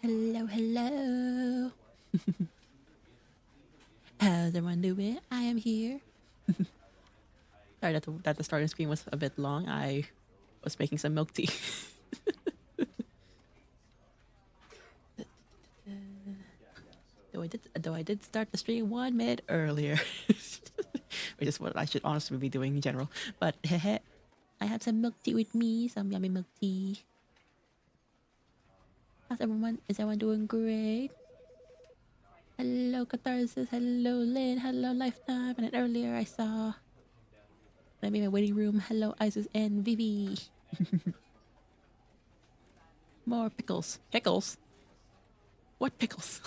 Hello, hello. How's everyone doing? I am here. Sorry that the starting screen was a bit long. I was making some milk tea. Though I did start the stream 1 minute earlier, which is what I should honestly be doing in general. But I have some milk tea with me, some yummy milk tea. How's everyone? Is everyone doing great? Hello, Catharsis. Hello, Lynn. Hello, Lifetime. And then earlier I saw. I'm in my waiting room. Hello, Isis and Vivi. More pickles. Pickles? What pickles?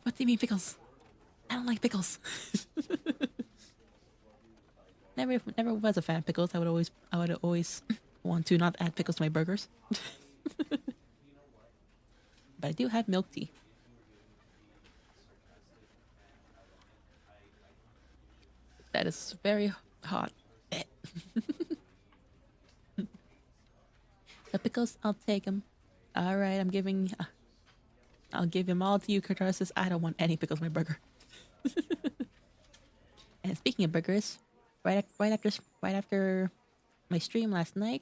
What do you mean pickles? I don't like pickles. Never was a fan of pickles. I would always want to not add pickles to my burgers. But I do have milk tea. That is very hot. The pickles, I'll take them. All right, I'll give them all to you, Catharsis. I don't want any pickles in my burger. And speaking of burgers, right after my stream last night,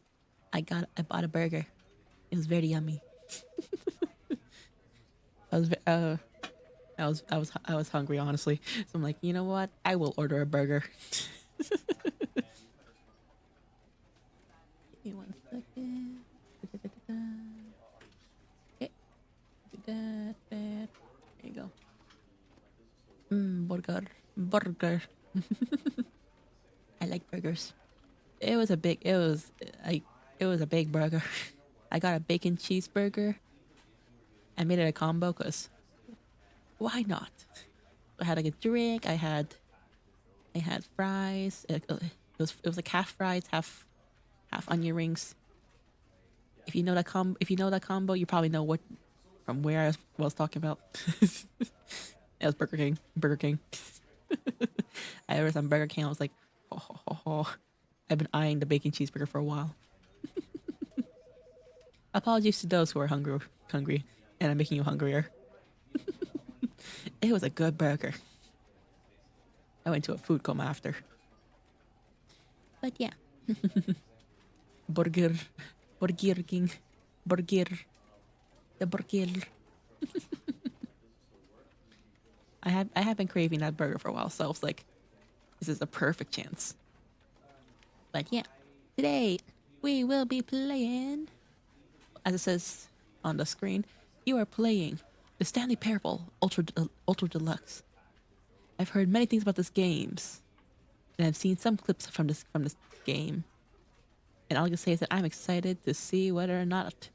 I bought a burger. It was very yummy. I was I was hungry, honestly. So I'm like, you know what? I will order a burger. Give me 1 second. Okay. Do that. There you go. Burger. I like burgers. It was a big burger. I got a bacon cheeseburger. I made it a combo because why not? I had like a drink. I had fries. It was like half fries, half onion rings. If you know that combo, you probably know what from where I was talking about. It was Burger King. Burger King. I was on Burger King. I was like, oh. I've been eyeing the bacon cheeseburger for a while. Apologies to those who are hungry, and I'm making you hungrier. It was a good burger. I went to a food coma after. But yeah. Burger King. Burger. The burger. I have been craving that burger for a while, so I was like, this is a perfect chance. But yeah, today we will be playing, as it says on the screen, you are playing the Stanley Parable Ultra Deluxe. I've heard many things about this games, and I've seen some clips from this game. And all I can say is that I'm excited to see whether or not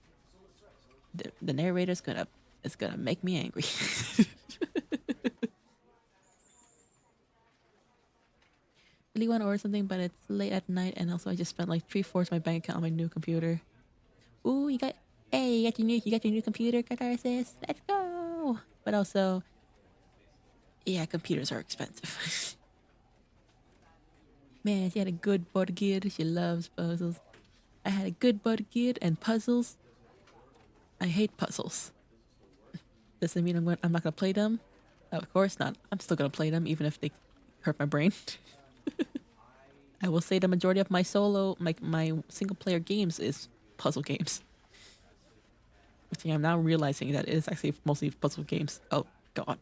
the narrator is gonna make me angry. Really want to order something, but it's late at night, and also I just spent like 3/4 of my bank account on my new computer. Ooh, you got your new computer, Catharsis. Let's go. But also, yeah, computers are expensive. Man, she had a good burger. She loves puzzles. I had a good burger and puzzles. I hate puzzles. Does that mean I'm not gonna play them? Of course not. I'm still gonna play them, even if they hurt my brain. I will say the majority of my single player games is puzzle games. Which I'm now realizing that it is actually mostly puzzle games. Oh god.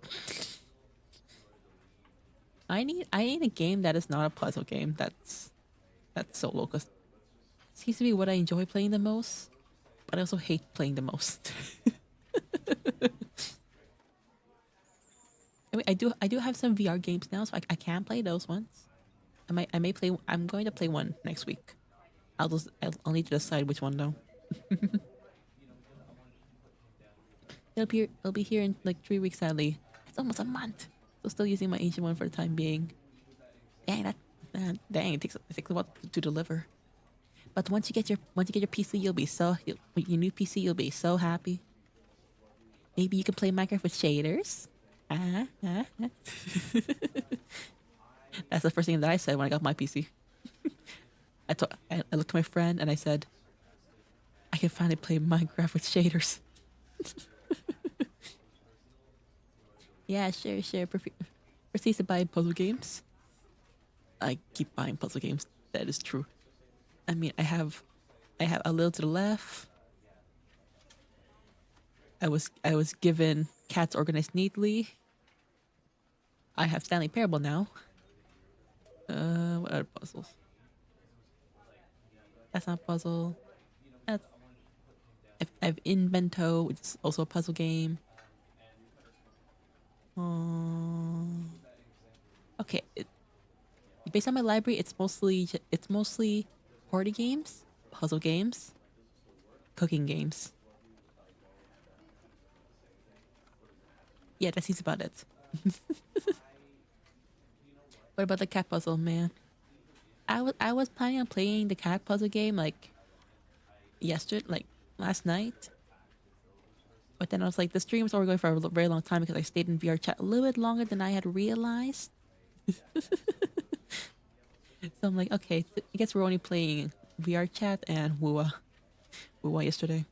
I need a game that is not a puzzle game that's solo, because it seems to be what I enjoy playing the most, but I also hate playing the most. I mean, I do have some VR games now, so I can play those ones. I'm going to play one next week. I'll need to decide which one though. It'll be here in like 3 weeks, sadly. It's almost a month. So still using my ancient one for the time being. Dang, it takes a while to deliver. But once you get your PC, with your new PC, you'll be so happy. Maybe you can play Minecraft with shaders. That's the first thing that I said when I got my PC. I looked at my friend and I said, I can finally play Minecraft with shaders. Yeah, sure, sure. Proceeds to buy puzzle games. I keep buying puzzle games. That is true. I mean, I have a little to the left. I was given cats organized neatly. I have Stanley Parable now. What other puzzles? That's not a puzzle. That's, I have Invento, which is also a puzzle game. Okay, based on my library, it's mostly party games, puzzle games, cooking games. Yeah, that seems about it. What about the cat puzzle, man? I was planning on playing the cat puzzle game like yesterday, like last night. But then I was like, the stream was already going for a very long time because I stayed in VR chat a little bit longer than I had realized. So I'm like, okay, I guess we're only playing VR chat and Wua yesterday.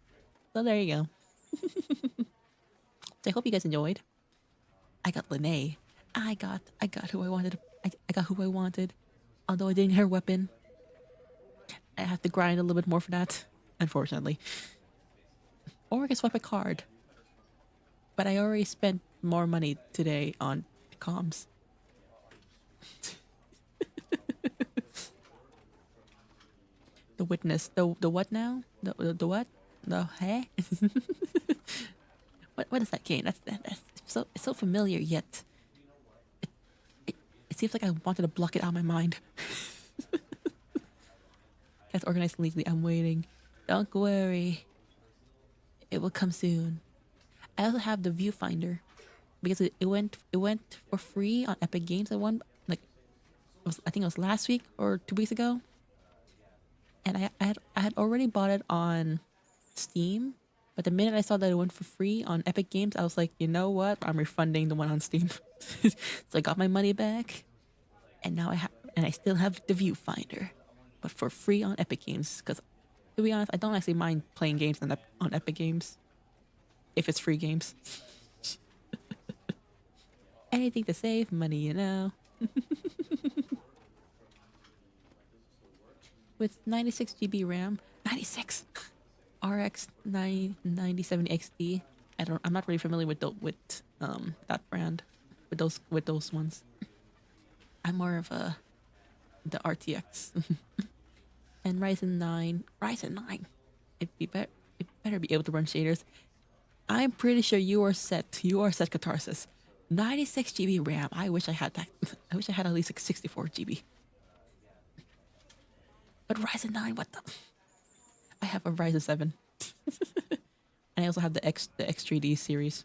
So there you go. So I hope you guys enjoyed. I got Lene. I got who I wanted. I got who I wanted. Although I didn't get her weapon. I have to grind a little bit more for that, unfortunately. Or I can swipe a card. But I already spent more money today on comms. The witness. The what now? The what? The hey? What is that game? That's it's so familiar yet. It seems like I wanted to block it out of my mind. That's organized legally. I'm waiting. Don't worry. It will come soon. I also have the viewfinder because it went for free on Epic Games. I think it was last week or 2 weeks ago, and I had already bought it on Steam. But the minute I saw that it went for free on Epic Games, I was like, you know what? I'm refunding the one on Steam. So I got my money back, and now I still have the viewfinder, but for free on Epic Games. Because to be honest, I don't actually mind playing games on Epic Games if it's free games. Anything to save money, you know. With 96 GB RAM, 96 RX 9070 XD. I'm not really familiar with that brand, with those ones. I'm more of the RTX and Ryzen 9. It better be able to run shaders. I'm pretty sure you are set. You are set, Catharsis. 96 GB RAM. I wish I had that. I wish I had at least like 64 GB. But Ryzen 9, what the? I have a Ryzen 7. And I also have the X3D series.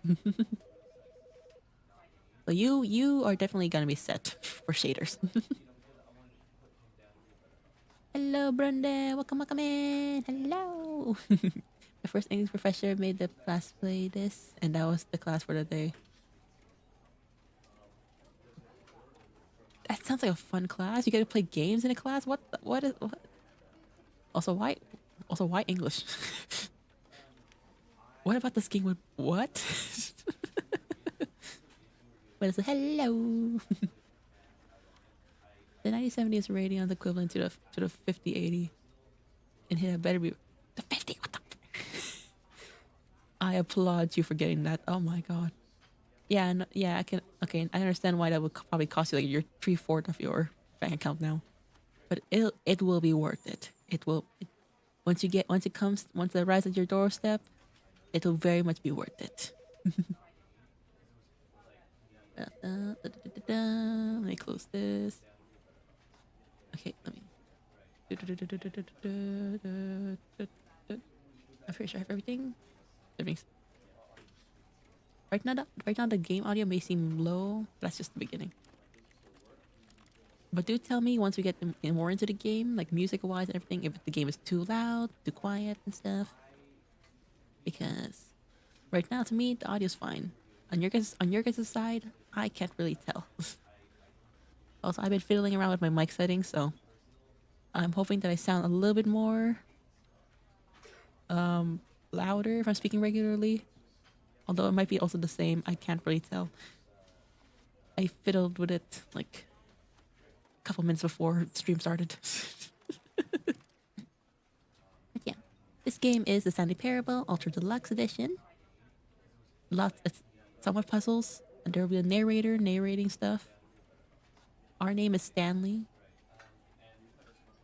So you are definitely gonna be set for shaders. Hello, Brenda. Welcome in. Hello. My first English professor made the class play this, and that was the class for the day. That sounds like a fun class. You get to play games in a class. What? Also, why English? What about this game with what? But it's a hello. The 9070 is Radeon's equivalent to the 5080, and here better be the 50. What the? I applaud you for getting that. Oh my god. Yeah, no, yeah. I can. Okay, I understand why that would probably cost you like your 3/4 of your bank account now, but it will be worth it. It will. Once it arrives at your doorstep, it will very much be worth it. Let me close this. Okay, let me. I'm pretty sure I have everything. Right now the game audio may seem low. That's just the beginning. But do tell me once we get more into the game, like music-wise and everything, if the game is too loud, too quiet and stuff. Because right now, to me, the audio's fine. On your guys' side, I can't really tell. Also, I've been fiddling around with my mic settings, so I'm hoping that I sound a little bit more louder if I'm speaking regularly. Although it might be also the same, I can't really tell. I fiddled with it like a couple minutes before stream started. But yeah, this game is the Stanley Parable Ultra Deluxe Edition. It's somewhat puzzles, and there will be a narrator narrating stuff. Our name is Stanley.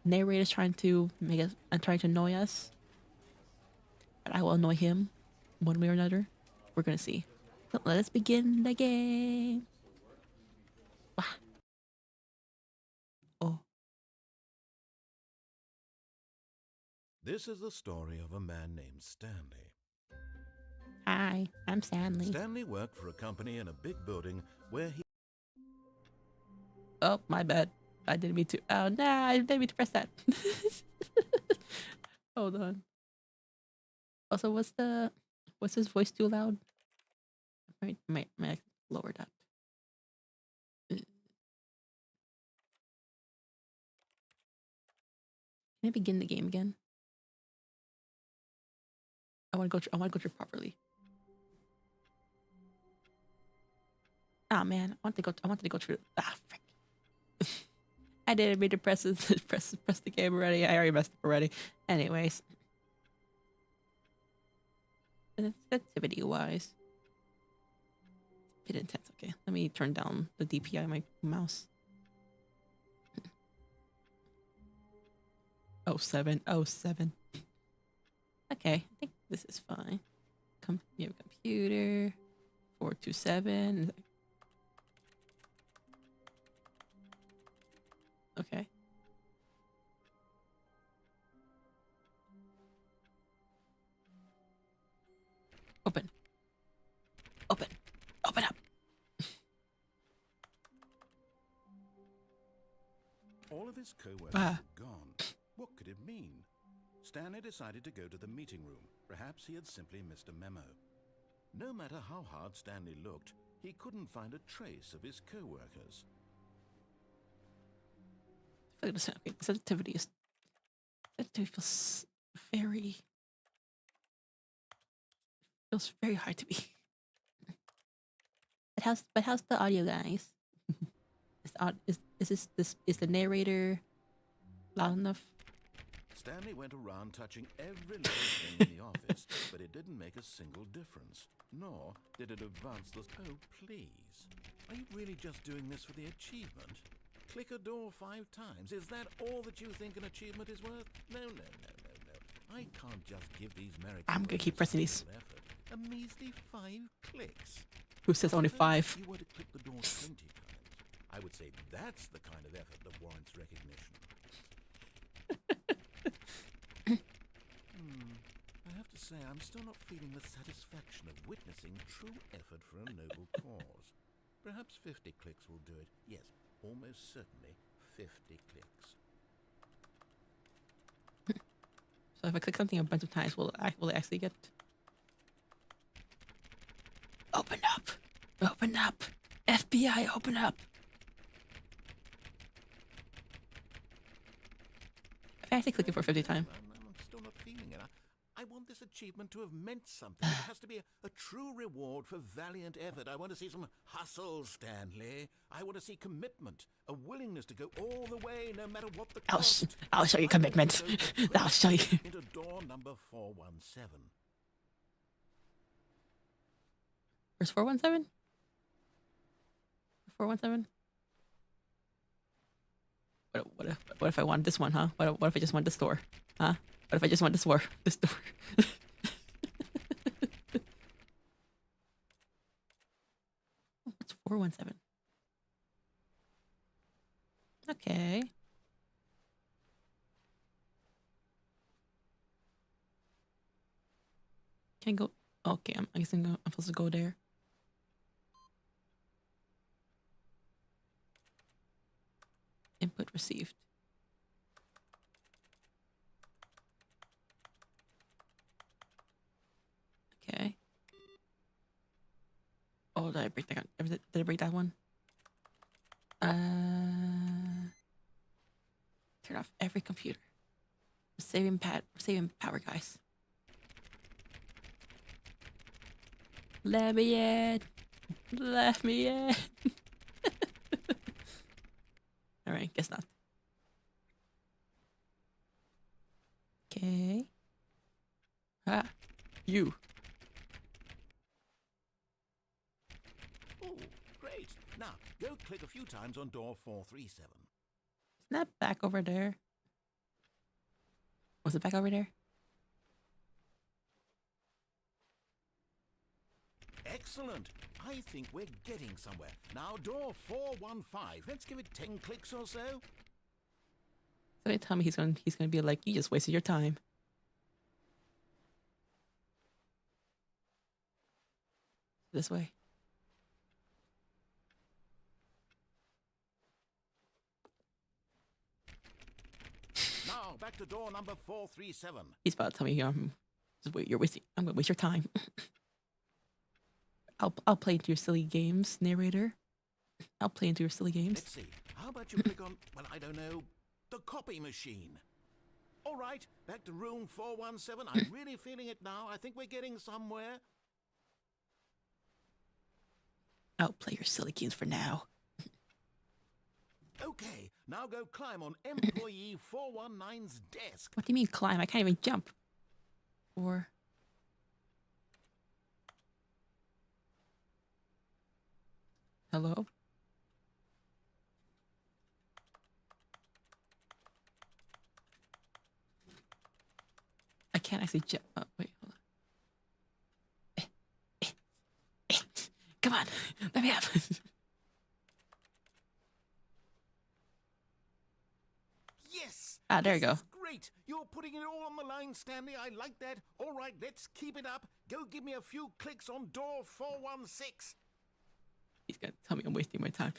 Narrator is trying to make us and trying to annoy us, but I will annoy him one way or another. We're gonna see. So let us begin the game. Wah. Oh, This is the story of a man named Stanley. hi, I'm Stanley. Stanley worked for a company in a big building where he... Oh, my bad. I didn't mean to. Oh, nah, I didn't mean to press that. Hold on. Also, what's his voice too loud? Might lower that. Can I begin the game again? I want to go through properly. Ah man, I wanted to go through. Ah frick. I didn't mean to press the game already. I already messed up already. Anyways, sensitivity wise, bit intense. Okay, let me turn down the DPI on my mouse. 07, 07. Okay, I think this is fine. You have a computer. 427. Okay. Open. Open. Open up. All of his co-workers were gone. What could it mean? Stanley decided to go to the meeting room. Perhaps he had simply missed a memo. No matter how hard Stanley looked, he couldn't find a trace of his co-workers. I feel like the sensitivity feels very hard to be. But how's the audio, guys? Is the narrator loud enough? Stanley went around touching every little thing in the office, but it didn't make a single difference. Nor did it advance the... Oh, please. Are you really just doing this for the achievement? Click a door 5 times. Is that all that you think an achievement is worth? No. I can't just give these merits... I'm gonna keep pressing these. Effort. A measly 5 clicks. Who says only 5? If you were to click the door 20 times, I would say that's the kind of effort that warrants recognition. I have to say, I'm still not feeling the satisfaction of witnessing true effort for a noble cause. Perhaps 50 clicks will do it. Yes, almost certainly 50 clicks. So if I click something a bunch of times, will it actually get... Open up! Open up! FBI, open up! If I actually click it for 50 times. I'm still not feeling it. I want this achievement to have meant something. It has to be a true reward for valiant effort. I want to see some hustle, Stanley. I want to see commitment, a willingness to go all the way, no matter what the cost. I'll show you commitment. I'll show you. Into door number 417. Where's 417? 417? What if I want this one, huh? What if I just want this door? Huh? What if I just want this door? This door. What's 417? Okay. Can I go? Okay, I guess I'm supposed to go there. Input received. Okay. Oh, did I break that? Did I break that one? Turn off every computer. We're saving power, guys. Let me in. Let me in. All right, guess not. Okay. Ah, you. Oh, great. Now, go click a few times on door 437. Isn't that back over there? Was it back over there? Excellent. I think we're getting somewhere. Now, door 415. Let's give it 10 clicks or so. So they tell me he's gonna be like, you just wasted your time. This way. Now, back to door number 437. He's about to tell me just wait, you're wasting. I'm gonna waste your time. I'll play into your silly games, narrator. I'll play into your silly games. Let's see. How about you click on, well, I don't know, the copy machine? All right, back to room 417. I'm really feeling it now. I think we're getting somewhere. I'll play your silly games for now. Okay, now go climb on employee 419's desk. What do you mean climb? I can't even jump. Or hello? I can't actually jump. Oh, wait, hold on. Come on, let me up. Yes! Ah, there you go. This is great! You're putting it all on the line, Stanley. I like that. All right, let's keep it up. Go give me a few clicks on door 416. He's gonna tell me I'm wasting my time.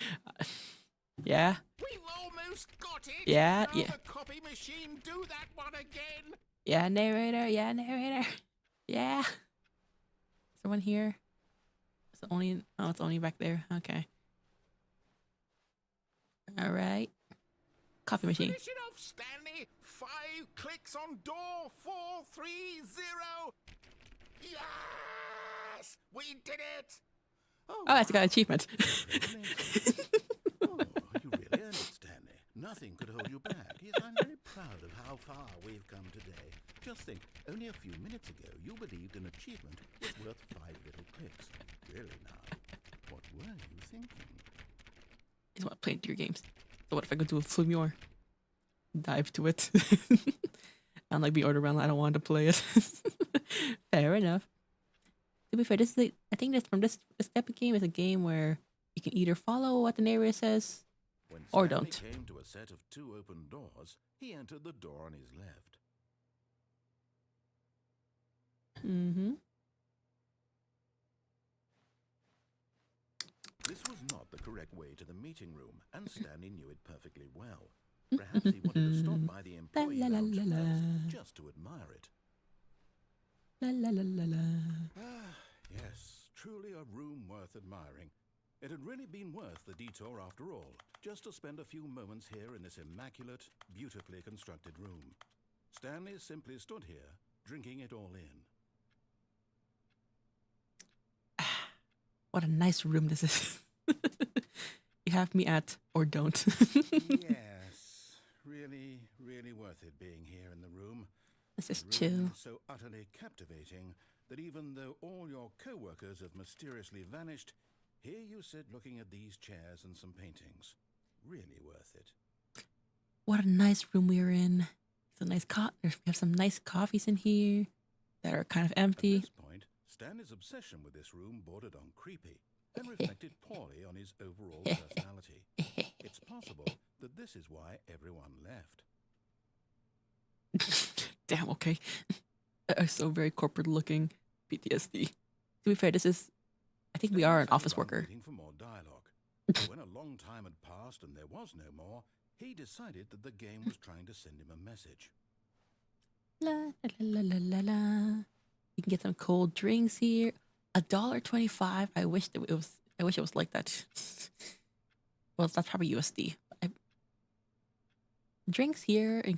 Yeah, We've almost got it! Yeah, Now yeah. the copy machine, do that one again! yeah, narrator. Yeah, narrator. Yeah. Is there one here? It's only. Oh, it's only back there. Okay. All right. Coffee machine. Finish it off, Stanley! 5 clicks on door 430! Yes! We did it! Oh, I actually got an achievement. Oh, you really earned it, Stanley. Nothing could hold you back. Yes, I'm very proud of how far we've come today. Just think, only a few minutes ago, you believed an achievement was worth 5 little clicks. Really now, what were you thinking? Just want to play into your games. So what if I go to a swim your dive to it? Unlike the order round, I don't want to play it. Fair enough. To be fair, this is I think this type of game is a game where you can either follow what the narrator says When or Stanley don't. came to a set of 2 open doors, he entered the door on his left. Mm-hmm. This was not the correct way to the meeting room, and Stanley knew it perfectly well. Perhaps he wanted to stop by the employee La, la, lounge la, la, la. first, just to admire it. La la la la la. Ah, yes, truly a room worth admiring. It had really been worth the detour after all, just to spend a few moments here in this immaculate, beautifully constructed room. Stanley simply stood here, drinking it all in. What a nice room this is. You have me at or don't. Yes, really, really worth it being here in the room. Let's just The room chill. is so utterly captivating that even though all your co-workers have mysteriously vanished, here you sit looking at these chairs and some paintings. Really worth it. What a nice room we are in. It's a nice we have some nice coffees in here that are kind of At empty. this point, Stanley's obsession with this room bordered on creepy and reflected poorly on his overall personality. It's possible that this is why everyone left. Damn, okay. So very corporate looking. PTSD. To be fair, I think we are an Stanley office sat around worker. waiting for more dialogue. But when a long time had passed and there was no more, he decided that the game was trying to send him a message. La la la la la la. You can get some cold drinks here. $1.25. I wish it was like that. Well, that's probably USD. Drinks here in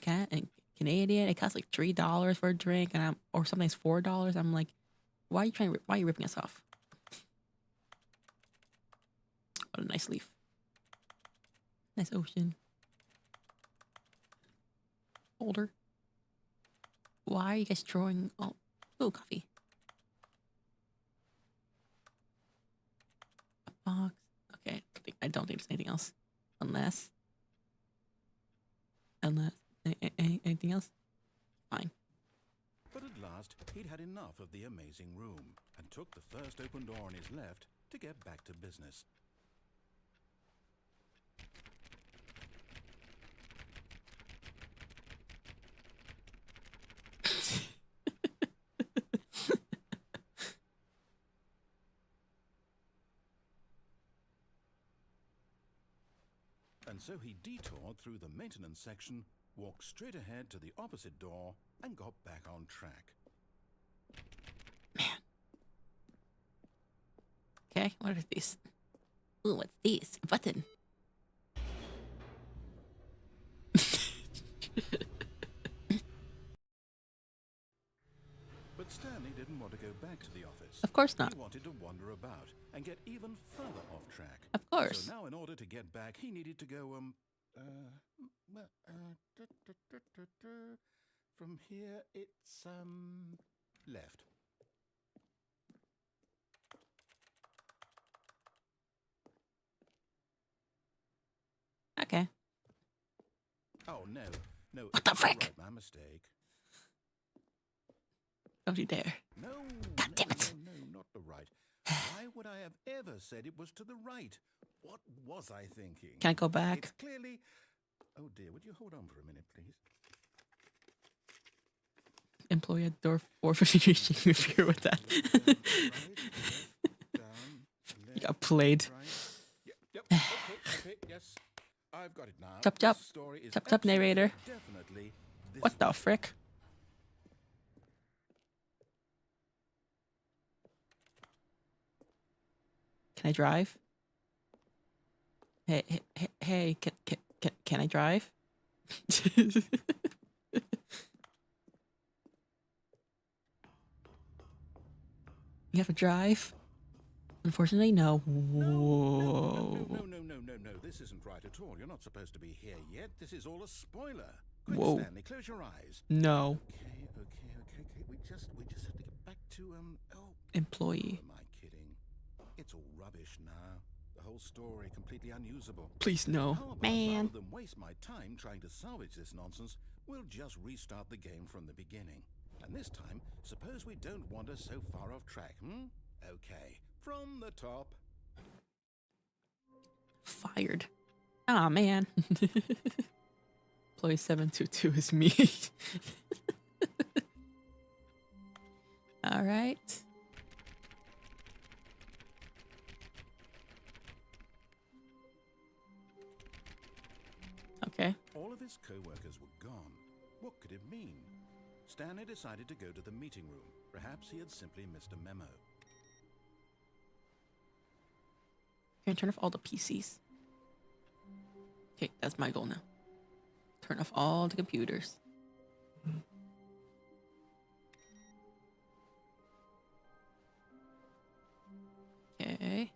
Canadian, it costs like $3 for a drink, or sometimes $4. I'm like, why are you ripping us off? what a nice leaf. Nice ocean. Boulder. Why are you guys throwing all... Oh, coffee. A box. Okay, I don't think there's anything else. Unless... Anything else? Fine. But at last, he'd had enough of the amazing room and took the first open door on his left to get back to business. And so he detoured through the maintenance section, walked straight ahead to the opposite door, and got back on track. Man. Okay, what are these? Ooh, what's these? A button. But Stanley didn't want to go back to the office. Of course not. He wanted to wander about and get even further off track. Of course. So now in order to get back, he needed to go, from here, it's, left. Okay. Oh, no. No, What the it's frick? right, my mistake. Don't you dare. No, God damn it. no, not the right. Why would I have ever said it was to the right? What was I thinking? Can I go back? It's clearly... Oh, dear, would you hold on for a minute, please? Employee at door 453 if you're with that. Right, left, down, You left, got played. right. Yep, okay, yes. I've got it now. Chop, chop. This story is Chop, chop, narrator. definitely this What the one. frick? Can I drive? Hey, can I drive? You have to drive? Unfortunately, no. Whoa. No, this isn't right at all. You're not supposed to be here yet. This is all a spoiler. Quick, Whoa. Stanley, close your eyes. No. Okay. We just have to get back to, Employee. Who am I kidding? It's all rubbish now. The whole story completely unusable. Please, no. How about Man. rather than waste my time trying to salvage this nonsense, we'll just restart the game from the beginning. And this time, suppose we don't wander so far off track, Okay, from the top. Fired. Ah, man. Employee 722 is me. All right. Okay. All of his co-workers were gone. What could it mean? Stanley decided to go to the meeting room. Perhaps he had simply missed a memo. Can I turn off all the PCs? Okay, that's my goal now. Turn off all the computers. Okay.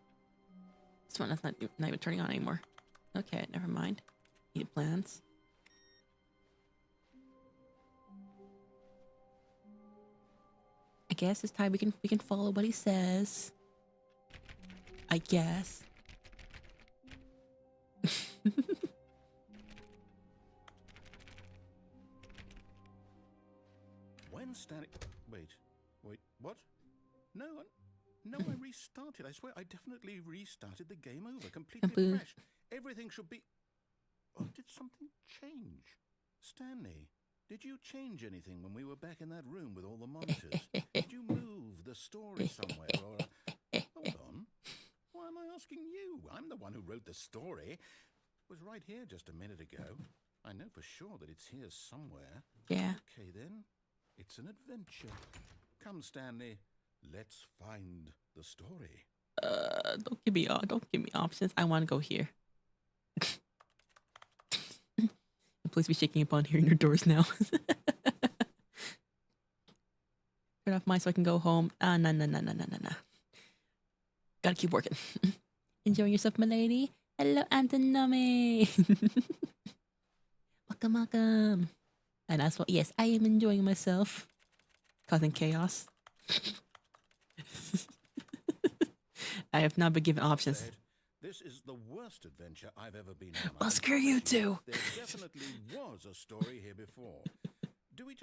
This one is not even turning on anymore. Okay, never mind. Needed plans. I guess this time we can follow what he says. I guess. When Stanley... Wait, what? No, I restarted. I swear, I definitely restarted the game over, completely fresh. Everything should be... Oh, did something change? Stanley, did you change anything when we were back in that room with all the monitors? Did you move the story somewhere, or... Hold on. Why am I asking you? I'm the one who wrote the story. It was right here just a minute ago. I know for sure that it's here somewhere. Yeah. Okay, then. It's an adventure. Come, Stanley. Let's find the story. Don't give me options. I want to go here. Please be shaking upon hearing your doors now. Turn off mine so I can go home. No. Gotta keep working. Enjoying yourself, my lady? Hello, Antonome. Welcome, welcome. And as well, yes, I am enjoying myself. Causing chaos. I have not been given options. Said, this is the worst adventure I've ever been on. Well, screw you too. There definitely was a story here before. Do we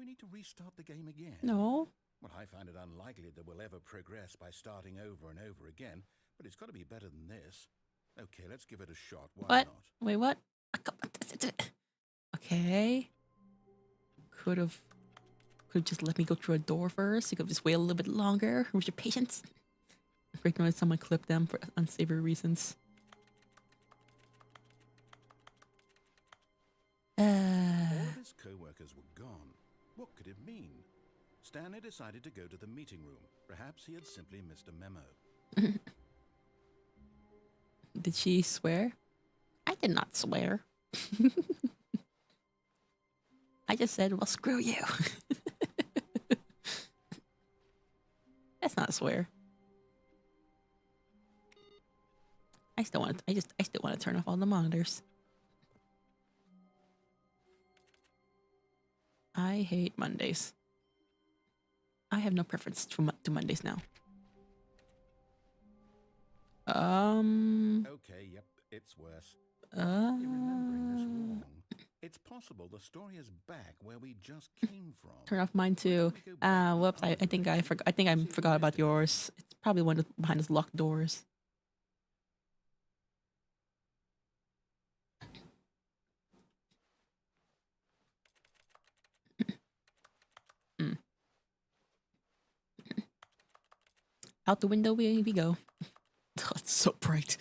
need to restart the game again? No. Well, I find it unlikely that we'll ever progress by starting over and over again, but it's got to be better than this. Okay, let's give it a shot. Why What? not? Wait, what? Okay. Could have just let me go through a door first. You could have just wait a little bit longer. Where's your patience? Great noise, someone clipped them for unsavory reasons. All of his co-workers were gone. What could it mean? Stanley decided to go to the meeting room. Perhaps he had simply missed a memo. Did she swear? I did not swear. I just said, well, screw you. That's not a swear. I still want to turn off all the monitors. I hate Mondays. I have no preference to Mondays now. Okay, yep, it's worse. You're remembering this wrong. It's possible the story is back where we just came from. Turn off mine too. Whoops! I think I forgot about yours. It's probably one behind those locked doors. Out the window we go. Oh, it's so bright.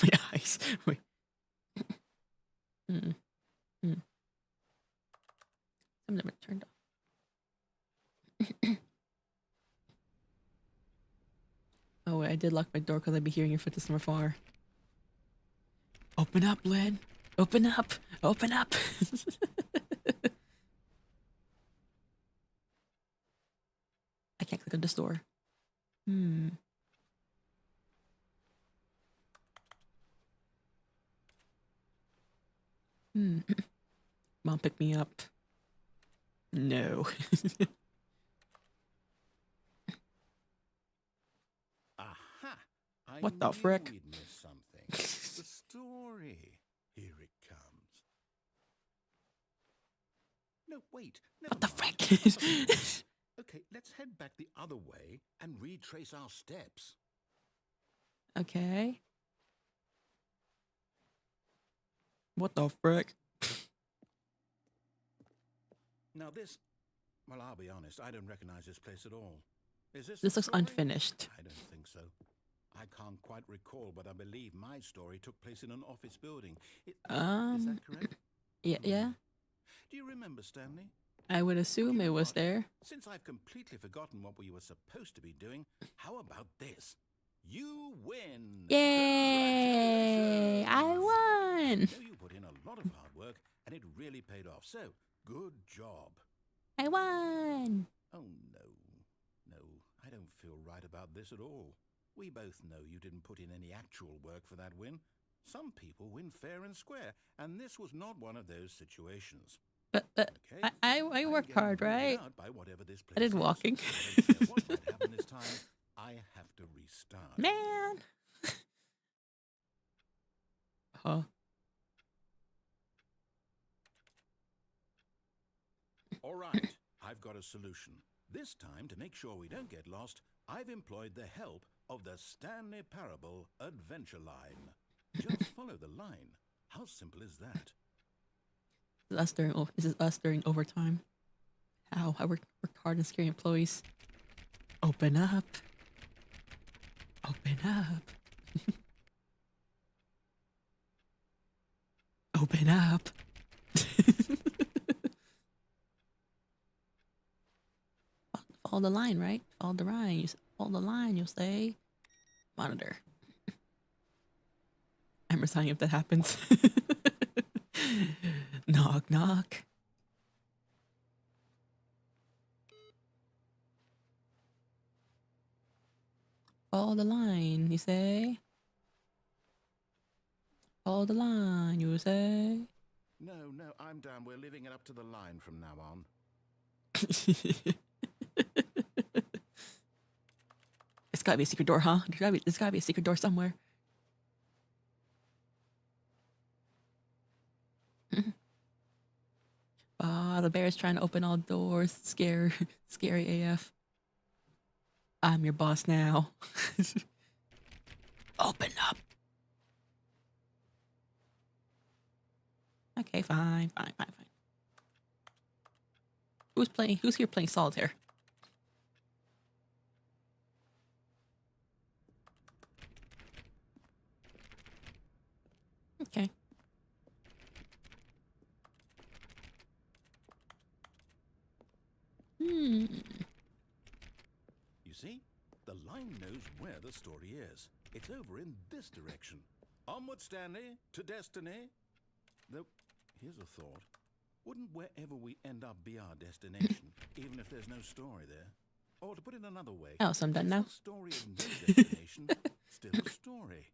My eyes. Wait. Some of them are turned off. Oh wait, I did lock my door because I'd be hearing your footsteps from afar. Open up, Lynn. Open up. Open up. I can't click on this door. Mom, pick me up. No. Aha! I What the knew frick? we'd missed something. The story. Here it comes. No, wait. What the mind. frick? Okay, let's head back the other way and retrace our steps. Okay. What the frick? Now this, well, I'll be honest, I don't recognize this place at all. Is this This the looks story? unfinished. I don't think so. I can't quite recall, but I believe my story took place in an office building. Is that correct? Yeah. Do you remember, Stanley? I would assume it was what? there. Since I've completely forgotten what we were supposed to be doing, how about this? You win! Yay! I won! I know you put in a lot of hard work, and it really paid off. So, good job. I won! Oh, no, I don't feel right about this at all. We both know you didn't put in any actual work for that win. Some people win fair and square, and this was not one of those situations. But Okay? I worked hard, right? I did walking. I don't care what might happen this time. I have to restart. Man! Huh. All right, I've got a solution. This time, to make sure we don't get lost, I've employed the help of the Stanley Parable Adventure Line. Just follow the line. How simple is that? This is us during overtime. How? I worked hard on scaring employees. Open up. Open up. Open up. Follow the line, right? Follow the line. Follow the line, you'll say. Monitor. I'm resigning if that happens. Knock, knock. Follow the line, you say? Hold the line, you say? No, no, I'm down. We're leaving it up to the line from now on. It's gotta be a secret door, huh? There's gotta be a secret door somewhere. Ah, the bear's trying to open all doors. Scary AF. I'm your boss now. Open up. Okay, fine. Who's here playing solitaire? Okay. You see? The line knows where the story is. It's over in this direction. Onward, Stanley, to destiny. Though, here's a thought. Wouldn't wherever we end up be our destination, even if there's no story there? Or to put it another way, Oh, so I'm done now. the story of no destination still a story?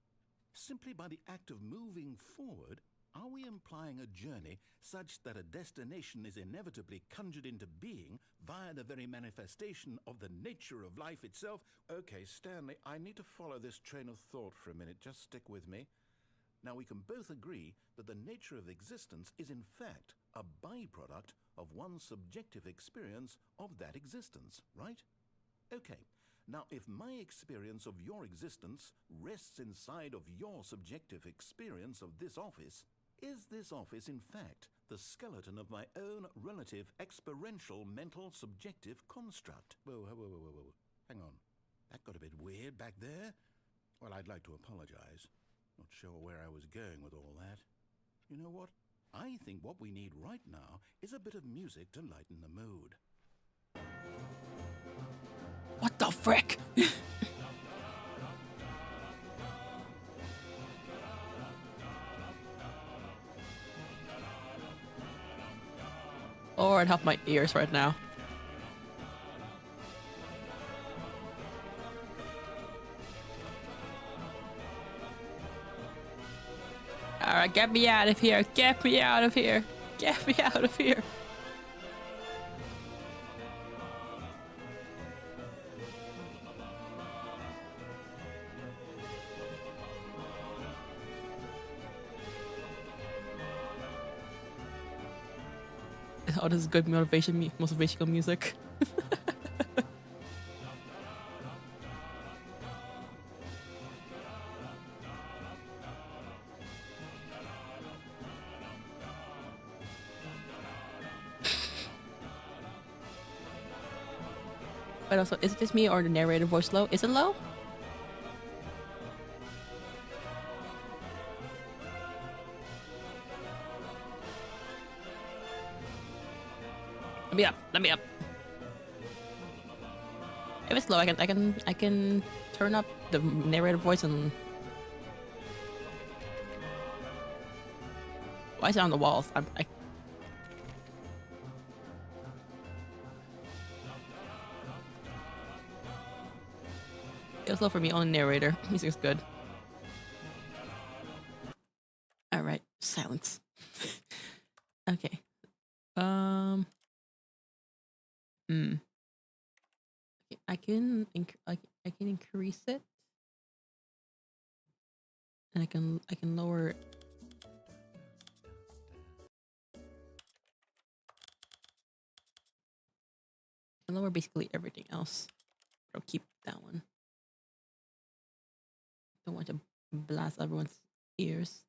Simply by the act of moving forward, are we implying a journey such that a destination is inevitably conjured into being via the very manifestation of the nature of life itself? Okay, Stanley, I need to follow this train of thought for a minute. Just stick with me. Now, we can both agree that the nature of existence is in fact a byproduct of one's subjective experience of that existence, right? Okay. Now, if my experience of your existence rests inside of your subjective experience of this office, is this office, in fact, the skeleton of my own relative experiential mental subjective construct? Whoa. Hang on. That got a bit weird back there. Well, I'd like to apologize. Not sure where I was going with all that. You know what? I think what we need right now is a bit of music to lighten the mood. What the frick? Lord, help my ears right now. Alright, get me out of here. Get me out of here. Get me out of here. Oh, this is good motivational music. But also, is it just me or the narrator voice low? Is it low? Let me up. If it's low, I can turn up the narrator voice and. Why is it on the walls? It was low for me, only narrator. Music's good. Alright, silence. Okay. Okay, I can increase it. And I can lower it. I can lower basically everything else. I'll keep that one. Don't want to blast everyone's ears.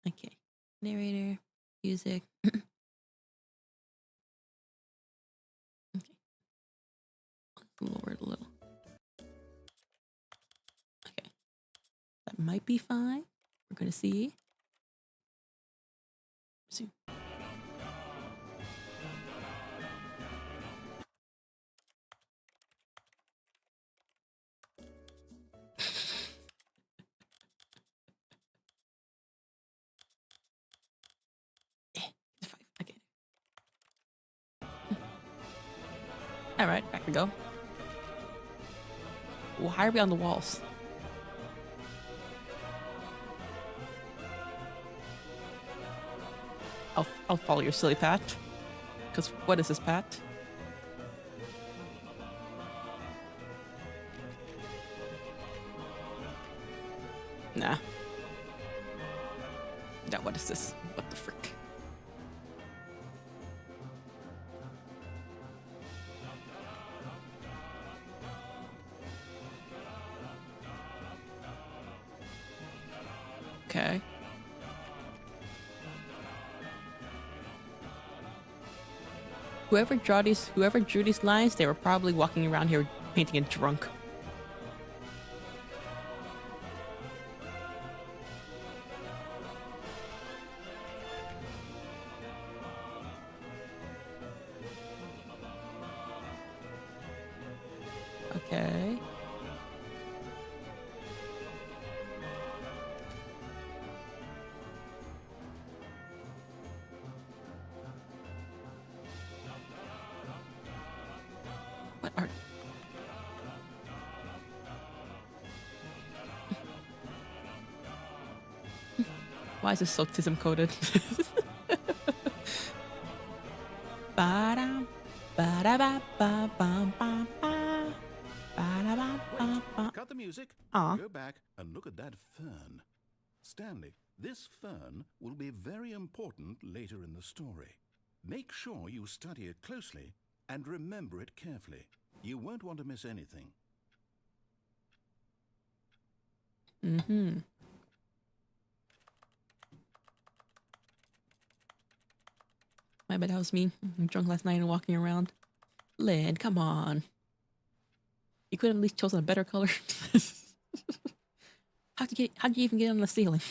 Okay. Narrator, music. Okay. Let's lower it a little. Okay. That might be fine. We're gonna see. Soon. All right, back we go. Why are we on the walls? I'll follow your silly Pat. Because what is this, Pat? Nah. Yeah, what is this? What the frick? Okay. Whoever drew these lines, they were probably walking around here painting it drunk. Okay. What are... Why is this so tism coded? Ba-dum, ba-da-ba-ba-bum-bum-ba. Wait, cut the music. Aw. Go back and look at that fern. Stanley, this fern will be very important later in the story. Make sure you study it closely and remember it carefully. You won't want to miss anything. Mm-hmm. My bad, that was me. I'm drunk last night and walking around. Lynn, come on. You could have at least chosen a better color. How'd you even get on the ceiling?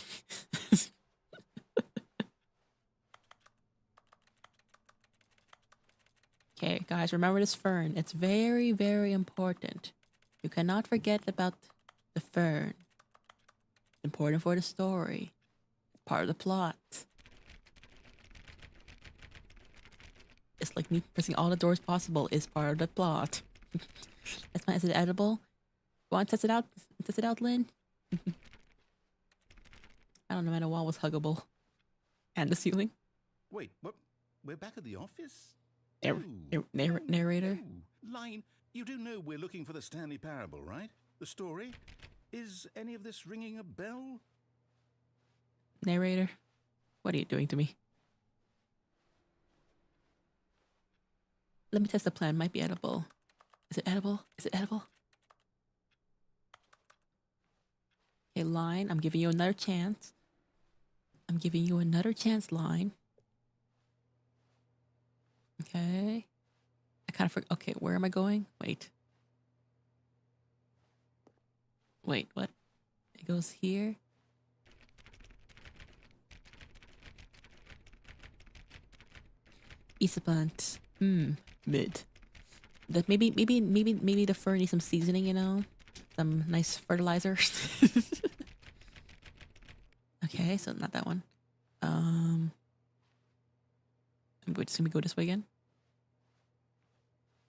Okay, guys, remember this fern. It's very, very important. You cannot forget about the fern. It's important for the story. Part of the plot. It's like me pressing all the doors possible is part of the plot. That's fine. Is it edible? Go on, test it out. Test it out, Lynn. I don't know, man. The wall was huggable. And the ceiling. Wait, what? We're back at the office? Narrator. Line, you do know we're looking for the Stanley Parable, right? The story? Is any of this ringing a bell? Narrator. What are you doing to me? Let me test the plan. Might be edible. Is it edible? Is it edible? Okay, line. I'm giving you another chance. I'm giving you another chance, line. Okay. I kind of forgot. Okay, where am I going? Wait. Wait, what? It goes here. Isapant. Mid. That maybe the fur needs some seasoning, you know? Some nice fertilizer. Okay, so not that one. I'm going to go this way again.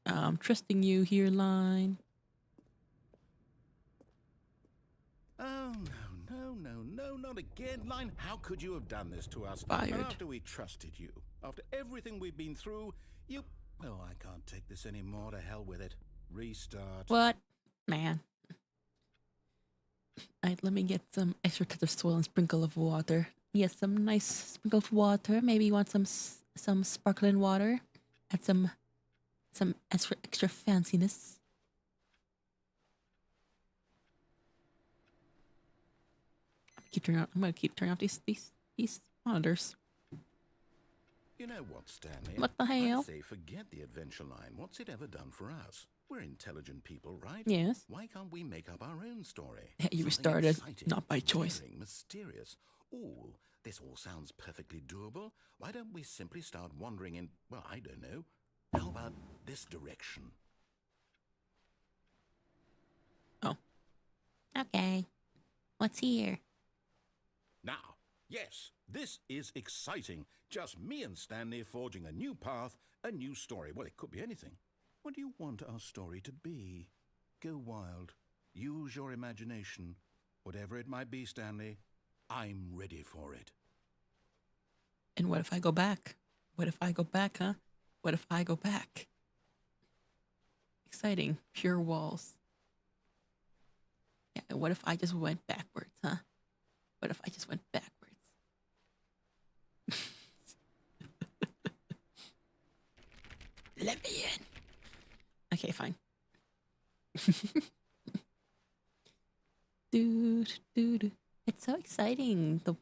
I'm trusting you here, line. Oh, no, not again. Line, how could you have done this to us? Fired. And after we trusted you, after everything we've been through, you... Oh, I can't take this anymore. To hell with it. Restart. What? Man. Alright, let me get some extra touch of soil and sprinkle of water. Yes, some nice sprinkle of water. Maybe you want some sparkling water. Add some extra fanciness. I'm gonna keep turning off these monitors. You know what, Stanley? What the hell? I'd say forget the adventure line. What's it ever done for us? We're intelligent people, right? Yes. Why can't we make up our own story? You Something restarted, exciting, not by choice. daring, mysterious. Ooh, this all sounds perfectly doable. Why don't we simply start wandering in, well, I don't know. How about this direction? Oh. Okay. What's here? Now, yes, this is exciting. Just me and Stanley forging a new path, a new story. Well, it could be anything. What do you want our story to be? Go wild. Use your imagination. Whatever it might be, Stanley, I'm ready for it. And what if I go back? What if I go back, huh? What if I go back? Exciting. Pure walls. Yeah, what if I just went backwards, huh? What if I just went backwards? Let me in. Okay, fine. Dude, dude. It's so exciting. The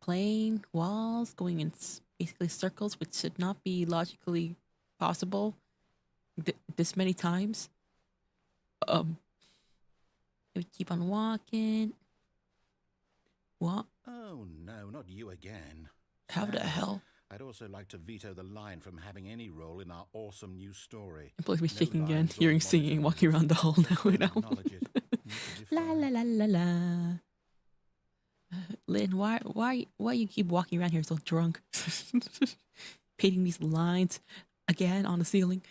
plane, walls, going in basically circles, which should not be logically possible this many times. It would keep on walking. What? Oh, no, not you again. How the Sam, hell? I'd also like to veto the line from having any role in our awesome new story. Employees be No shaking again, lines or hearing singing, walking around the hall now. just You know? acknowledge it. La la la la la. Lynn, why you keep walking around here so drunk? Painting these lines again on the ceiling.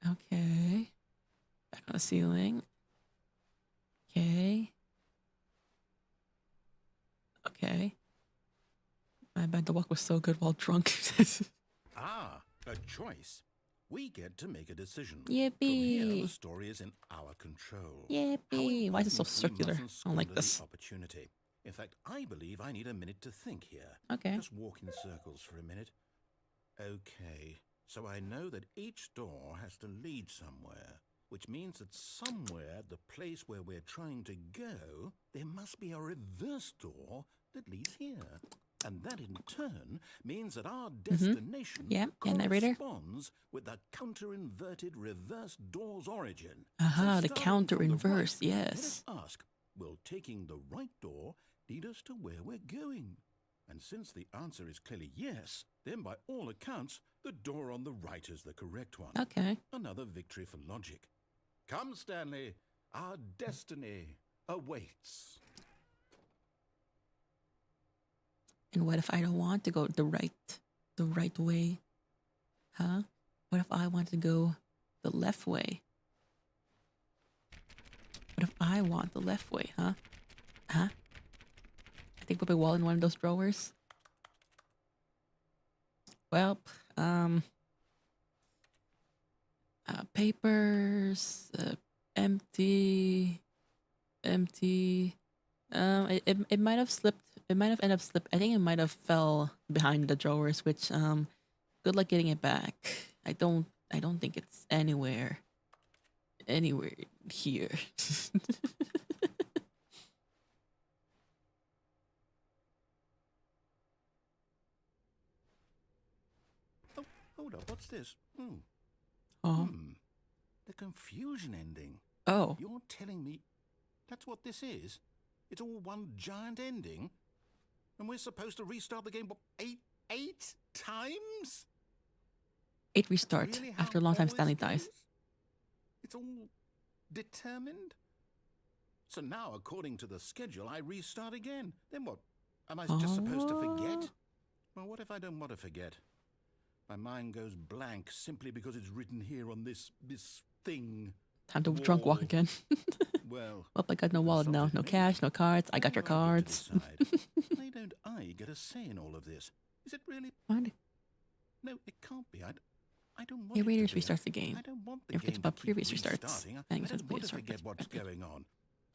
Okay. Back on the ceiling. Okay. Okay. I bet the walk was so good while drunk. Ah, a choice. We get to make a decision. Yippee. From here, the story is in our control. Yippee. Why is it so How important, we circular? mustn't I don't like squander this. the opportunity. In fact, I believe I need a minute to think here. Okay. Just walk in circles for a minute. Okay, so I know that each door has to lead somewhere, which means that somewhere, the place where we're trying to go, there must be a reverse door that leads here. And that in turn means that our destination Yeah, narrator. corresponds with the counter-inverted reverse door's origin. Aha, So the starting counter from the inverse, right, yes. Let us ask, will taking the right door lead us to where we're going? And since the answer is clearly yes, then by all accounts, the door on the right is the correct one. Okay. Another victory for logic. Come, Stanley, our destiny awaits. And what if I don't want to go the right way? Huh? What if I want to go the left way? What if I want the left way, huh? Huh? I think put my wall in one of those drawers. Well, papers, empty. It might have slipped. It might have ended up slip. I think it might have fell behind the drawers, which good luck getting it back. I don't think it's anywhere here. Oh, hold up, what's this? Oh. The confusion ending. Oh. You're telling me that's what this is? It's all one giant ending? And we're supposed to restart the game, what, eight times? 8 restart Really after a how long time all Stanley this dies. goes? It's all determined? So now, according to the schedule, I restart again. Then what? Am I just supposed to forget? Well, what if I don't want to forget? My mind goes blank simply because it's written here on this thing. Time to drunk walk again. Well, I got no wallet now. No cash, no cards. I got your cards. Why don't I get a say in all of this? Is it really? What? No, it can't be. I don't want Narrator it to be. restarts the game. I don't want the If it's game about to keep previous restarts, restarting. I thanks don't for want to previous forget restarts. what's going on.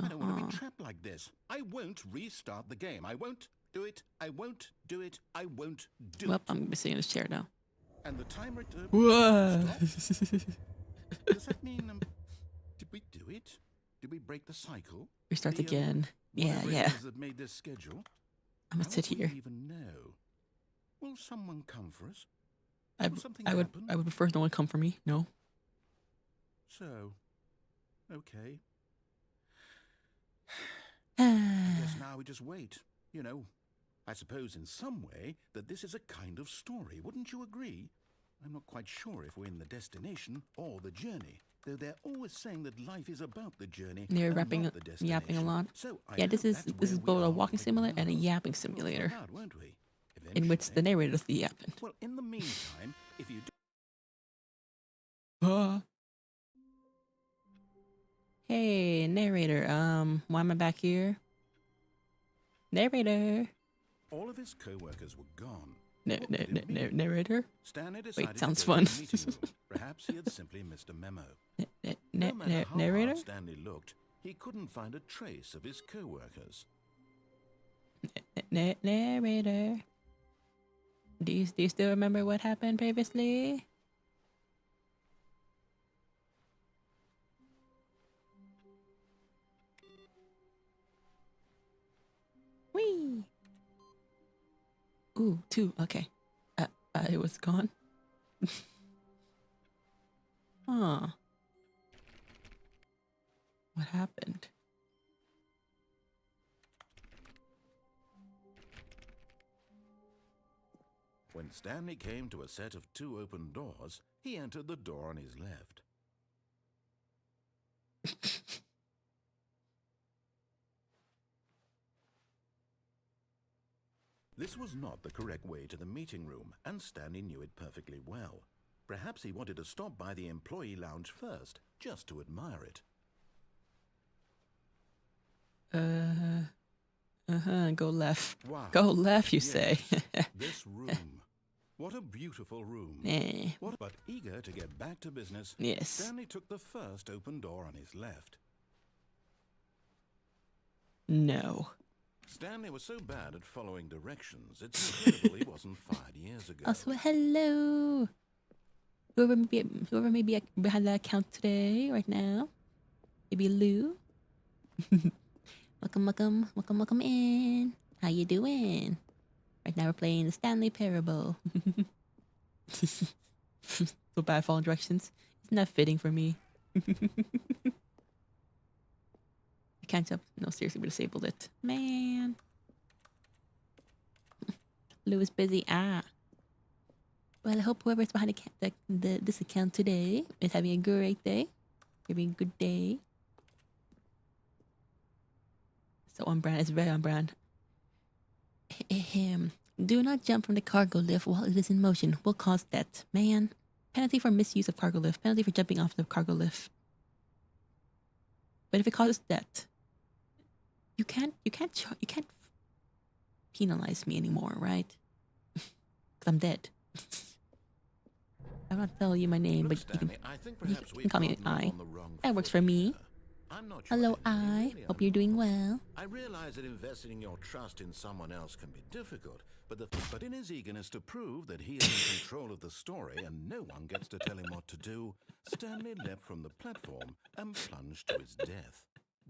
I don't want to be trapped like this. I won't restart the game. I won't do it. I won't do it. I won't do Well, it. I'm sitting in this chair now. And the timer... Whoa. Does that mean... did we do it? Did we break the cycle? Restart again. Yeah. Whatever it is that made this schedule? I'm gonna sit How would here. we even know? Will someone come for us? I would prefer no one come for me. No. So, okay. I guess now we just wait. You know, I suppose in some way that this is a kind of story. Wouldn't you agree? I'm not quite sure if we're in the destination or the journey. Though they're always saying that life is about the journey. They're and rapping, not the yapping a destination. lot. So I Yeah, this hope is that's where we both a are walking right simulator and a now. yapping We'll simulator. find out, won't we? In which the Eventually. narrator does the yapping. Well, in the meantime, if you do... Hey, narrator. Why am I back here? Narrator. All of his co-workers were gone. Narrator? Stanley decided sounds to go to fun. the meeting room. Perhaps he had simply missed a memo. No matter how Narrator? hard Stanley looked, he couldn't find a trace of his co-workers. Narrator. Do you still remember what happened previously? Whee! Ooh, 2. Okay. It was gone. Huh. What happened? When Stanley came to a set of 2 open doors, he entered the door on his left. This was not the correct way to the meeting room, and Stanley knew it perfectly well. Perhaps he wanted to stop by the employee lounge first, just to admire it. Go left. Wow. Go left, you Yes, say. this room. What a beautiful room. Eh. But eager to get back to business, Yes. Stanley took the first open door on his left. No. Stanley was so bad at following directions, it's incredible he wasn't fired years ago. Also, hello. Whoever may be behind that account today, right now. Maybe Lou. Welcome in. How you doing? Right now we're playing the Stanley Parable. So bad following directions. Isn't that fitting for me? I can't jump. No, seriously, we disabled it. Man. Lou is busy. Well, I hope whoever's behind this account today is having a great day. Having a good day. So on brand. It's very on brand. Do not jump from the cargo lift while it is in motion. Will cause death. Man. Penalty for misuse of cargo lift. Penalty for jumping off the cargo lift. But if it causes death, you can't penalize me anymore, right? Because I'm dead. I'm not telling you my name, but you can call me I. That works for me. Hello, I. Hope you're doing well. I realize that investing in your trust in someone else can be difficult, but in his eagerness to prove that he is in control of the story and no one gets to tell him what to do, Stanley leapt from the platform and plunged to his death.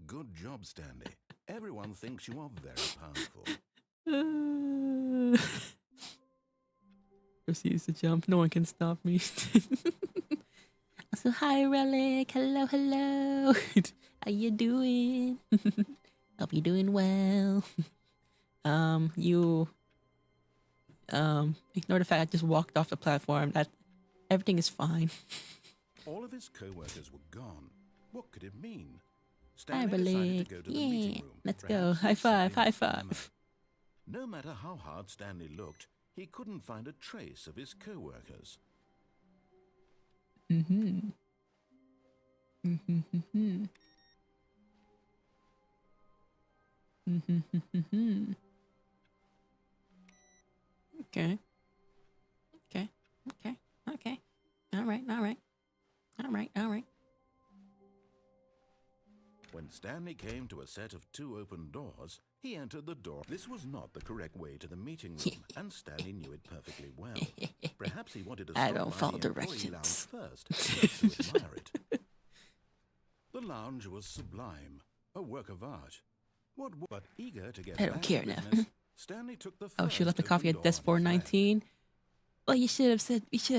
Good job, Stanley. Everyone thinks you are very powerful. Proceeds to jump. No one can stop me. So hi, Relic. Hello. How you doing? Hope you're doing well. Ignore the fact I just walked off the platform. That everything is fine. All of his co-workers were gone. What could it mean? Hi, Stanley decided Relic. to go to the Yeah, meeting room. let's go. Perhaps High he five. simply High missed the memo. five. No matter how hard Stanley looked, he couldn't find a trace of his co-workers. Okay. All right. When Stanley came to a set of 2 open doors, he entered the door. This was not the correct way to the meeting room, and Stanley knew it perfectly well. Perhaps he wanted to I stop don't by follow the employee lounge directions. first, just to admire it. The lounge was sublime, a work of art. But eager to get I don't back care to now. business, Stanley took the Oh, she left the first coffee open at desk door on his left. 419. Well, you should have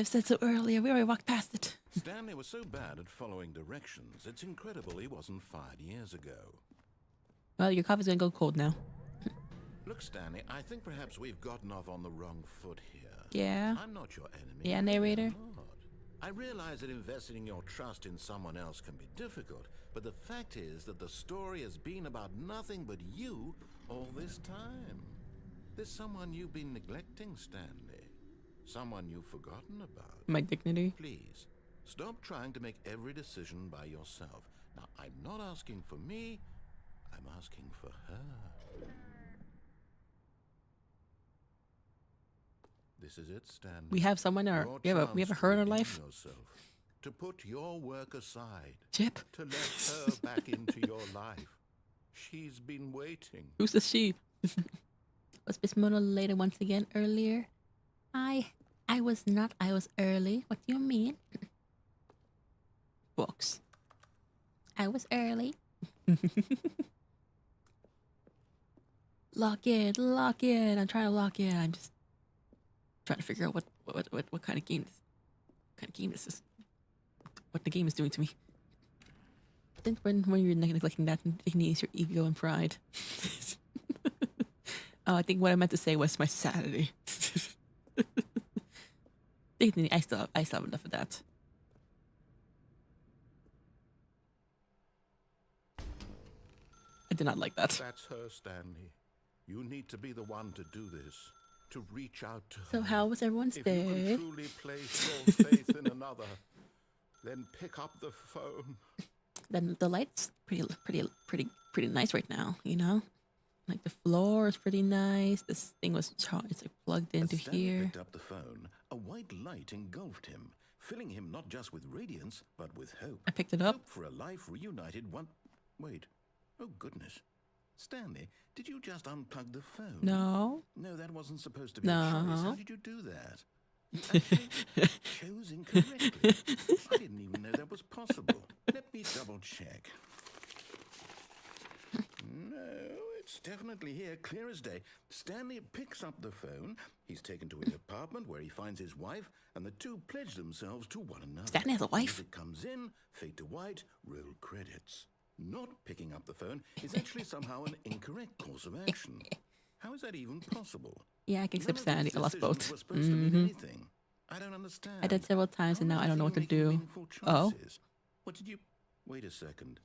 said so earlier. We already walked past it. Stanley was so bad at following directions, it's incredible he wasn't fired years ago. Well, your coffee's gonna go cold now. Look, Stanley, I think perhaps we've gotten off on the wrong foot here. Yeah. I'm not your enemy. Yeah, really, narrator. I'm not. I realize that investing your trust in someone else can be difficult, but the fact is that the story has been about nothing but you all this time. There's someone you've been neglecting, Stanley. Someone you've forgotten about. My dignity. Please, stop trying to make every decision by yourself. Now, I'm not asking for me, I'm asking for her. This is it, Stanley. We have someone in our, Your we have a chance her in to our redeem life. yourself, to put your work aside, Chip. to let her back into your life. She's been waiting. Who's the she? Was Miss Mouno later once again earlier? I was not. I was early. What do you mean? Books. I was early. Lock in, lock in. I'm trying to lock in. I'm just trying to figure out what kind of game this is. What the game is doing to me. I think when you're neglecting that, it needs your ego and pride. Oh, I think what I meant to say was my sanity. I still have enough of that. I did not like that. That's her, Stanley. You need to be the one to do this, to reach out to her. So how was everyone's If you day? can truly place your faith in another, then pick up the phone. Then the light's pretty nice right now. You know, like the floor is pretty nice. This thing was it's like plugged into As Stanley here. picked up the phone, a white light engulfed him, filling him not just with radiance, but with hope. I picked it up. Hope for a life reunited one... Wait. Oh, goodness. Stanley, did you just unplug the phone? No. No, that wasn't supposed to be No. a choice. How did you do that? You actually chose incorrectly. I didn't even know that was possible. Let me double check. No, it's definitely here, clear as day. Stanley picks up the phone. He's taken to his apartment where he finds his wife, and the two pledge themselves to one another. Stanley has a wife? Music comes in, fade to white, roll credits. Not picking up the phone is actually somehow an incorrect course of action. How is that even possible? Yeah, I can None accept of Stanley. these I lost decisions both. were supposed to mean anything. I don't understand. I did several times, and now I don't know what to Making do. meaningful Oh. choices. What did you... Wait a second.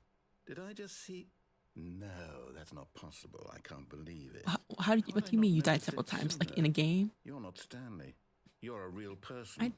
Did I just see... No, that's not possible. I can't believe it. How did you? What do you mean you died several times? Like in a game? You're not Stanley. You're a real person.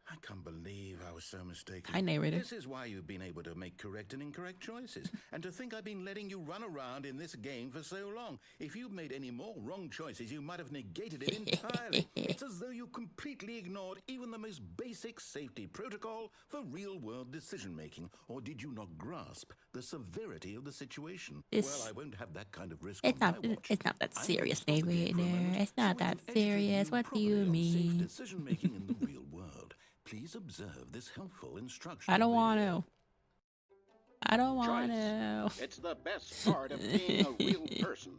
I can't believe I was so mistaken. Hi, narrator. This is why you've been able to make correct and incorrect choices. And to think I've been letting you run around in this game for so long. If you'd made any more wrong choices, you might have negated it entirely. It's as though you completely ignored even the most basic safety protocol for real-world decision-making. Or did you not grasp the severity of the situation? Well, I won't have that kind of risk on my watch. It's not that I'm going to serious, stop the game for a narrator. moment It's so not we that can educate serious. What do you properly on safe mean? decision-making in the real world. Please observe this helpful instruction. I don't want to. I don't want to. It's the best part of being a real person.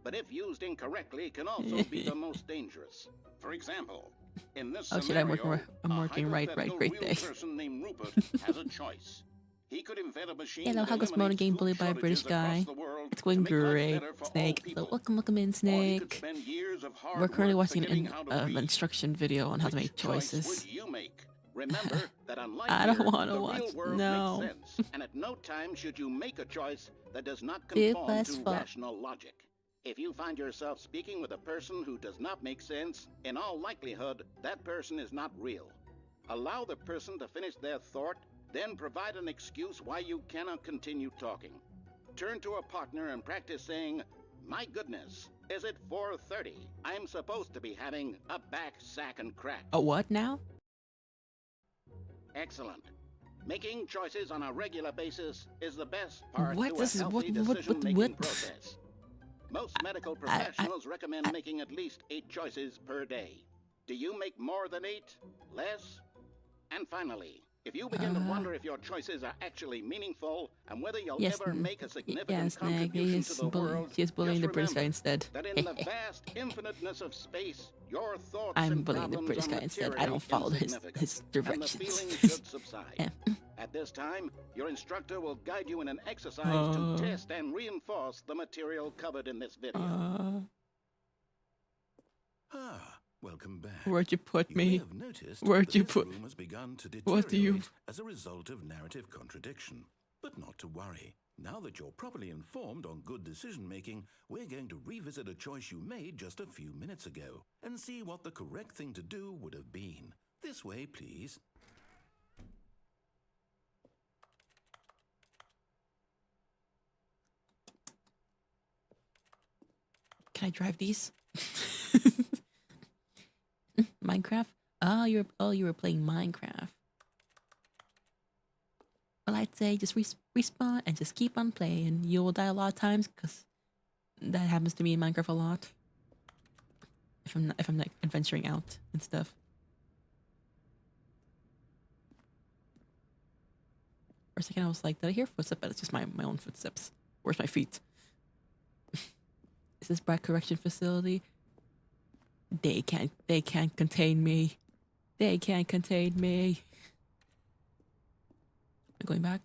But if used incorrectly, can also be the most dangerous. For example, in this Oh shit! scenario, I'm working right. hypothetical Great real day. person named Rupert has a choice. He could invent a machine. Hello, that how goes Mouno eliminates getting food bullied by a British shortages across guy? the world It's going to make life great, better for all Snake. So people. welcome in, Or he could Snake. spend years of hard We're currently work watching forgetting how to breathe. instruction video on how to Which make choice choices. would you make? Remember that unlike I don't here, wanna the watch- real world no. makes sense, and at no time should you make a choice that does not 2 conform + to 4. rational logic. If you find yourself speaking with a person who does not make sense, in all likelihood, that person is not real. Allow the person to finish their thought, then provide an excuse why you cannot continue talking. Turn to a partner and practice saying, "My goodness, is it 4:30? I'm supposed to be having a back, sack, and crack." A what now? Excellent. Making choices on a regular basis is the best part What? to This is a healthy what? decision-making process. Most medical professionals recommend making at least 8 choices per day. Do you make more than 8? Less? And finally, if you begin to wonder if your choices are actually meaningful and whether you'll ever make a significant contribution to the world, He's bullying the just British guy remember instead. that in the vast infiniteness of space, your thoughts I'm and bullying the problems British are guy instead. I materially don't follow his insignificant, directions. and the feeling should subside. Yeah. At this time, your instructor will guide you in an exercise to test and reinforce the material covered in this video. Welcome back. Where'd you put You may me? have noticed Where'd that you this put- room has begun to What do you- deteriorate as a result of narrative contradiction. But not to worry. Now that you're properly informed on good decision-making, we're going to revisit a choice you made just a few minutes ago and see what the correct thing to do would have been. This way, please. Can I drive these? Minecraft? Oh, you were playing Minecraft. Well, I'd say just respawn and just keep on playing. You will die a lot of times because that happens to me in Minecraft a lot. If I'm like adventuring out and stuff. For a second, I was like, did I hear footsteps? But it's just my own footsteps. Where's my feet? Is this brat correction facility? They can't contain me. They can't contain me. I'm going back.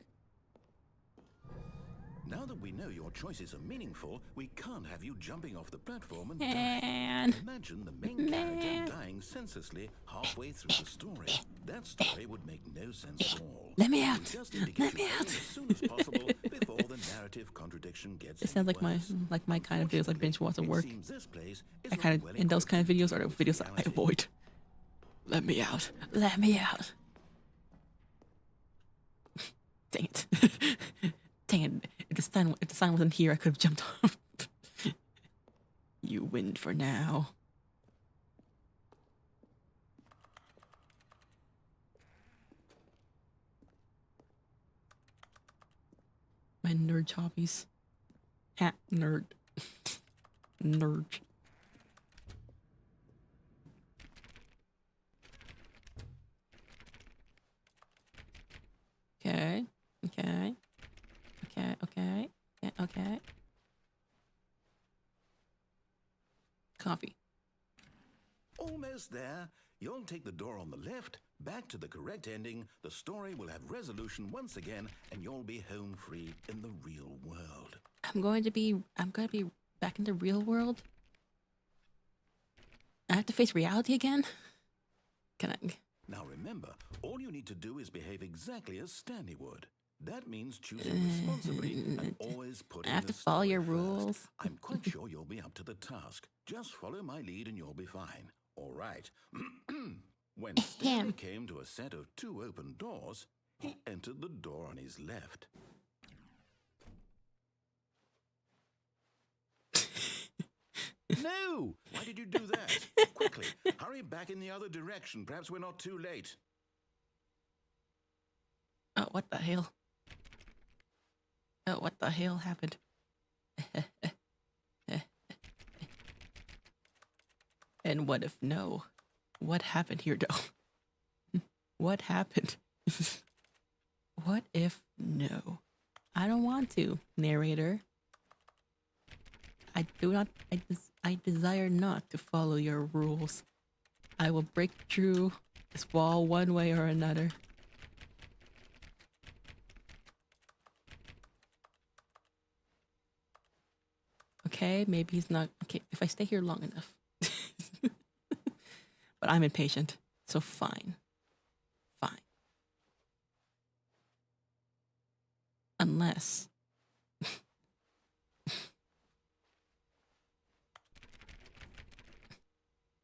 Now that we know your choices are meaningful, we can't have you jumping off the platform and Man. dying. Imagine the main character dying senselessly halfway through the story. That story would make no sense at all. Let me We out. just need to Let get me you out. as soon as possible before the narrative contradiction gets It sounds like any worse. my kind of videos like binge watch at work. It seems this place is I kind of well in those kind of equipped videos to are the deal with videos that I reality. avoid. Let me out. Let me out. Dang it. Dang it. If the sign wasn't here, I could have jumped off. You win for now. My nerd hobbies. Hat nerd. Nerd. Okay. Okay. Okay. Okay. Yeah, okay. Coffee. Almost there. You'll take the door on the left, back to the correct ending, the story will have resolution once again, and you'll be home free in the real world. I'm going to be back in the real world. I have to face reality again. Can I? Now remember, all you need to do is behave exactly as Stanley would. That means choosing responsibly and always putting I have the to follow story your first. rules. I'm quite sure you'll be up to the task. Just follow my lead and you'll be fine. All right. When Stanley came to a set of 2 open doors, he entered the door on his left. No! Why did you do that? Quickly, hurry back in the other direction. Perhaps we're not too late. Oh, what the hell? Oh, what the hell happened? And what if no? What happened here, though? What happened? What if no? I don't want to, narrator. I do not. I desire not to follow your rules. I will break through this wall one way or another. Okay, maybe he's not. Okay, if I stay here long enough. But I'm impatient, so fine. Fine. Unless.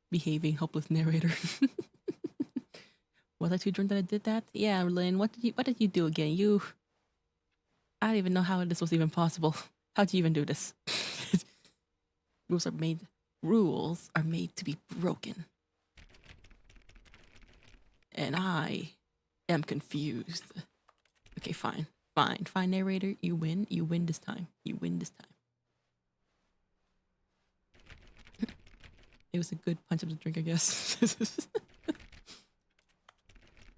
Behaving helpless narrator. Was I too drunk that I did that? Yeah, Lynn, what did you do again? I don't even know how this was even possible. How'd you even do this? Rules are made to be broken. And I am confused. Okay, fine, narrator. You win this time. It was a good punch up the drink, I guess.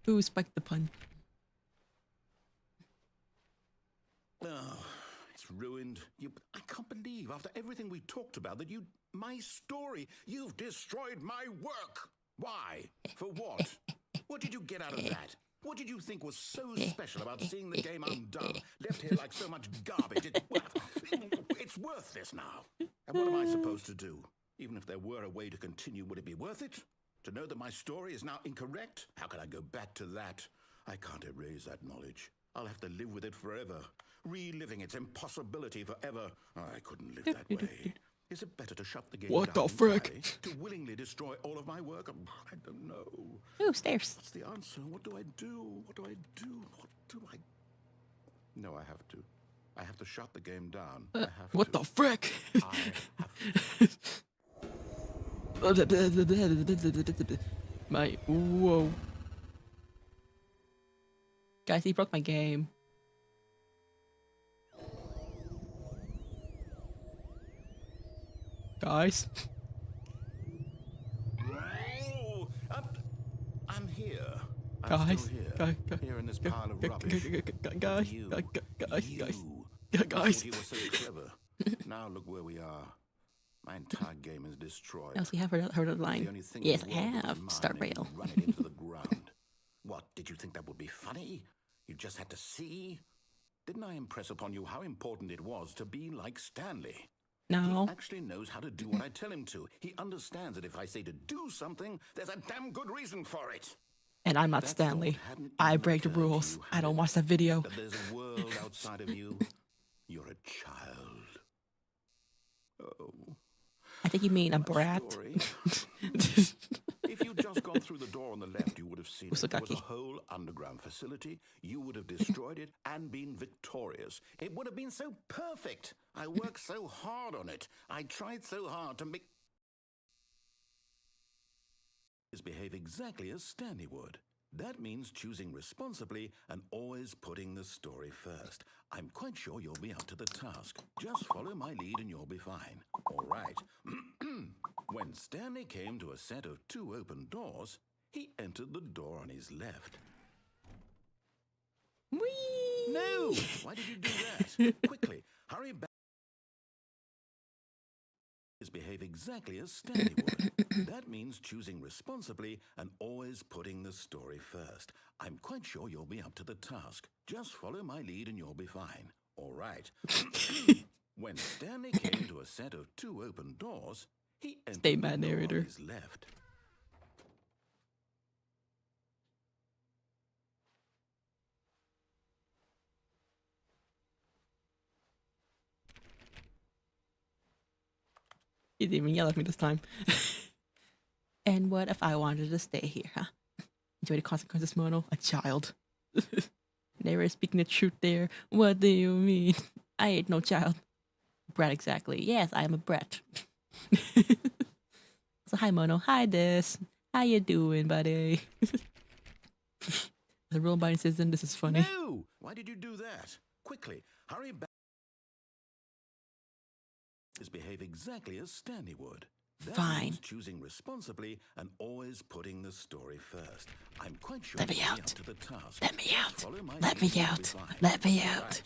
Who spiked the pun? Oh, it's ruined. I can't believe, after everything we talked about, that my story, you've destroyed my work. Why? For what? What did you get out of that? What did you think was so special about seeing the game undone, left here like so much garbage? It's worthless now. And what am I supposed to do? Even if there were a way to continue, would it be worth it? To know that my story is now incorrect? How can I go back to that? I can't erase that knowledge. I'll have to live with it forever, reliving its impossibility forever. I couldn't live that way. Is it better to shut the game What down the frick? entirely, to willingly destroy all of my work? I don't know. Ooh, stairs. What's the answer? What do I do? What do I do? What do I... No, I have to. I have to shut the game down. I have What to. the frick? I have to. My whoa. Guys, he broke my game. Guys. Oh, I'm here. I'm Guys. still here. Guys. Here in this pile of rubbish. Guys. You. Guys. You. Guys. I thought you were so clever. Now look where we are. My entire game is destroyed. Elsie, have heard the line. The only thing Yes, in I the world that have. was mine, Start and you rail. run it into the ground. What, did you think that would be funny? You just had to see? Didn't I impress upon you how important it was to be like Stanley? No. He actually knows how to do what I tell him to. He understands that if I say to do something, there's a damn good reason for it. And I'm not That Stanley. thought hadn't I even break the occurred to rules. you, I had don't it? watch that video. That there's a world outside of you. You're a child. Oh. I think you mean a That brat. story. If you'd just gone through the door on the left, you would have seen it. There was a Usugaki. whole underground facility. You would have destroyed it and been victorious. It would have been so perfect. I worked so hard on it. I tried so hard to make behave exactly as Stanley would. That means choosing responsibly and always putting the story first. I'm quite sure you'll be up to the task. Just follow my lead and you'll be fine. All right. When Stanley came to a set of 2 open doors, he entered the door on his left. Whee! No! Why did you do that? Quickly, hurry back. Behave exactly as Stanley would. That means choosing responsibly and always putting the story first. I'm quite sure you'll be up to the task. Just follow my lead and you'll be fine. All right. When Stanley came to a set of 2 open doors, he entered Stay the mad, door narrator. on his left. He didn't even yell at me this time. And what if I wanted to stay here, huh? Enjoy the consequences, Mouno. A child. Never speaking the truth there. What do you mean? I ain't no child. Brat, exactly. Yes, I am a brat. So hi, Mouno. Hi, Des. How you doing, buddy? The rule binding citizen. This is funny. No! Why did you do that? Quickly, hurry back. Behave exactly as Stanley would. That Fine. means choosing responsibly and always putting the story first. I'm quite sure Let me you'll be out. up to the task. Let me Just out. follow my Let lead me and you'll out. be fine. Let me All out.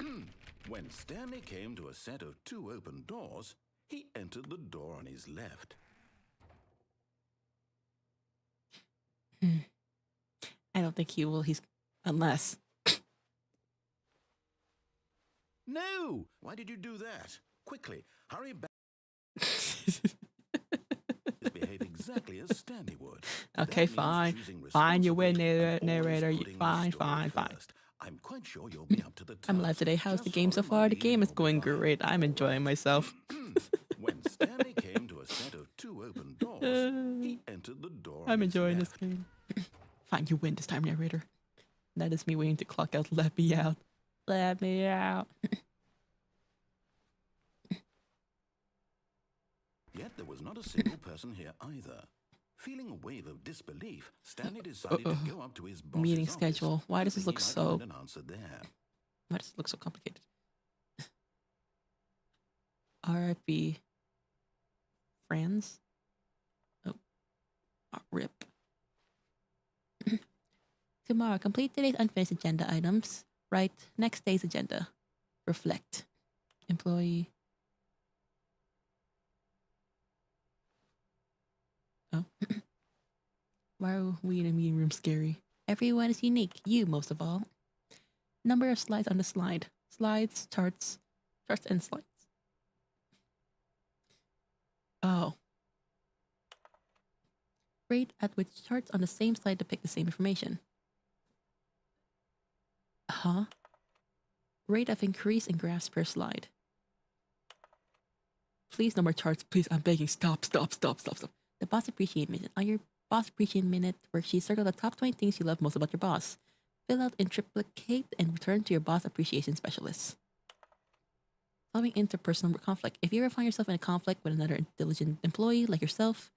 right. When Stanley came to a set of 2 open doors, he entered the door on his left. I don't think he will. He's unless. No! Why did you do that? Quickly, hurry back. Behave exactly as Stanley would. Okay, That means fine. choosing Fine, you win, responsibly and narrator. always putting the Fine, story fine, fine. first. I'm quite sure you'll be up to the task. I'm live today. How's the Just game so follow my far? The lead game and is you'll be going fine. great. I'm All enjoying right. myself. When Stanley came to a set of 2 open doors, he entered the door on I'm his enjoying this left. game. Fine, you win this time, narrator. That is me waiting to clock out. Let me out. Let me out. Yet there was not a single person here either. Feeling a wave of disbelief, Stanley decided to go up to his boss's Meeting office, schedule. Why does this hoping look he might so? find an answer there. Why does it look so complicated? RIP. Friends? Oh. Rip. Tomorrow, complete today's unfinished agenda items. Write next day's agenda. Reflect. Employee. Oh. Why are we in a meeting room scary? Everyone is unique. You, most of all. Number of slides on the slide. Slides, charts and slides. Oh. Rate at which charts on the same slide depict the same information. Huh? Rate of increase in graphs per slide. Please, no more charts. Please, I'm begging. Stop. The Boss Appreciate Minute. On your Boss Appreciate Minute worksheet, circle the top 20 things you love most about your boss. Fill out in triplicate and return to your Boss Appreciation Specialist. Solving interpersonal conflict. If you ever find yourself in a conflict with another diligent employee like yourself,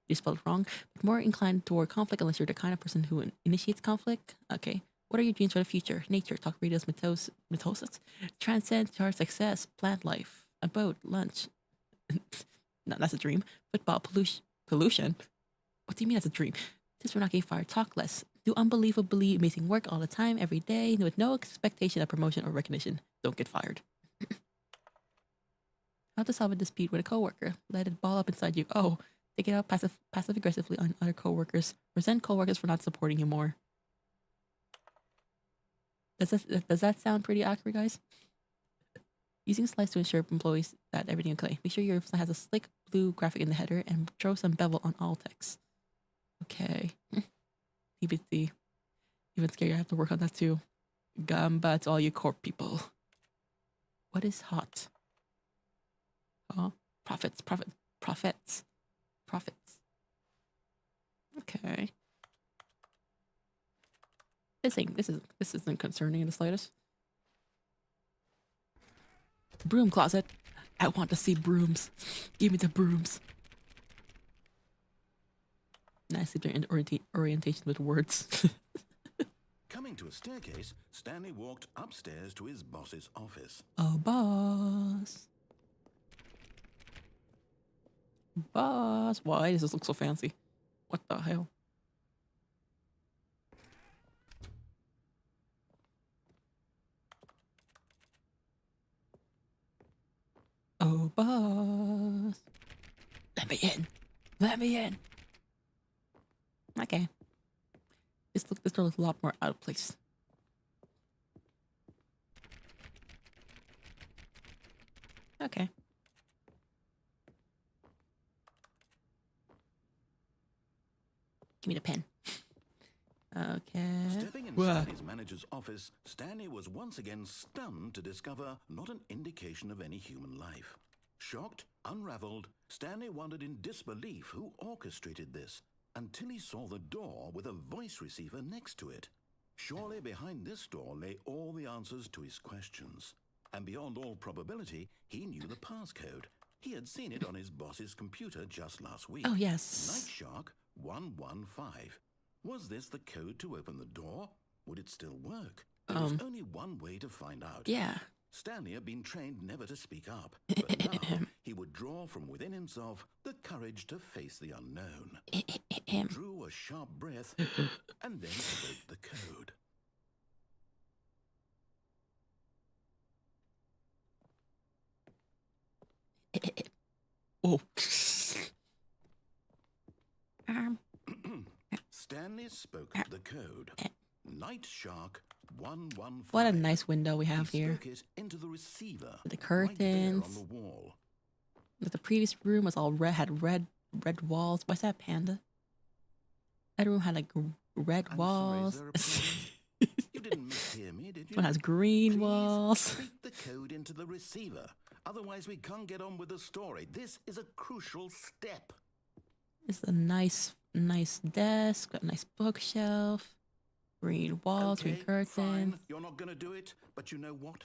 you spelled it wrong, but more inclined toward conflict unless you're the kind of person who initiates conflict. Okay. What are your dreams for the future? Nature, talk radios, mitosis, transcend, charge, success, plant life, a boat, lunch. No, that's a dream. Football, pollution. What do you mean that's a dream? Since we're not getting fired, talk less. Do unbelievably amazing work all the time, every day, with no expectation of promotion or recognition. Don't get fired. How to solve a dispute with a coworker? Let it ball up inside you. Oh, take it out passive aggressively on other coworkers. Resent coworkers for not supporting you more. Does that sound pretty accurate, guys? Using slides to ensure employees that everything okay. Make sure your slide has a slick blue graphic in the header and throw some bevel on all text. Okay. TBC. Even scary, I have to work on that too. Gamba to all you corp people. What is hot? Oh, profits. Okay. This isn't concerning in the slightest. Broom closet. I want to see brooms. Give me the brooms. Nicely done orientation with words. Coming to a staircase, Stanley walked upstairs to his boss's office. Oh, boss. Boss. Why does this look so fancy? What the hell? Oh, boss. Let me in. Let me in. Okay. This door looks a lot more out of place. Okay. Give me the pen. Okay. Stepping inside his manager's office, Stanley was once again stunned to discover not an indication of any human life. Shocked, unraveled, Stanley wondered in disbelief who orchestrated this, until he saw the door with a voice receiver next to it. Surely behind this door lay all the answers to his questions. And beyond all probability, he knew the passcode. He had seen it on his boss's computer just last week. Oh, yes. Night Shark 115. Was this the code to open the door? Would it still work? There was only one way to find out. Yeah. Stanley had been trained never to speak up, but now he would draw from within himself the courage to face the unknown. He drew a sharp breath and then spoke the code. Oh. Stanley spoke the code. Night Shark 115. What a nice window we have here. Spoke it into the receiver. The curtains. Right there on the wall. The previous room was all red, had red walls. What's that, panda? That room had like red walls. Sorry, you didn't mishear me, did you? One has green Please walls. speak the code into the receiver. Otherwise, we can't get on with the story. This is a crucial step. It's a nice desk, got a nice bookshelf, green walls, Okay, green curtains. fine. You're not going to do it, but you know what?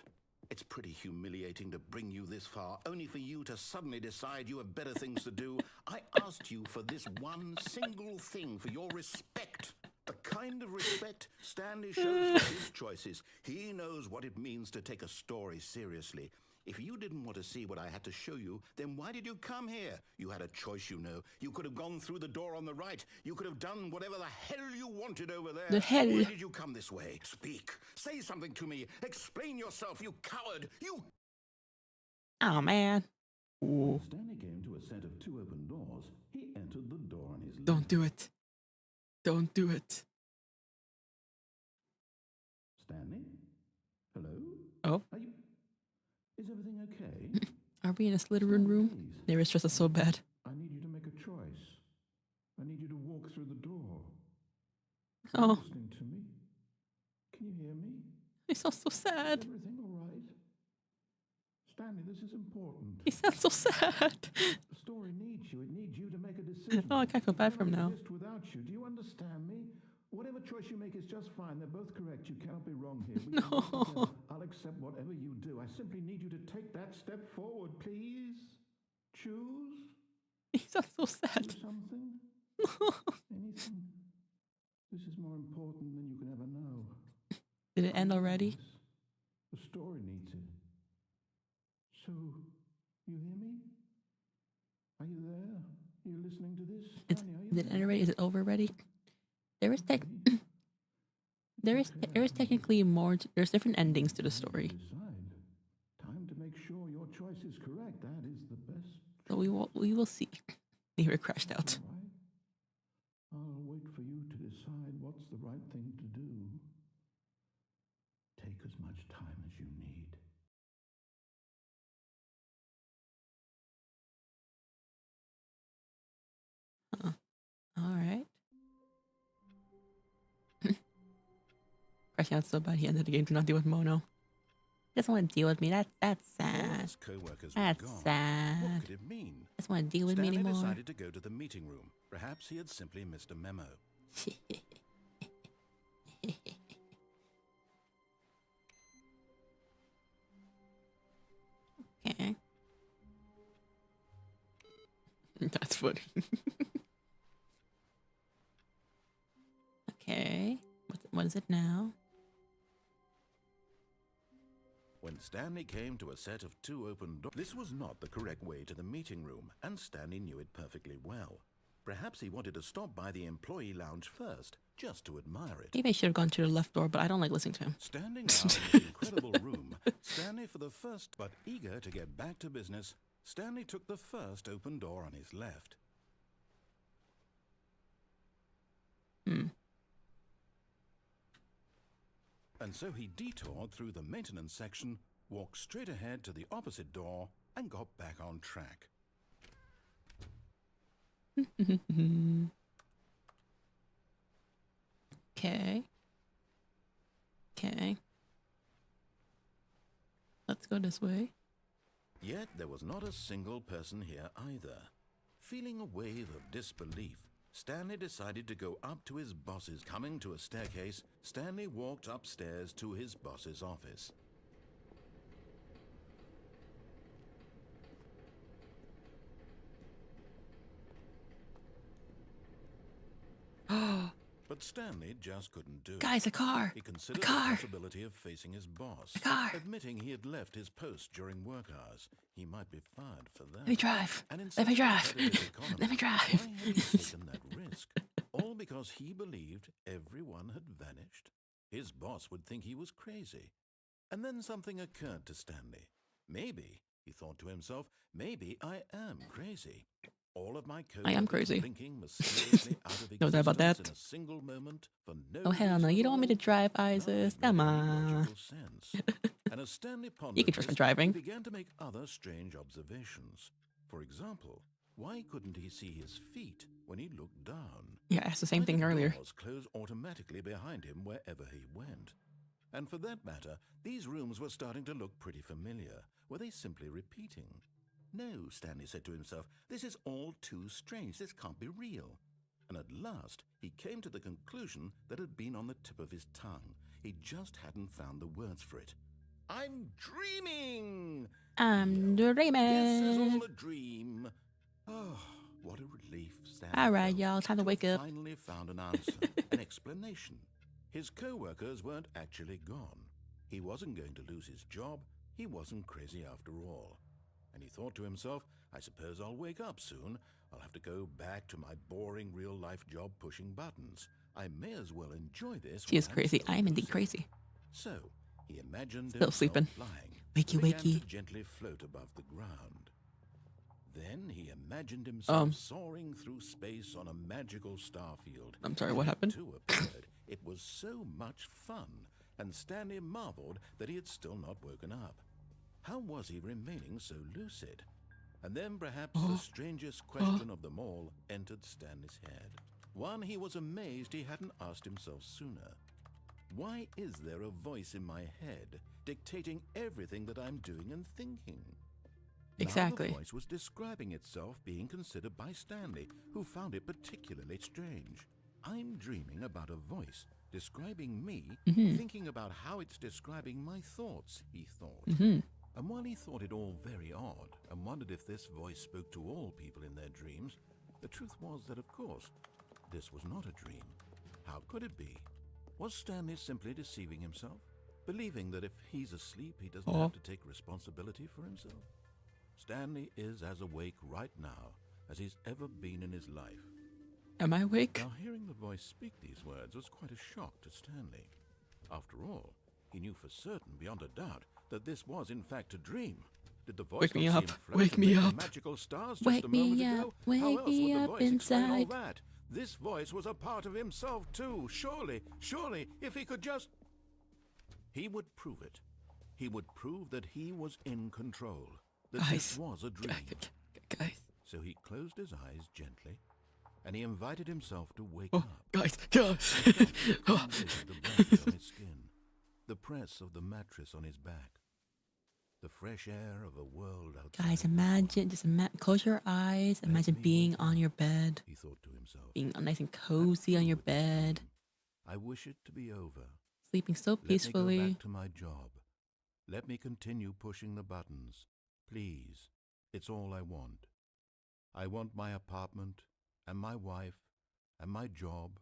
It's pretty humiliating to bring you this far, only for you to suddenly decide you have better things to do. I asked you for this one single thing, for your respect. The kind of respect Stanley shows for his choices. He knows what it means to take a story seriously. If you didn't want to see what I had to show you, then why did you come here? You had a choice, you know. You could have gone through the door on the right. You could have done whatever the hell you wanted over there. The hell? Why did you come this way? Speak. Say something to me. Explain yourself, you coward. You... Oh, man. Ooh. Stanley came to a set of two open doors. He entered the door on his left. Don't do it. Don't do it. Stanley? Hello? Oh. Are you... Is everything okay? Are we in a Slytherin room? Please. They were stressed us so bad. I need you to make a choice. I need you to walk through the door. Oh. Listening to me? Can you hear me? He sounds so sad. Is everything all right? Stanley, this is important. He sounds so sad. The story needs you. It needs you to make a decision. Oh, I can't feel bad for him now. Exist without you. Do you understand me? Whatever choice you make is just fine. They're both correct. You cannot be wrong here. We can work together. I'll accept whatever you do. I simply need you to take that step forward, please. Choose. He sounds so sad. Do something. Anything. This is more important than you can ever know. Did it end already? The story needs it. So, you hear me? Are you there? Are you listening to this? Stanley, are you Is it there? end already? Is it over already? There is technically more. There's different endings to the story. Decide. Time to make sure your choice is correct. That is the best. So we will see. You were crashed out. All right. I'll wait for you to decide what's the right thing to do. Take as much time as you need. All right. Crashing out so bad he ended the game to not deal with Mouno. He doesn't want to deal with me. That's All sad. his co-workers were That's gone. What sad. could it mean? Doesn't want to deal with me Stanley anymore. decided to go to the meeting room. Perhaps he had simply missed a memo. Okay. That's funny. Okay. What is it now? When Stanley came to a set of 2 open doors, this was not the correct way to the meeting room, and Stanley knew it perfectly well. Perhaps he wanted to stop by the employee lounge first, just to admire it. Maybe I should have gone to the left door, but I don't like listening to him. Standing now in this incredible room, Stanley for the first, but eager to get back to business, Stanley took the first open door on his left. And so he detoured through the maintenance section, walked straight ahead to the opposite door, and got back on track. Okay. Okay. Let's go this way. Yet there was not a single person here either. Feeling a wave of disbelief, Stanley decided to go up to his boss's. Coming to a staircase, Stanley walked upstairs to his boss's office. But Stanley just couldn't do it. Guys, a car! He A considered the car! possibility of facing his boss. A car! Admitting he had left his post during work hours. He might be fired for that. Let me drive! And in Let me such a drive! competitive economy, Let me drive! why had he taken that risk? All because he believed everyone had vanished? His boss would think he was crazy. And then something occurred to Stanley. Maybe, he thought to himself, maybe I am crazy. All of my I am coworkers crazy. blinking mysteriously out of No doubt about that. existence in a single moment for no Oh, hell no. reason You at don't want me to all. drive, None Isis. made Come any on. logical sense. And as Stanley pondered You can trust my this, driving. he began to make other strange observations. For example, why couldn't he see his feet when he looked down? Yeah, I asked the same Why thing did earlier. doors close automatically behind him wherever he went? And for that matter, these rooms were starting to look pretty familiar. Were they simply repeating? No, Stanley said to himself, this is all too strange. This can't be real. And at last, he came to the conclusion that had been on the tip of his tongue. He just hadn't found the words for it. I'm dreaming! I'm This is dreaming. all a dream. Oh, what a relief, Stanley All right, felt y'all, time to wake have up. finally found an answer, an explanation. His co-workers weren't actually gone. He wasn't going to lose his job. He wasn't crazy after all. And he thought to himself, I suppose I'll wake up soon. I'll have to go back to my boring real-life job pushing buttons. I may as well enjoy this. She is while I'm crazy. still I am indeed lucid." crazy. So, he imagined Still himself sleeping. flying. Wakey, and began wakey. to gently float above the ground. Then he imagined himself Um. soaring through space on a magical starfield. I'm sorry, And what it happened? too appeared. It was so much fun, and Stanley marveled that he had still not woken up. How was he remaining so lucid? And then perhaps the strangest question of them all entered Stanley's head. One he was amazed he hadn't asked himself sooner. Why is there a voice in my head dictating everything that I'm doing and thinking? Exactly. Now the voice was describing itself being considered by Stanley, who found it particularly strange. I'm dreaming about a voice Describing me, thinking about how it's describing my thoughts, he thought. And while he thought it all very odd and wondered if this voice spoke to all people in their dreams, the truth was that, of course, this was not a dream. How could it be? Was Stanley simply deceiving himself, believing that if he's asleep, he doesn't have to take responsibility for himself? Stanley is as awake right now as he's ever been in his life. Am I awake? Now, hearing the voice speak these words was quite a shock to Stanley. After all, he knew for certain, beyond a doubt, that this was in fact a dream. Did the voice Wake me not up. see him float Wake me amid the up. magical stars just Wake a me moment up. ago? Wake How else me would the up voice explain all inside. that? This voice was a part of himself too. Surely, if he could just... He would prove it. He would prove that he was in control. That this was a dream. Guys. So he closed his eyes gently, and he invited himself to wake up. Guys. The blanket on his skin, the press of the mattress on his back, the fresh air of a world outside. Guys, imagine, close your eyes. Imagine being on your bed, he thought to himself, being nice and cozy on your bed, I wish it to be over. sleeping so Let me go peacefully. back to my job. Let me continue pushing the buttons. Please, it's all I want. I want my apartment, and my wife, and my job.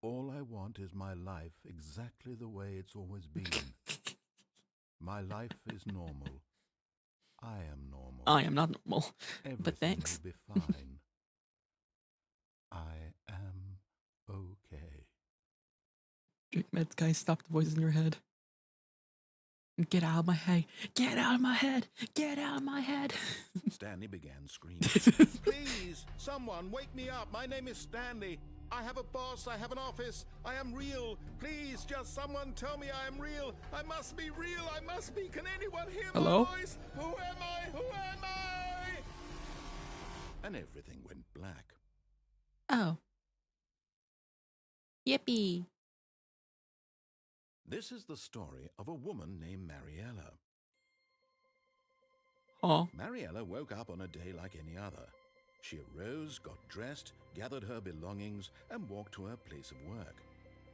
All I want is my life exactly the way it's always been. My life is normal. I am normal. I am not normal, Everything but thanks. will be fine. I am okay. Drink meds, guys. Stop the voices in your head. Get out of my head. Get out of my head. Get out of my head. Stanley began screaming. Please, someone, wake me up. My name is Stanley. I have a boss. I have an office. I am real. Please, just someone tell me I am real. I must be real. I must be. Can anyone hear Hello? my voice? Who am I? Who am I? And everything went black. Oh. Yippee. This is the story of a woman named Mariella. Oh. Mariella woke up on a day like any other. She arose, got dressed, gathered her belongings, and walked to her place of work.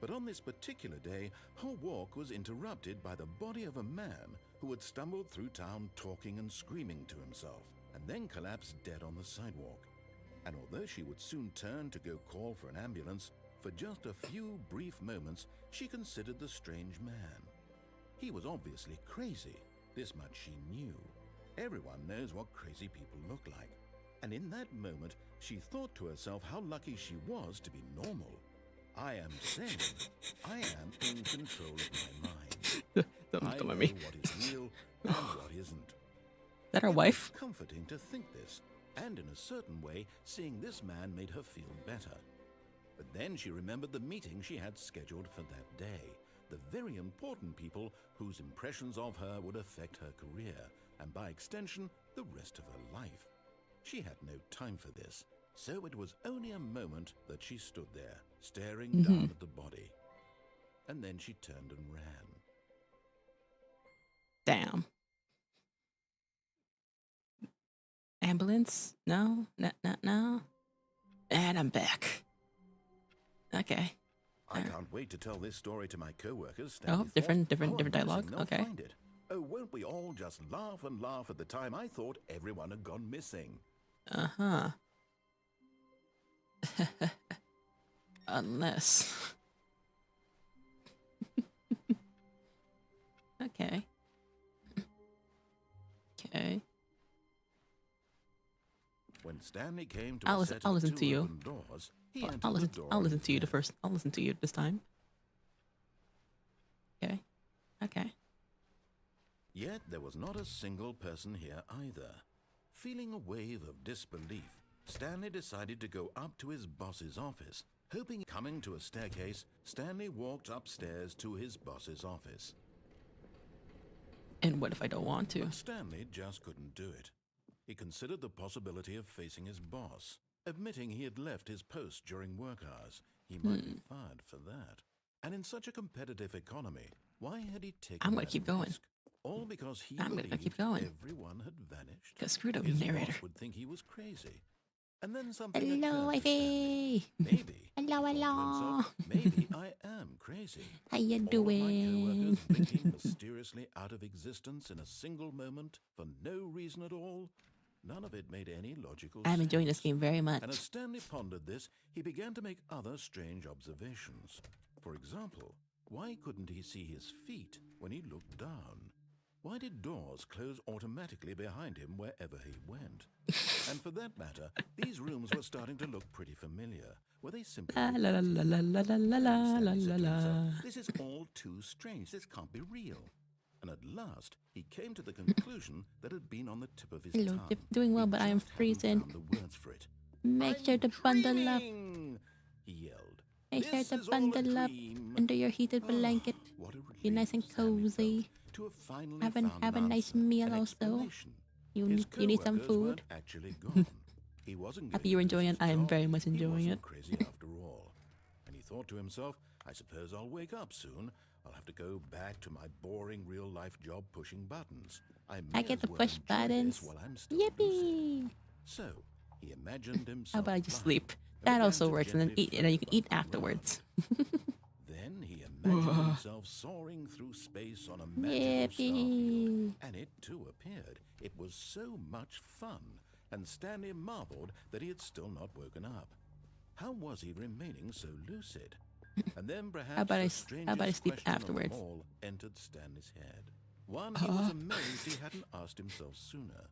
But on this particular day, her walk was interrupted by the body of a man who had stumbled through town talking and screaming to himself, and then collapsed dead on the sidewalk. And although she would soon turn to go call for an ambulance, for just a few brief moments, she considered the strange man. He was obviously crazy. This much she knew. Everyone knows what crazy people look like. And in that moment, she thought to herself how lucky she was to be normal. I am sane. I am in control of my mind. I know Don't mind me. what is real and what isn't. Is that our It wife? was comforting to think this, and in a certain way, seeing this man made her feel better. But then she remembered the meeting she had scheduled for that day, the very important people whose impressions of her would affect her career, and by extension, the rest of her life. She had no time for this, so it was only a moment that she stood there, staring down at the body. And then she turned and ran. Damn. Ambulance? No. And I'm back. Okay. I can't wait to tell this story to my co-workers. Oh, different Amazing, dialogue. they'll Okay. find it. Oh, won't we all just laugh and laugh at the time I thought everyone had gone missing? Uh-huh. Unless. Okay. Okay. When Stanley came to I'll a listen- set I'll of listen two to you. open doors, he entered I'll the listen. door I'll on listen his to you the left. first. I'll listen to you this time. Okay. Okay. Yet there was not a single person here either. Feeling a wave of disbelief, Stanley decided to go up to his boss's office. Hoping coming to a staircase, Stanley walked upstairs to his boss's office. And what if I don't want to? But Stanley just couldn't do it. He considered the possibility of facing his boss, admitting he had left his post during work hours. He might be fired for that. And in such a competitive economy, why had he taken I'm gonna that keep going. risk? All because he I'm gonna believed keep going. everyone had vanished. Got screwed up, His narrator. boss would think he was crazy. And then something Hello, occurred to Stanley. wifey. Maybe, Hello, he thought to hello. himself, maybe I am crazy. How you All of my doing? co-workers blinking mysteriously out of existence in a single moment for no reason at all. None of it made any logical sense. I'm enjoying this game very much. And as Stanley pondered this, he began to make other strange observations. For example, why couldn't he see his feet when he looked down? Why did doors close automatically behind him wherever he went? And for that matter, these rooms were starting to look pretty familiar. Were they simply La la la la la la la la la Stanley said to la. himself, this is all too strange. This can't be real. And at last, he came to the conclusion that had been on the tip of his Hello, tongue. doing well, He but I am just hadn't freezing. found the words for it. Make "I'm sure to bundle up. dreaming," he yelled. Make sure "This to is all a bundle up dream." under your heated Oh, blanket. what a Be nice and relief Stanley cozy. felt to have finally Have found a an nice answer, meal an also. explanation. You His need some co-workers food. weren't actually gone. He wasn't Happy going you're to lose enjoying his it. I am job. very much He enjoying wasn't it. crazy after all. And he thought to himself, I suppose I'll wake up soon. I'll have to go back to my boring real-life job pushing buttons. I may get as to well push enjoy buttons. this while I'm still lucid." Yippee! So he imagined himself How about I just flying sleep? and That began also to works, and then gently eat, and then you can float eat above the ground. afterwards. Then he imagined himself soaring through space on a magical starfield, Yippee! and it too appeared. It was so much fun, and Stanley marveled that he had still not woken up. How was he remaining so lucid? And then perhaps How about I the sleep strangest question afterwards? of them all entered Stanley's head. One he was amazed he hadn't asked himself sooner.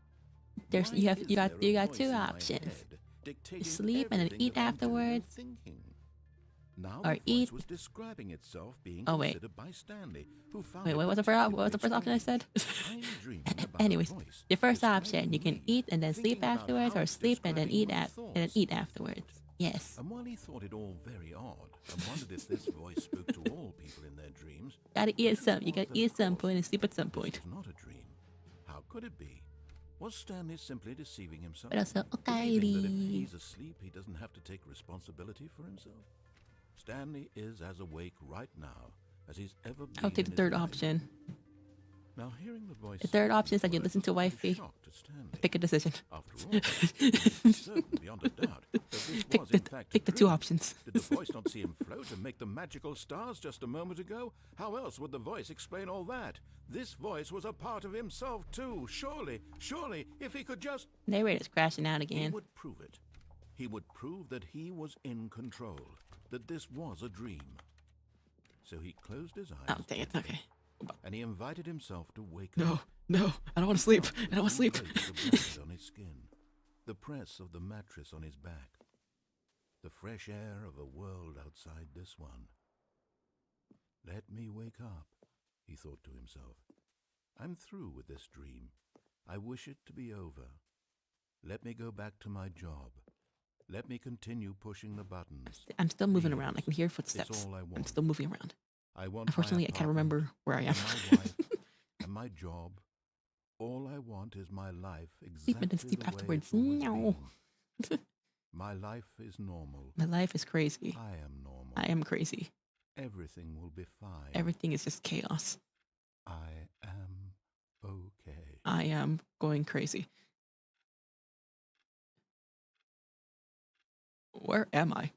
There's Why you is there a got voice two in my options. head dictating Sleep and then everything eat that I'm doing and afterwards, thinking? Now or the voice eat. was describing itself being Oh, wait. considered by Stanley, who found Wait, it what was the first? What was the particularly first option I said? strange. I'm dreaming about Anyways, a voice the first describing option you can me, eat and then sleep thinking about afterwards, how or it's sleep and then describing eat my thoughts. afterwards. Yes, And while he thought it all very odd and wondered if this voice spoke to all people in their dreams, gotta the eat truth some. You was gotta that, eat of at some course, point and sleep at some this point. was not a dream. How could it be? Was Stanley simply deceiving himself? But also, Believing that if okay. he's asleep, he doesn't have to take responsibility for himself? Stanley is as awake right now as he's ever been I'll take the in his third life. option. Now, hearing the voice The third say option is that you these listen to words was quite a wifey. shock to Stanley. Pick a decision. After all, he was certain beyond a doubt that this was in fact a Pick the two dream. options. Did the voice not see him float and make the magical stars just a moment ago? How else would the voice explain all that? This voice was a part of himself too. Surely, if he could just... Narrator's crashing out He again. would prove it. He would prove that he was in control, that this was a dream. So he closed his eyes Oh, dang it. Okay. and he invited himself to wake No, up. no, I don't want to sleep. I don't want to The sleep. embrace of the blanket on his skin, the press of the mattress on his back, the fresh air of a world outside this one. Let me wake up, he thought to himself. I'm through with this dream. I wish it to be over. Let me go back to my job. Let me continue pushing the buttons. I'm still moving Please, around. I can hear it's footsteps. all I I'm want. still moving around. I want Unfortunately, my I can't apartment remember where I am. and my wife and my job. All I want is my life Sleep and exactly then sleep the way afterwards. it's always No. been. My life is normal. My life is crazy. I am normal. I am crazy. Everything will be fine. Everything is just chaos. I am okay. I am going crazy. Where am I?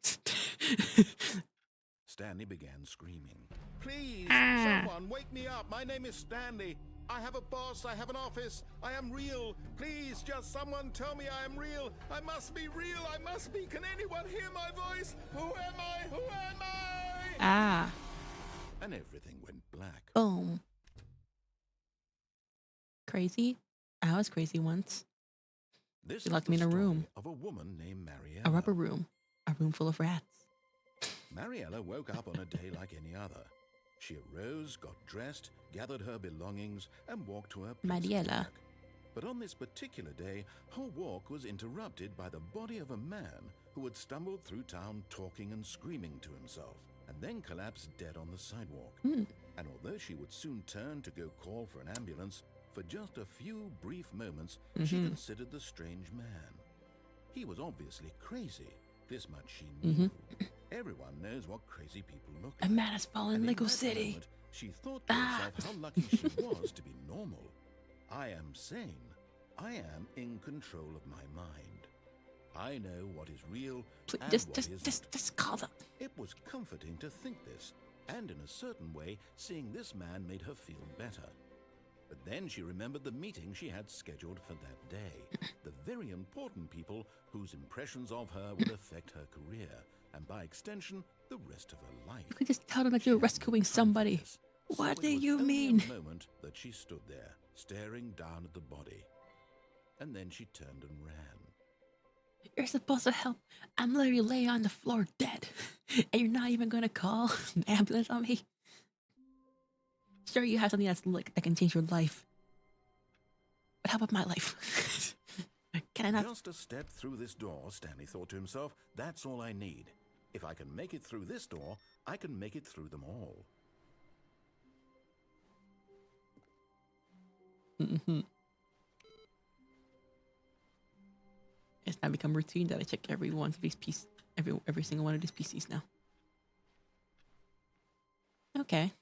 Stanley began screaming. Please, Ah. someone wake me up. My name is Stanley. I have a boss. I have an office. I am real. Please, just someone tell me I am real. I must be real. I must be. Can anyone hear my voice? Who am I? Who am I? Ah, And everything went black. boom. Crazy? I was crazy once. This She is locked the me in a story room. of a woman named Mariella. A rubber room. A room full of rats. Mariella woke up on a day like any other. She arose, got dressed, gathered her belongings, and walked to her place of Mariella. work. But on this particular day, her walk was interrupted by the body of a man who had stumbled through town talking and screaming to himself, and then collapsed dead on the sidewalk. Hmm. And although she would soon turn to go call for an ambulance, for just a few brief moments, she considered the strange man. He was obviously crazy. This much she knew. Everyone knows what crazy people look A like. man has fallen in And Lego that City. moment, she thought to herself how lucky she was to be normal. I am sane. I am in control of my mind. I know what is real Please, and just, what just, isn't. just call them. It was comforting to think this, and in a certain way, seeing this man made her feel better. But then she remembered the meeting she had scheduled for that day. The very important people whose impressions of her would affect her career, and by extension, the rest of her life. You could just tell them that you're rescuing somebody. What do you mean? A moment that she stood there, staring down at the body. And then she turned and ran. You're supposed to help. I'm literally laying on the floor dead. And you're not even going to call an ambulance on me? Sure, you have something that can change your life. But how about my life? Can I not? Just a step through this door, Stanley thought to himself. That's all I need. If I can make it through this door, I can make it through them all. Mm-hmm. It's now become routine that I check every one of these pieces, every single one of these PCs now. Okay.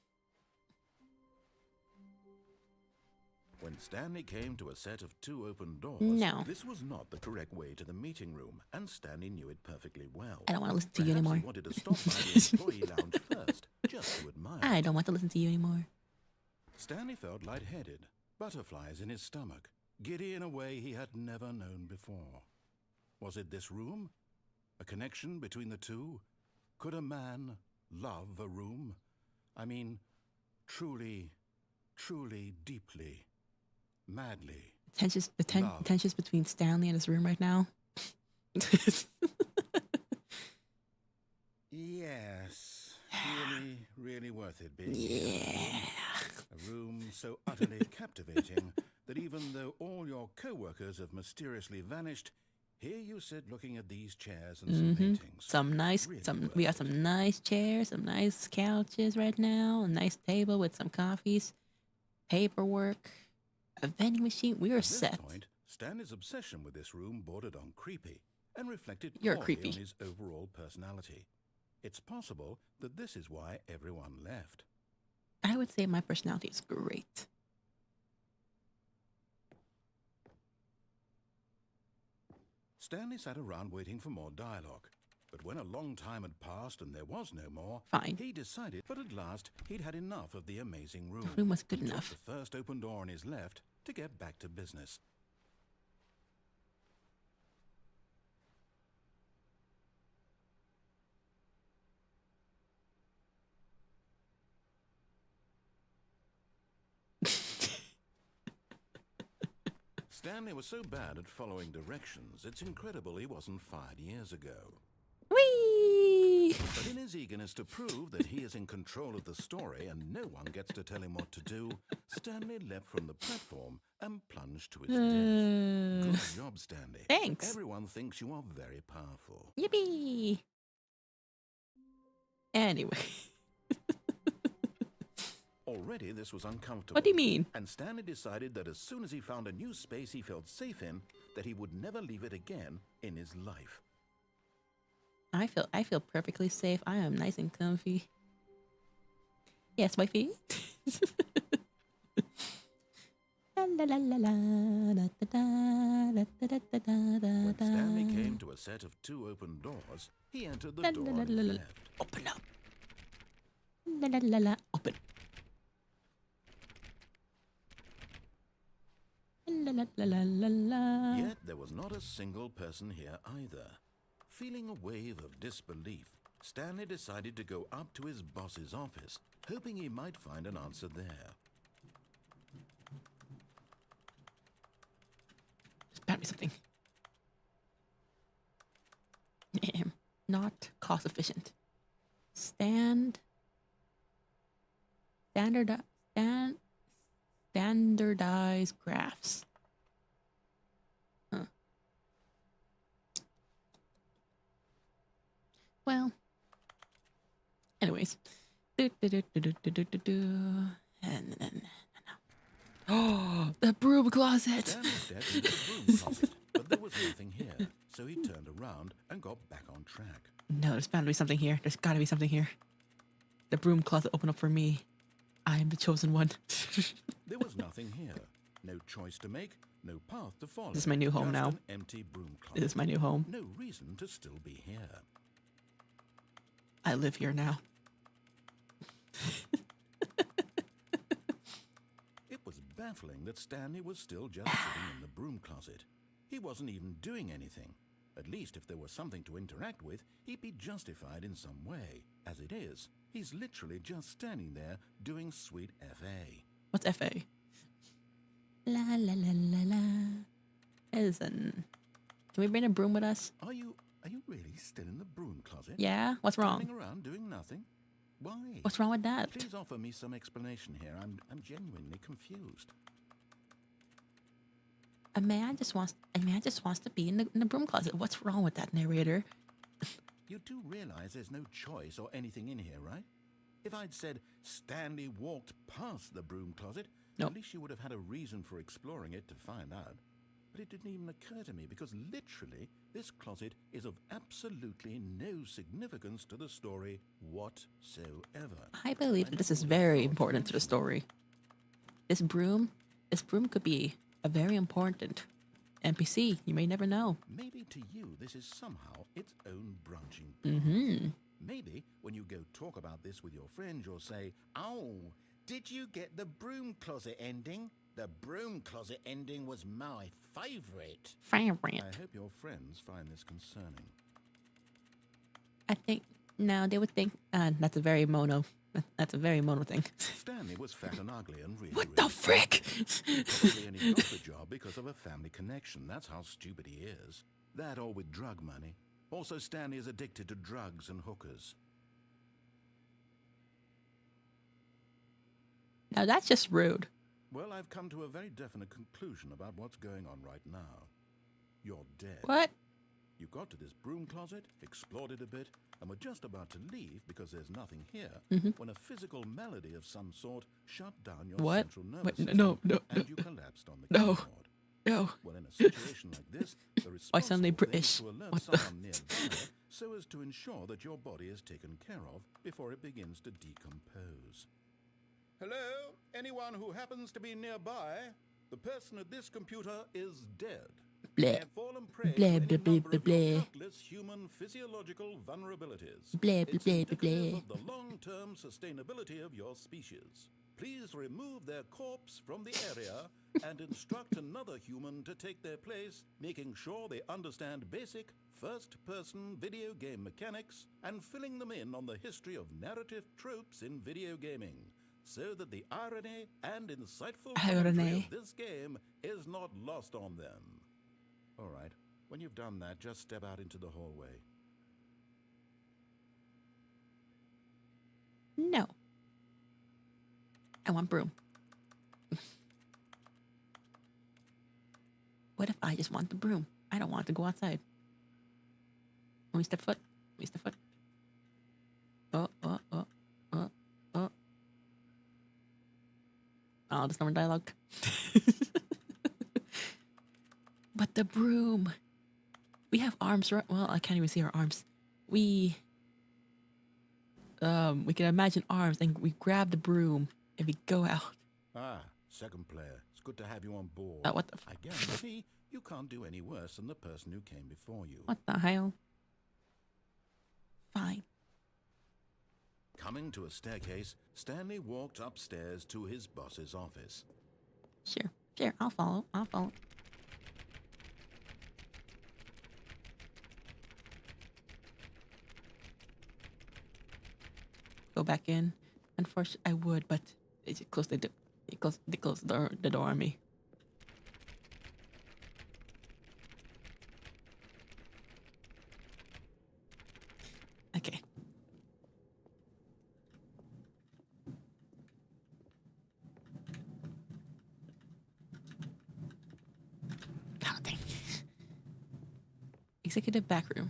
When Stanley came to a set of 2 open doors, No. this was not the correct way to the meeting room, and Stanley knew it perfectly well. I don't want to listen to you Perhaps anymore. he wanted to stop by the employee lounge first, just to admire. I don't want to listen to you anymore. Stanley felt lightheaded, butterflies in his stomach, giddy in a way he had never known before. Was it this room? A connection between the two? Could a man love a room? I mean, truly, truly, deeply, madly. Tensions Love. between Stanley and his room right now. Yes, really, really worth it being Yeah. a room so utterly captivating that even though all your co-workers have mysteriously vanished, here you sit looking at these chairs and some paintings. Really We got worth it. some nice chairs, some nice couches right now, a nice table with some coffees, paperwork, a vending machine. We are At this set. point, Stanley's obsession with this room bordered on creepy and reflected You're poorly creepy. on his overall personality. It's possible that this is why everyone left. I would say my personality is great. Stanley sat around waiting for more dialogue. But when a long time had passed and there was no more, Fine. he decided that at last he'd had enough of the amazing room. The room was good He took enough. the first open door on his left to get back to business. Stanley was so bad at following directions, it's incredible he wasn't fired years ago. Whee! But in his eagerness to prove that he is in control of the story and no one gets to tell him what to do, Stanley leapt from the platform and plunged to his death. Good job, Stanley. Thanks. Everyone thinks you are very powerful. Yippee! Anyway. Already this was uncomfortable. What do you mean? And Stanley decided that as soon as he found a new space he felt safe in, that he would never leave it again in his life. I feel perfectly safe. I am nice and comfy. Yes, wifey. When Stanley came to a set of 2 open doors, he entered the door on his left. Open up. La la la la. Open. La la la la la la. Yet there was not a single person here either. Feeling a wave of disbelief, Stanley decided to go up to his boss's office, hoping he might find an answer there. Just pat me something. Not cost efficient. Standardized graphs. Huh. Well, anyways. And then, oh, the broom closet. Stanley stepped into the broom closet, but there was nothing here, so he turned around and got back on track. No, there's bound to be something here. There's got to be something here. The broom closet opened up for me. I am the chosen one. There was nothing here. No choice to make, No path to follow. This is my new home just now. An empty broom closet. This is my new home. No reason to still be here. I live here now. It was baffling that Stanley was still just sitting in the broom closet. He wasn't even doing anything. At least if there was something to interact with, he'd be justified in some way. As it is, he's literally just standing there doing sweet FA. What's FA? La la la la la. Listen. Can we bring a broom with us? Are you really still in the broom closet? Yeah? What's wrong? Standing around doing nothing? Why? What's wrong with that? Please offer me some explanation here. I'm genuinely confused. A man just wants to be in the broom closet. What's wrong with that, narrator? You do realize there's no choice or anything in here, right? If I'd said Stanley walked past the broom closet, Nope. at least you would have had a reason for exploring it to find out. But it didn't even occur to me because literally this closet is of absolutely no significance to the story whatsoever. I believe that this is very important to the story. This broom could be a very important NPC. You may never know. Maybe to you this is somehow its own branching path. Mm-hmm. Maybe when you go talk about this with your friend, you'll say, "Oh, did you get the broom closet ending? The broom closet ending was my favorite." Favorite. I hope your friends find this concerning. I think no, they would think that's a very mono. That's a very mono thing. Stanley was fat and ugly and really, What really the frick? Probably only got the job because of a family connection. That's how stupid he is. That or with drug money. Also, Stanley is addicted to drugs and hookers. Now that's just rude. Well, I've come to a very definite conclusion about what's going on right now. You're dead. What? You got to this broom closet, explored it a bit, and were just about to leave because there's nothing here when a physical malady of some sort shut down your What? central nervous Wait, system no, and you collapsed on the no. keyboard. No. Well, in a situation like this, the Why suddenly responsible thing is British? to alert What the- someone nearby so as to ensure that your body is taken care of before it begins to decompose. Hello? Anyone who happens to be nearby? The person at this computer is dead. They Bleh. have fallen prey Blah, to any blah, blah, number of blah, your blah. countless human physiological vulnerabilities. Blah, It's blah, blah, indicative blah. of the long-term sustainability of your species. Please remove their corpse from the area and instruct another human to take their place, making sure they understand basic first-person video game mechanics and filling them in on the history of narrative tropes in video gaming, so that the irony and insightful commentary Irony. of this game is not lost on them. All right, when you've done that, just step out into the hallway. No. I want broom. What if I just want the broom? I don't want to go outside. Let me step foot. Let me step foot. Oh. Oh, there's no more dialogue. But the broom. We have arms, right? Well, I can't even see our arms. We can imagine arms and we grab the broom and we go out. Ah, second player. It's good to have you on board. What the I guarantee you can't do any worse than the person who came before you. What the hell? Fine. Coming to a staircase, Stanley walked upstairs to his boss's office. Sure, I'll follow. Go back in. Unfortunately, I would, but they just closed they closed the door on me. Okay. God dang. Executive backroom.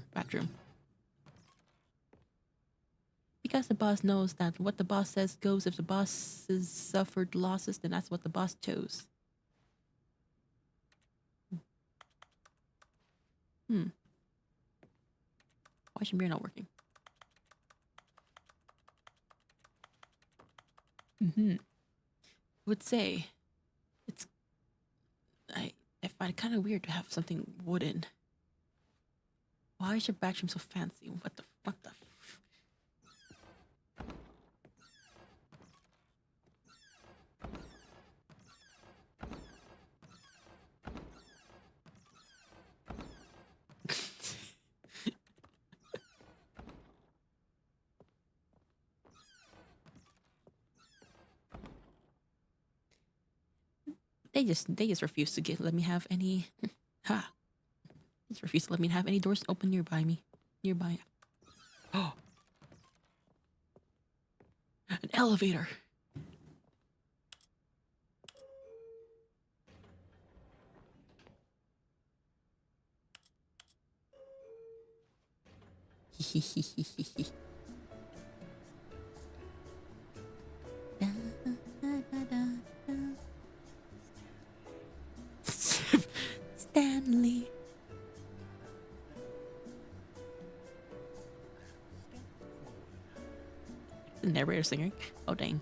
Because the boss knows that what the boss says goes. If the boss has suffered losses, then that's what the boss chose. Why is your mirror not working? I would say it's I find it kind of weird to have something wooden. Why is your bathroom so fancy? What the? They just refuse to let me have any. Ha! Just refuse to let me have any doors open nearby me. Oh, an elevator. Stanley. The narrator singing. Oh dang.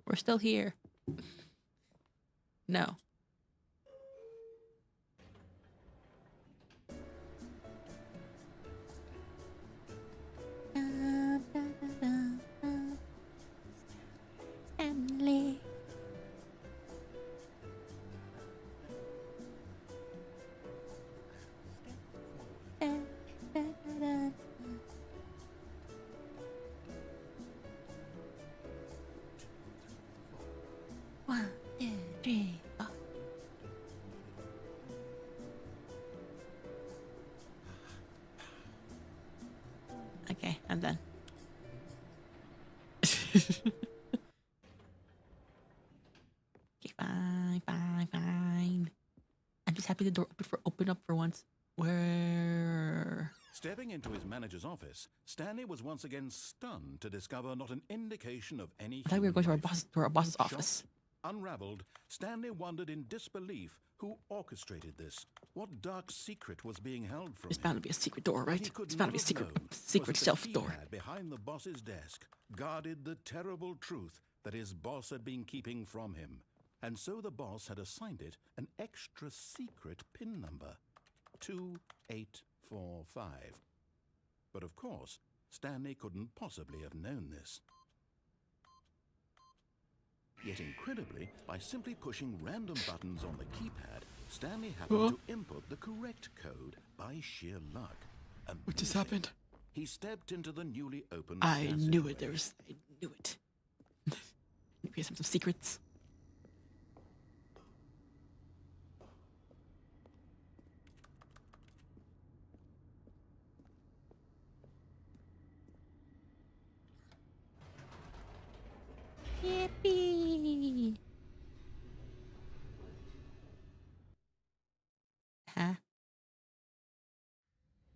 We're still here. No. Stanley. One, two, three, four. Okay, I'm done. Okay, fine. I'm just happy the door opened up for once. Where? Stepping into his manager's office, Stanley was once again stunned to discover not an indication of any. I thought we were going to our boss's Shocked, office. Unraveled, Stanley wondered in disbelief who orchestrated this. What dark secret was being held from There's him? bound to be a secret door, What right? he could There's bound to be a not have known secret was that shelf the door. keypad behind the boss's desk guarded the terrible truth that his boss had been keeping from him. And so the boss had assigned it an extra secret PIN number, 2845. But of course, Stanley couldn't possibly have known this. Yet incredibly, by simply pushing random buttons on the keypad, Stanley happened to input the correct code by sheer luck. What just Amazing. happened? He stepped into the newly opened I knew it. passageway. I knew it. Maybe I have some secrets. Yippee! Huh?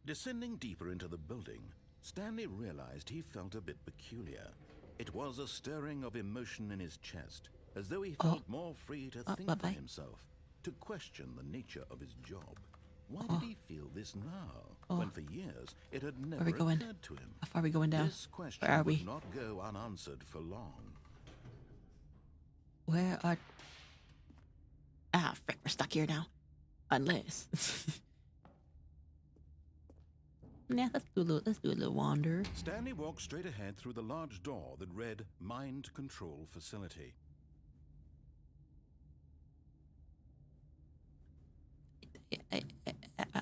Descending deeper into the building, Stanley realized he felt a bit peculiar. It was a stirring of emotion in his chest, as though he felt more free to think for bye-bye. himself, to question the nature of his job. Why did he feel this now, when for years it had never we going? occurred to him? How far are we going down? This question Where are would we? not go unanswered for long. Where are... Ah, frick, we're stuck here now. Unless... Yeah, let's do a little wander. Stanley walked straight ahead through the large door that read Mind Control Facility.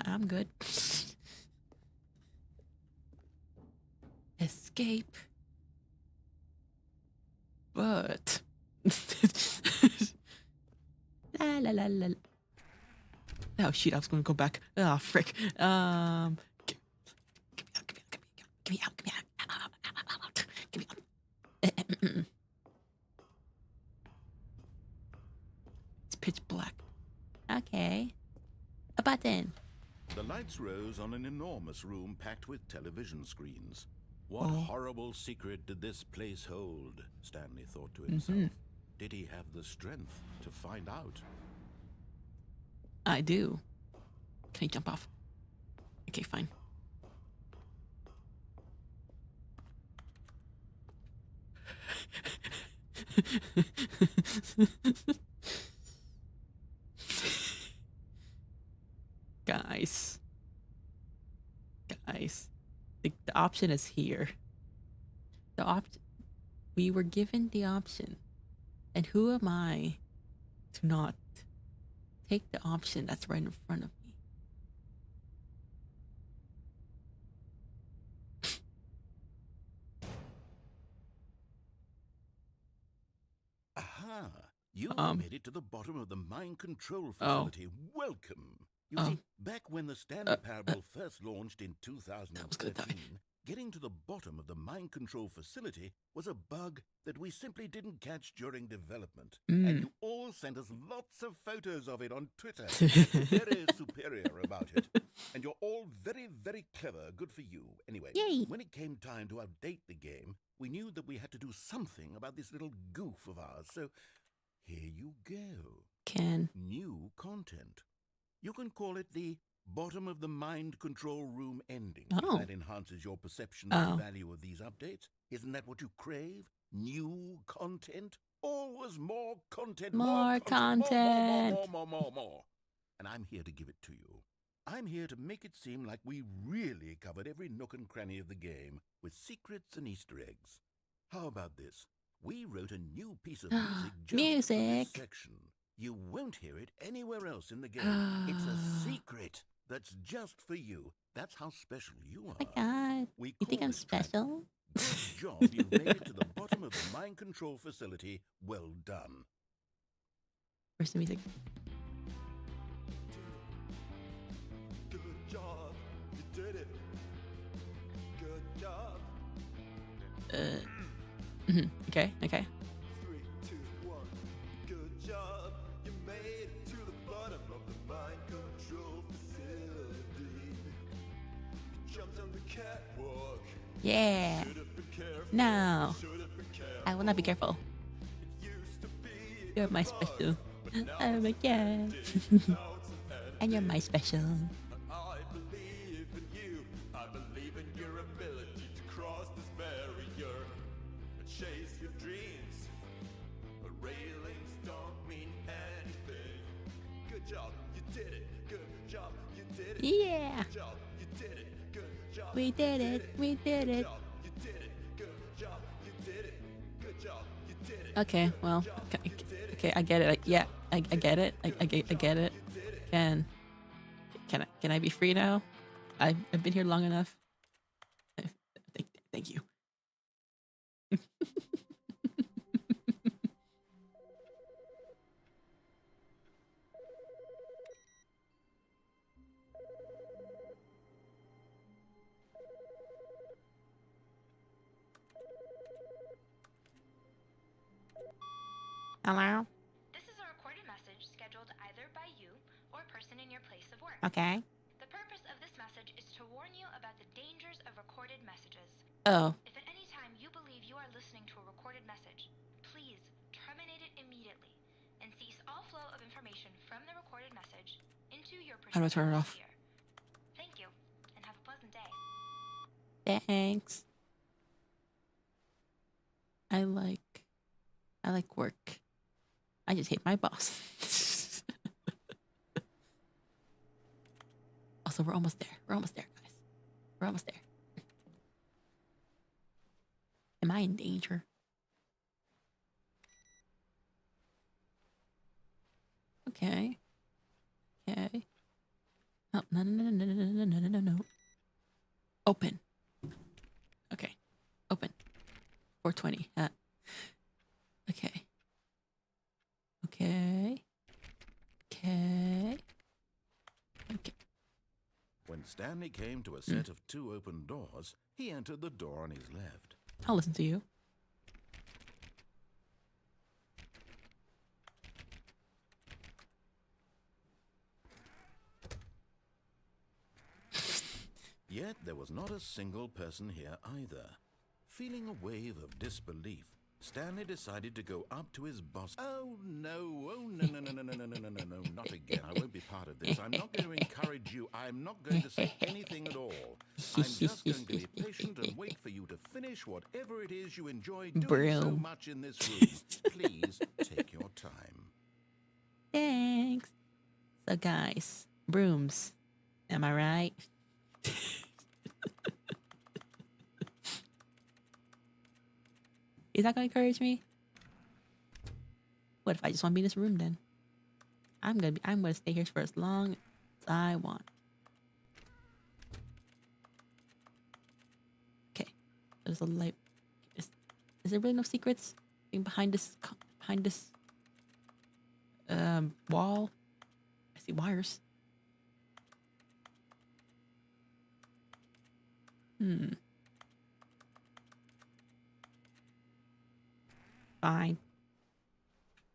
I'm good. Escape. But... la la la la. Oh shit, I was gonna go back. Oh frick. Get me out. Get me out. It's pitch black. Okay. A button. The lights rose on an enormous room packed with television screens. What horrible secret did this place hold? Stanley thought to himself. Did he have the strength to find out? I do. Can I jump off? Okay, fine. Guys. Guys. The option is here. We were given the option. And who am I to not take the option that's right in front of me? Aha! You've made it to the bottom of the mind control Oh. facility. Welcome. You Oh. see, back when the Stanley Parable first launched in That was gonna 2013, getting to the bottom of the mind control facility was a bug that we simply didn't catch during development. And you all sent us lots of photos of it on Twitter. Very superior about it. And you're all very, very clever. Good for you. Anyway, Yay. when it came time to update the game, we knew that we had to do something about this little goof of ours. So here you go. New content. You can call it the bottom of the mind control room ending. Oh. If that enhances your perception of the value of these updates. Isn't that what you crave? New content? Always more content. More content. More. And I'm here to give it to you. I'm here to make it seem like we really covered every nook and cranny of the game with secrets and Easter eggs. How about this? We wrote a new piece of music just for this section. You won't hear it anywhere else in the game. It's a secret that's just for you. That's how special you are. Oh my God. You think I'm special? Good job. You've made it to the bottom of the mind control facility. Well done. Where's the music? Good job. You did it. Good job. Okay. 3, 2, 1. Good job. You made it to the bottom of the mind control facility. You jumped on the catwalk. Yeah. Should've been careful. No. Should've been careful. I will not be careful. It used to be You're my special. Oh my God. And you're my special. I believe in you. I believe in your ability to cross this barrier and chase your dreams. But railings don't mean anything. Good job, you did it. Good job, you did it. Yeah. Good job, you did it. Good job. We did it. We did it. Good job, you did it. Good job, you did it. Good job, you did it. Okay, well, okay, I get it. Yeah, I get it. I get it. Can I be free now? I've been here long enough. Thank you. Hello? This is a recorded message scheduled either by you or a person in your place of work. Okay. The purpose of this message is to warn you about the dangers of recorded messages. Oh. If at any time you believe you are listening to a recorded message, please terminate it immediately and cease all flow of information from the recorded message into your How do I turn it off? sphere. Thank you, and have a pleasant day. Thanks. I like work. I just hate my boss. Also, we're almost there. We're almost there, guys. We're almost there. Am I in danger? Okay. Okay. Oh, no. Open. Okay. Open. 420. Okay. Okay. When Stanley came to a set of 2 open doors, he entered the door on his left. I'll listen to you. Yet there was not a single person here either. Feeling a wave of disbelief, Stanley decided to go up to his boss. Oh no, no, not again. I won't be part of this. I'm not going to encourage you. I'm not going to say anything at all. I'm just going to be patient and wait for you to finish whatever it is you enjoy doing so Broom. much in this room. Please take your time. Thanks. So guys, brooms. Am I right? Is that gonna encourage me? What if I just want to be in this room then? I'm gonna stay here for as long as I want. Okay. There's a light. Is there really no secrets behind this wall? I see wires. Fine.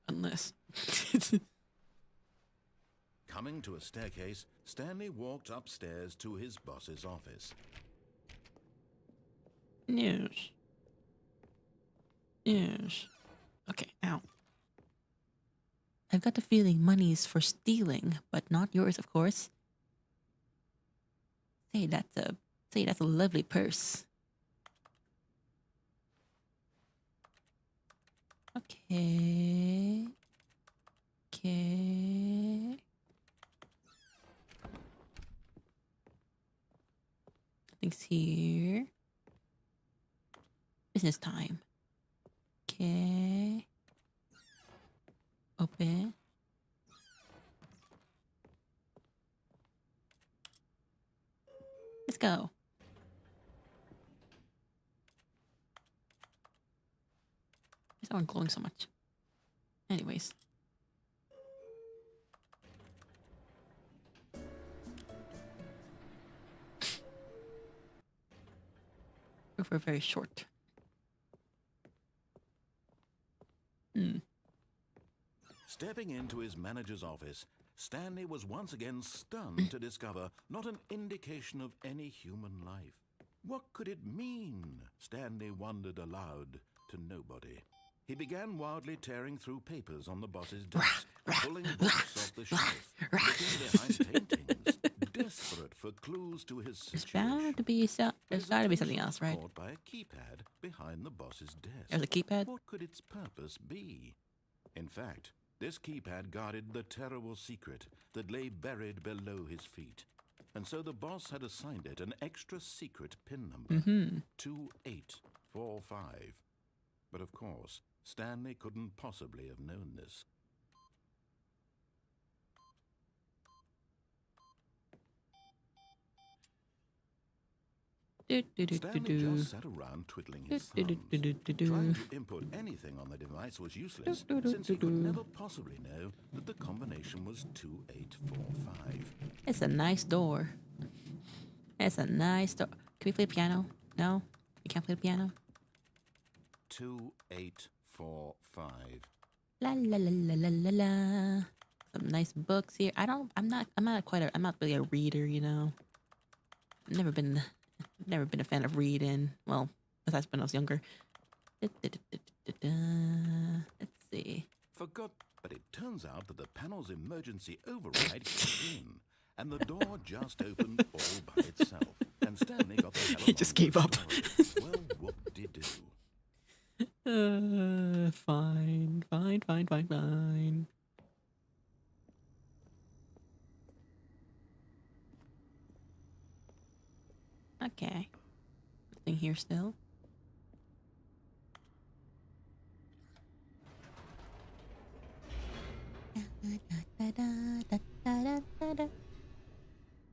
Unless. Coming to a staircase, Stanley walked upstairs to his boss's office. Yes. Yes. Okay, ow. I've got the feeling money's for stealing, but not yours, of course. Say that's a lovely purse. Okay. Okay. Nothing's here. Business time. Okay. Open. Let's go. Why is that glowing so much? Anyways. We're very short. Stepping into his manager's office, Stanley was once again stunned to discover not an indication of any human life. What could it mean? Stanley wondered aloud to nobody. He began wildly tearing through papers on the boss's desk, pulling books off the shelf, looking behind paintings, desperate for clues to his situation. There's gotta be something else, right? Caught by a keypad behind the boss's desk. There's a keypad? What could its purpose be? In fact, this keypad guarded the terrible secret that lay buried below his feet. And so the boss had assigned it an extra secret pin number, 2845. But of course, Stanley couldn't possibly have known this. Stanley just sat around twiddling his thumbs. Trying to input anything on the device was useless, since he could never possibly know that the combination was 2845. It's a nice door. It's a nice door. Can we play the piano? No? We can't play the piano? 2845. La la la la la la la. Some nice books here. I'm not really a reader, you know. I've never been a fan of reading. Well, besides when I was younger. Let's see. Forgot, but it turns out that the panel's emergency override kicked in, and the door just opened all by itself. And Stanley got the hell He just gave up. Well, whoop-de-doo. Fine. Okay. Nothing here still.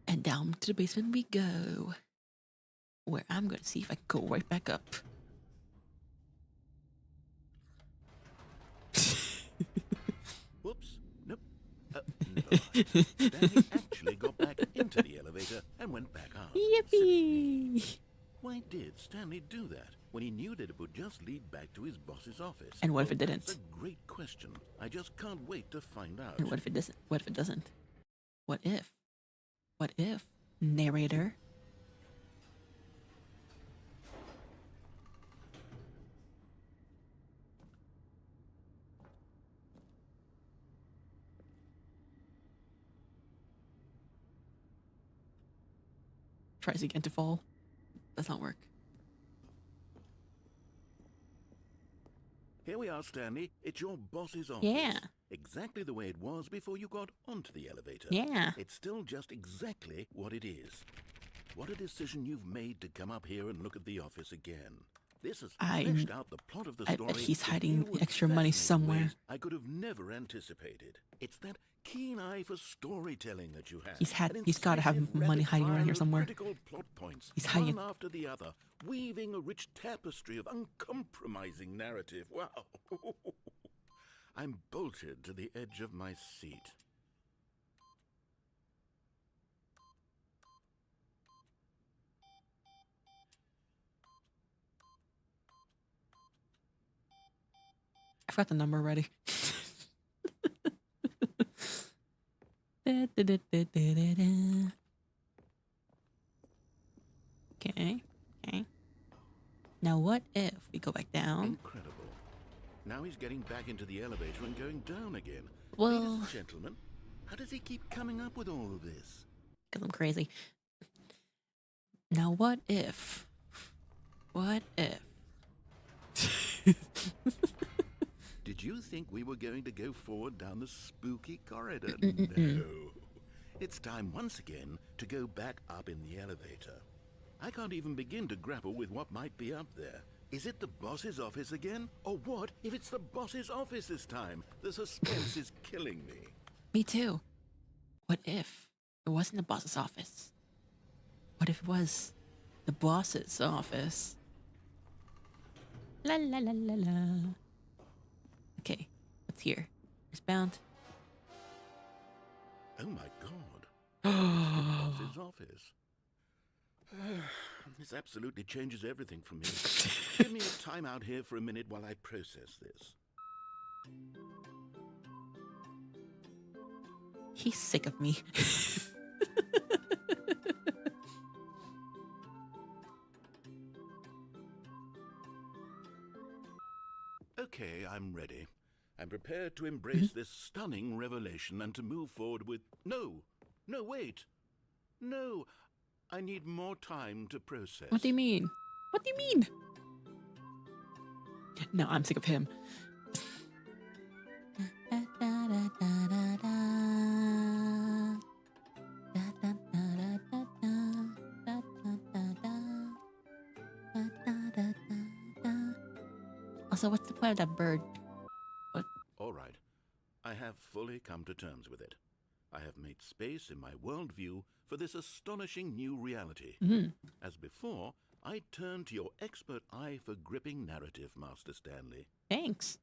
And down to the basement we go. Where I'm going to see if I can go right back up. Whoops. Nope. Never mind. Stanley actually got back into the elevator and went back up. Yippee! Why did Stanley do that when he knew that it would just lead back to his boss's office? And what if it didn't? That's a great question. I just can't wait to find out. And what if it doesn't? What if it doesn't? What if? What if? Narrator. Tries again to fall. Does not work. Here we are, Stanley. It's your boss's office. Yeah. Exactly the way it was before you got onto the elevator. Yeah. It's still just exactly what it is. What a decision you've made to come up here and look at the office again. This has fleshed out the plot of the story. I bet he's in hiding new and extra money fascinating somewhere. ways I could have never anticipated. It's that keen eye for storytelling that you have. He's got to have money hiding around here somewhere. Critical plot points, He's hiding one after the other, weaving a rich tapestry of uncompromising narrative. Wow. I'm bolted to the edge of my seat. I forgot the number already. Okay. Okay. Now what if we go back down? Incredible. Now he's getting back into the elevator and going down again. Well, Ladies and gentlemen, how does he keep coming up with all of this? because I'm crazy. Now what if? What if? Did you think we were going to go forward down the spooky corridor? No. It's time once again to go back up in the elevator. I can't even begin to grapple with what might be up there. Is it the boss's office again? Or what if it's the boss's office this time? The suspense is killing me. Me too. What if it wasn't the boss's office? What if it was the boss's office? La la la la la. Okay, what's here? It's bound. Oh my god. It's the boss's office. This absolutely changes everything for me. Give me a time out here for a minute while I process this. He's sick of me. Okay, I'm ready. I'm prepared to embrace this stunning revelation and to move forward with... No, wait. No, I need more time to process. What do you mean? What do you mean? No, I'm sick of him. Also, what's the point of that bird? What? All right. I have fully come to terms with it. I have made space in my worldview for this astonishing new reality. As before, I turn to your expert eye for gripping narrative, Master Stanley. Thanks.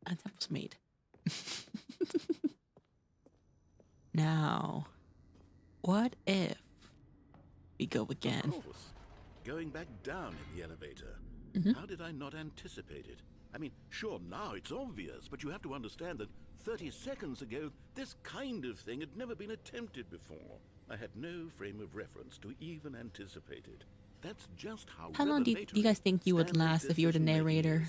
And that was made. Now, what if we go again? Of course. Going back down in the elevator. How did I not anticipate it? I mean, sure, now it's obvious, but you have to understand that 30 seconds ago, this kind of thing had never been attempted before. I had no frame of reference to even anticipate it. That's just How long do you guys think you would last if you were the narrator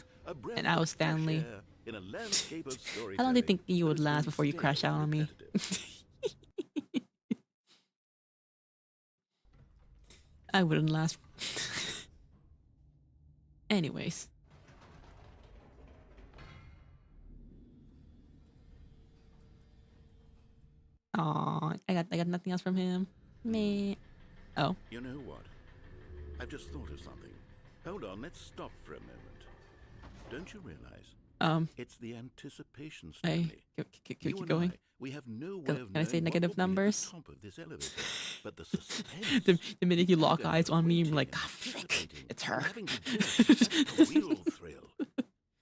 and I was Stanley? How long do you think you would last before you crash out on me? I wouldn't last. Anyways. Aw, I got nothing else from him. Me. Oh. You know what? I've just thought of something. Hold on, let's stop for a moment. Don't you realize? It's the anticipation, Stanley. Keep going. We have no way of Can I say knowing negative what will be at numbers? the top of this elevator, but the suspense. The minute you lock You're eyes on me, I'm waiting, like, ah, frick, anticipating, it's her. and having to do it, that's a real thrill.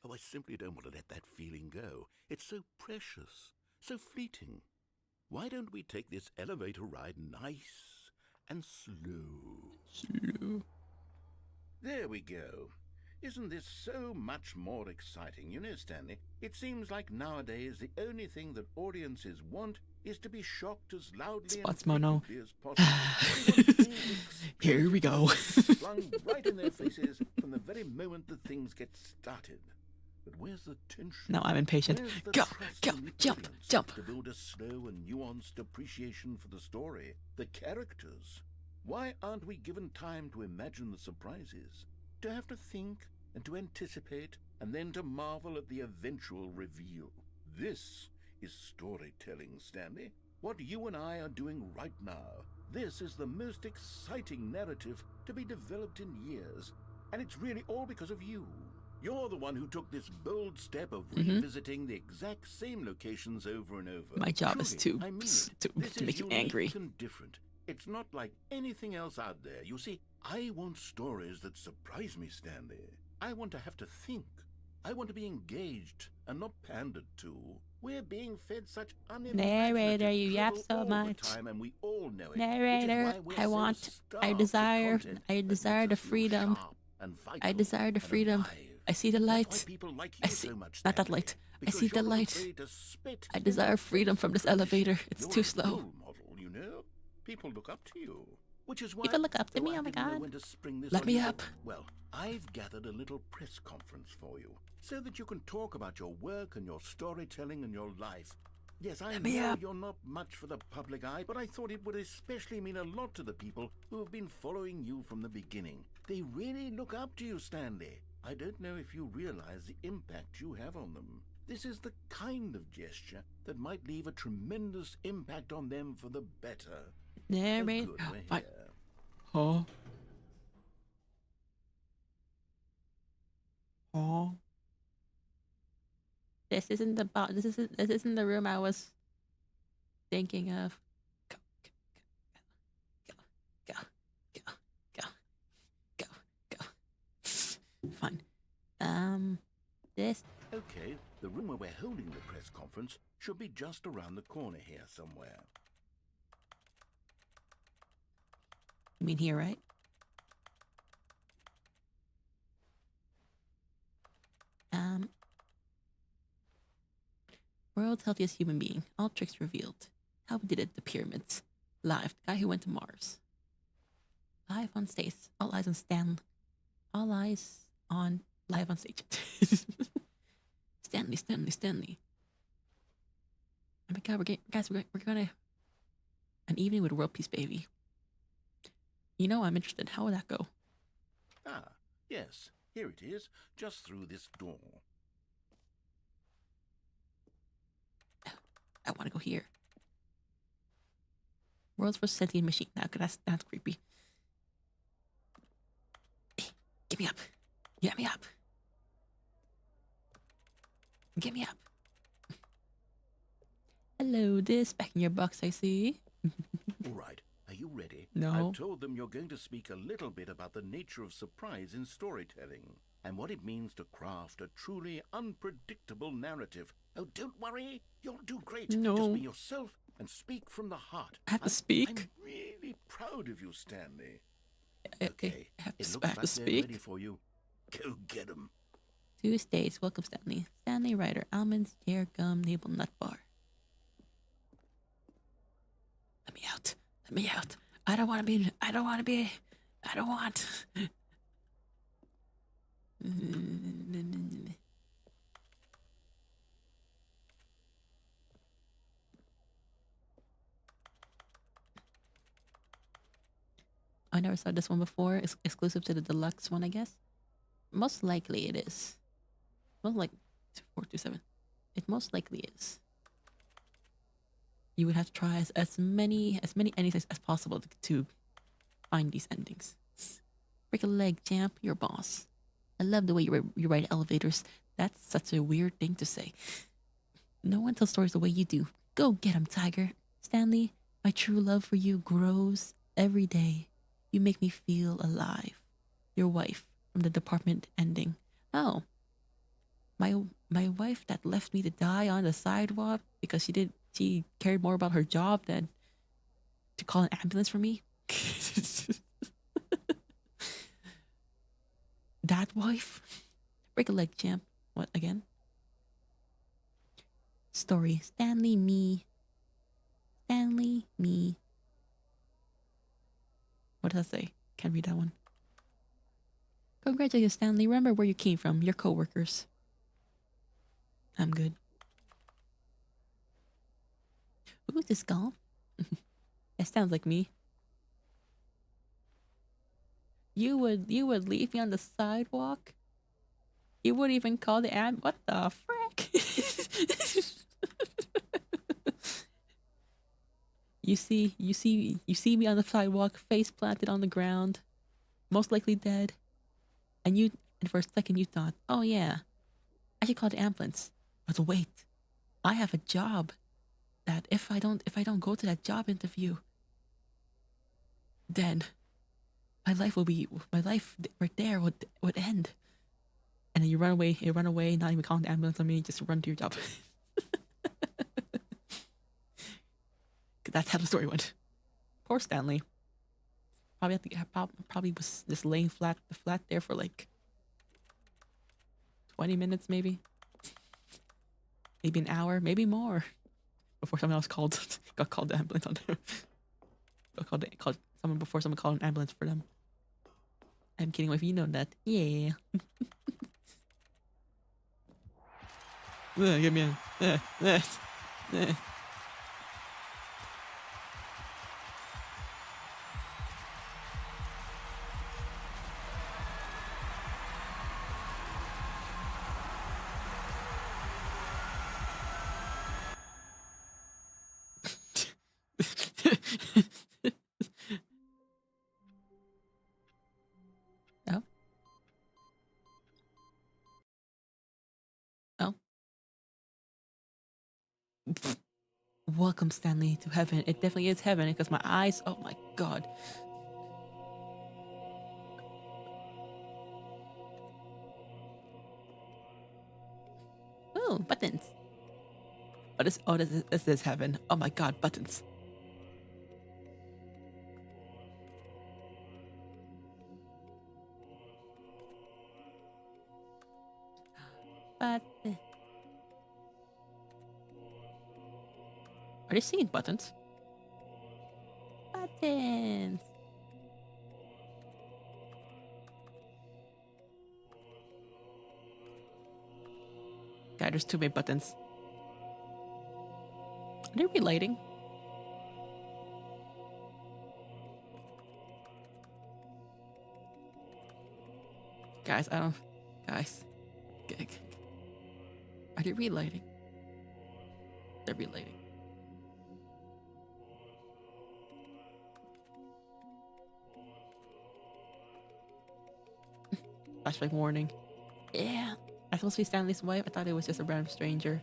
Oh, I simply don't want to let that feeling go. It's so precious, so fleeting. Why don't we take this elevator ride nice and slow? Slow. There we go. Isn't this so much more exciting? You know, Stanley, it seems like nowadays the only thing that audiences want is to be shocked as loudly Spots, and Mouno. frequently as possible. They want big, Here we go. explosive flung right in their faces from the very moment that things get started. But where's the tension? Now I'm impatient. Where's the Go, trust go, in the jump, audience jump. to build a slow and nuanced appreciation for the story, the characters? Why aren't we given time to imagine the surprises, to have to think and to anticipate, and then to marvel at the eventual reveal? This is storytelling, Stanley. What you and I are doing right now. This is the most exciting narrative to be developed in years, and it's really all because of you. You're the one who took this bold step of revisiting the exact same locations over and over. My job is Truly, to I mean s- it. to- This to is make you unique angry. and different. It's not like anything else out there. You see, I want stories that surprise me, Stanley. I want to have to think. I want to be engaged and not pandered to. We're being fed such Narrator, you yap drivel so all the much. time, and we all know it. Narrator, Which is why we're I so want, starved I for desire, content I that desire makes the us feel freedom. sharp and I vital desire the and freedom. alive. I see the That's why light. people like I you see, so much, not that Stanley, light. I because see the you're not light. afraid to spit I in desire the freedom face from of this tradition. elevator. It's You're too a slow. role model, you know? People look up to you. Which is why, People look up to though me, I oh my didn't know God. when to spring this Let on me you, up. Well, I've gathered a little press conference for you, so that you can talk about your work and your storytelling and your life. Yes, I Let me know up. you're not much for the public eye, but I thought it would especially mean a lot to the people who have been following you from the beginning. They really look up to you, Stanley. I don't know if you realize the impact you have on them. This is the kind of gesture that might leave a tremendous impact on them for the better. Oh, Narrator. good, we're Fine. here. Oh. Oh. This isn't this isn't the room I was thinking of. Go, go, go, go, go, go, go, go. Fine. This. Okay, the room where we're holding the press conference should be just around the corner here somewhere. You mean here, right? World's healthiest human being. All tricks revealed. How we did it, the pyramids. Live. The guy who went to Mars. Live on stage. All eyes on Stan. All eyes on live on stage. Stanley. Oh my God, we're gonna an evening with world peace, baby. You know I'm interested. How would that go? Ah, yes, here it is, just through this door. I want to go here. World's first sentient machine. Now, that's creepy. Hey, get me up. Get me up. Get me up. Hello, this back in your box, I see. All right, are you ready? No. I've told them you're going to speak a little bit about the nature of surprise in storytelling and what it means to craft a truly unpredictable narrative. Oh, don't worry, you'll do great. No. Just be yourself and speak from the heart. I have to speak? I'm really proud of you, Stanley. Okay, I have it to, looks I have like to they're speak. ready for you. Go get them. Tuesdays. Welcome, Stanley. Stanley Ryder. Almonds, dare, gum, navel, nut bar. Let me out. Let me out. I don't want. I never saw this one before. It's exclusive to the deluxe one, I guess. Most likely it is. Most like 427. It most likely is. You would have to try as many endings as possible to find these endings. Break a leg, champ. You're a boss. I love the way you write elevators. That's such a weird thing to say. No one tells stories the way you do. Go get 'em, Tiger. Stanley, my true love for you grows every day. You make me feel alive. Your wife from the department ending. Oh, my wife that left me to die on the sidewalk because she cared more about her job than to call an ambulance for me. That wife. Break a leg, champ. What again? Story. Stanley, me. Stanley, me. What does that say? Can't read that one. Congratulations, Stanley. Remember where you came from. Your coworkers. I'm good. Who's this golf? It sounds like me. You would leave me on the sidewalk? You wouldn't even call the what the frick? You see me on the sidewalk, face planted on the ground, most likely dead. And for a second you thought, oh yeah, I should call the ambulance. But wait, I have a job that if I don't go to that job interview, then my life right there would end. And then you run away, not even calling the ambulance on me, just run to your job. That's how the story went. Poor Stanley. Probably was just laying flat there for like 20 minutes, maybe an hour, maybe more, before someone else got called the ambulance on them. Called someone before someone called an ambulance for them. I'm kidding if you know that. Yeah. Get me in. Oh. Oh. Welcome, Stanley, to heaven. It definitely is heaven because my eyes. Oh my god. Oh, buttons. This is heaven. Oh my god, buttons. But are they singing buttons? Buttons. God, there's too many buttons. Are they relighting? Guys, Guys. Are they relighting? They're relighting. Flashback warning. Yeah. I'm supposed to be Stanley's wife. I thought it was just a random stranger.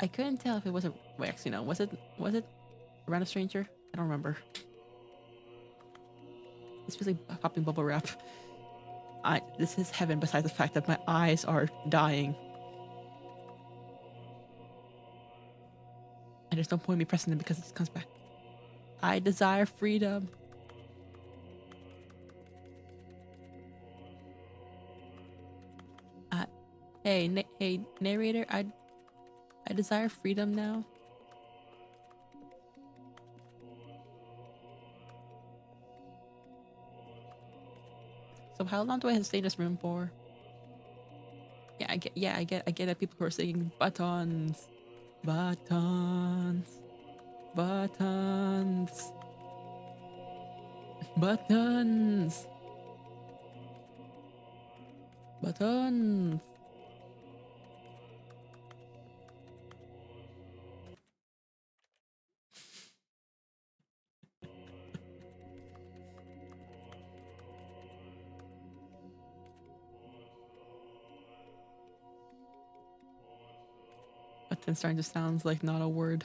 I couldn't tell if it was a... Wait, actually, no. Was it a random stranger? I don't remember. It's really popping bubble wrap. This is heaven besides the fact that my eyes are dying. And there's no point in me pressing them because it comes back. I desire freedom. Hey, narrator, I desire freedom now. So how long do I have to stay in this room for? I get that people who are saying buttons. Buttons. Buttons. Buttons. Buttons. Buttons starting to sound like not a word.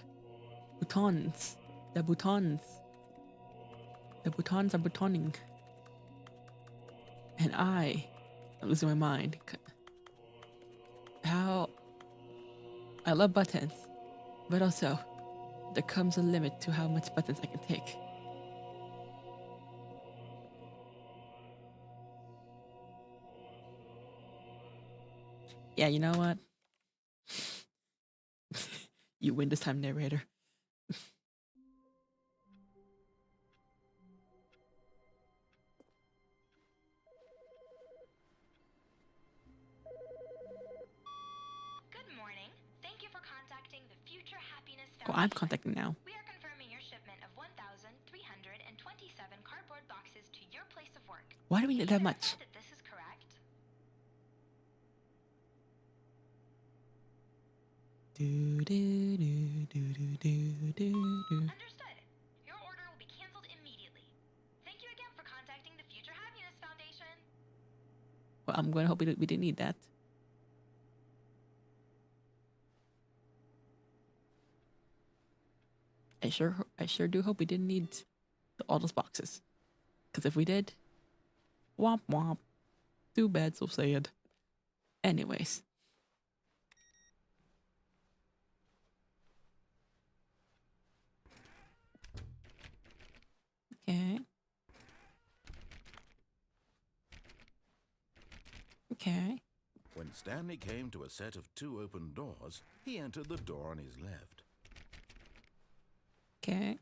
Boutons. The boutons. The boutons are boutoning. And I'm losing my mind. How I love buttons, but also there comes a limit to how much buttons I can take. Yeah, you know what? You win this time, narrator. Good morning. Thank you for contacting the Future Happiness Oh, I'm Foundation. contacting now. We are confirming your shipment of 1,327 cardboard boxes to your place of work. Why do we Can need you that much? verify that this is correct? Do do do do do do do do. Understood. Your order will be canceled immediately. Thank you again for contacting the Future Happiness Foundation. Well, I'm going to hope we didn't need that. I sure do hope we didn't need all those boxes. Because if we did, womp womp. Too bad, so sad. Anyways. Okay. Okay. When Stanley came to a set of 2 open doors, he entered the door on his left. Okay.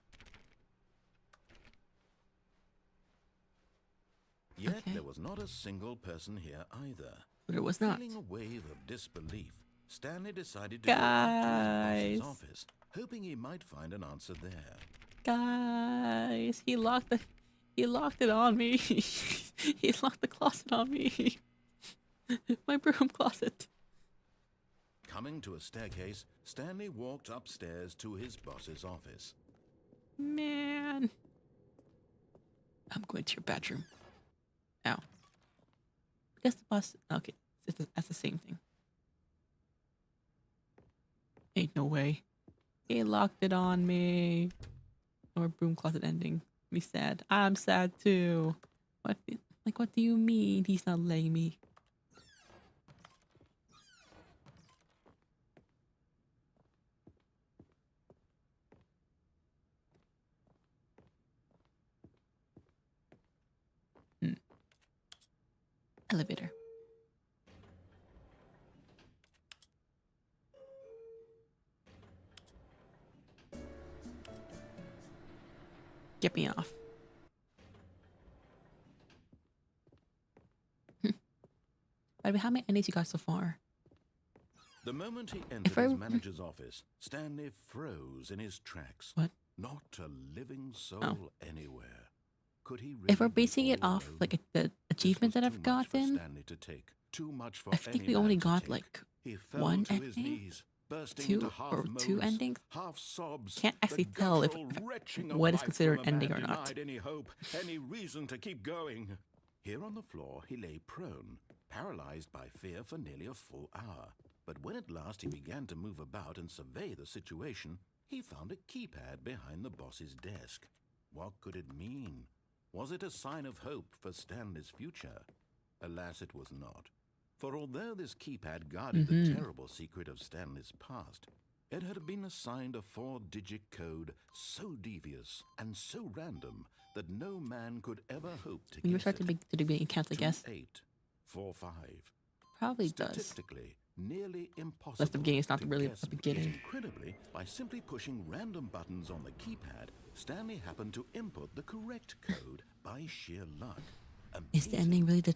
Yet Okay. there was not a single person here either. But it was not. Feeling a wave of disbelief, Stanley decided to go up to his boss's office, hoping he might find an answer there. Guys, he locked it on me. He locked the closet on me. My broom closet. Coming to a staircase, Stanley walked upstairs to his boss's office. Man. I'm going to your bedroom. Ow. I guess the boss... Okay, that's the same thing. Ain't no way. He locked it on me. Or broom closet ending. Me sad. I'm sad too. What do you mean he's not letting me? Elevator. Get me off. By the way, how many endings you got so far? The moment he entered his manager's office, Stanley froze in his tracks. What? Not a living soul anywhere. Could he really If we're basing it off alone? like the achievement that I've gotten, Stanley to take. Too much for I think any we only man to got take. like He fell one to his ending? knees, bursting Two into half or two moans, endings? half sobs. Can't the actually tell if guttural retching of what is life considered from a ending man or not. denied any hope, any reason to keep going. Here on the floor, he lay prone, paralyzed by fear for nearly a full hour. But when at last he began to move about and survey the situation, he found a keypad behind the boss's desk. What could it mean? Was it a sign of hope for Stanley's future? Alas, it was not. For although this keypad guarded the terrible secret of Stanley's past, it had been assigned a 4-digit code so devious and so random that no man could ever hope to when you guess start to be count, I guess 2845. probably does. Statistically, nearly impossible. Unless the beginning is not to really guess, the beginning. Incredibly, by simply pushing random buttons on the keypad, Stanley happened to input the correct code by sheer luck. Is the Amazing. ending really He the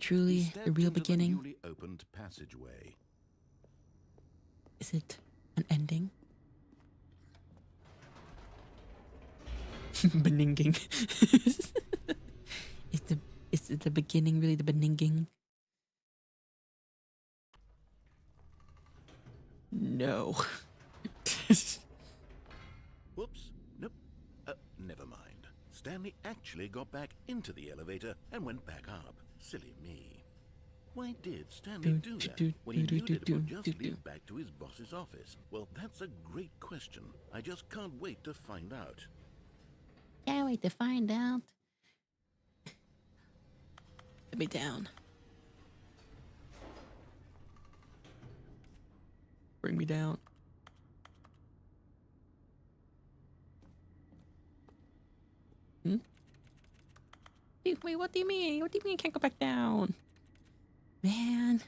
stepped real into the beginning? newly opened passageway. Is it an ending? Beninging. Is it the beginning really the beninging? No. Whoops. Nope. Never mind. Stanley actually got back into the elevator and went back up. Silly me. Why did Stanley do that when he knew that it would just lead back to his boss's office? Well, that's a great question. I just can't wait to find out. Can't wait to find out. Let me down. Bring me down. Wait, what do you mean? What do you mean I can't go back down? Man.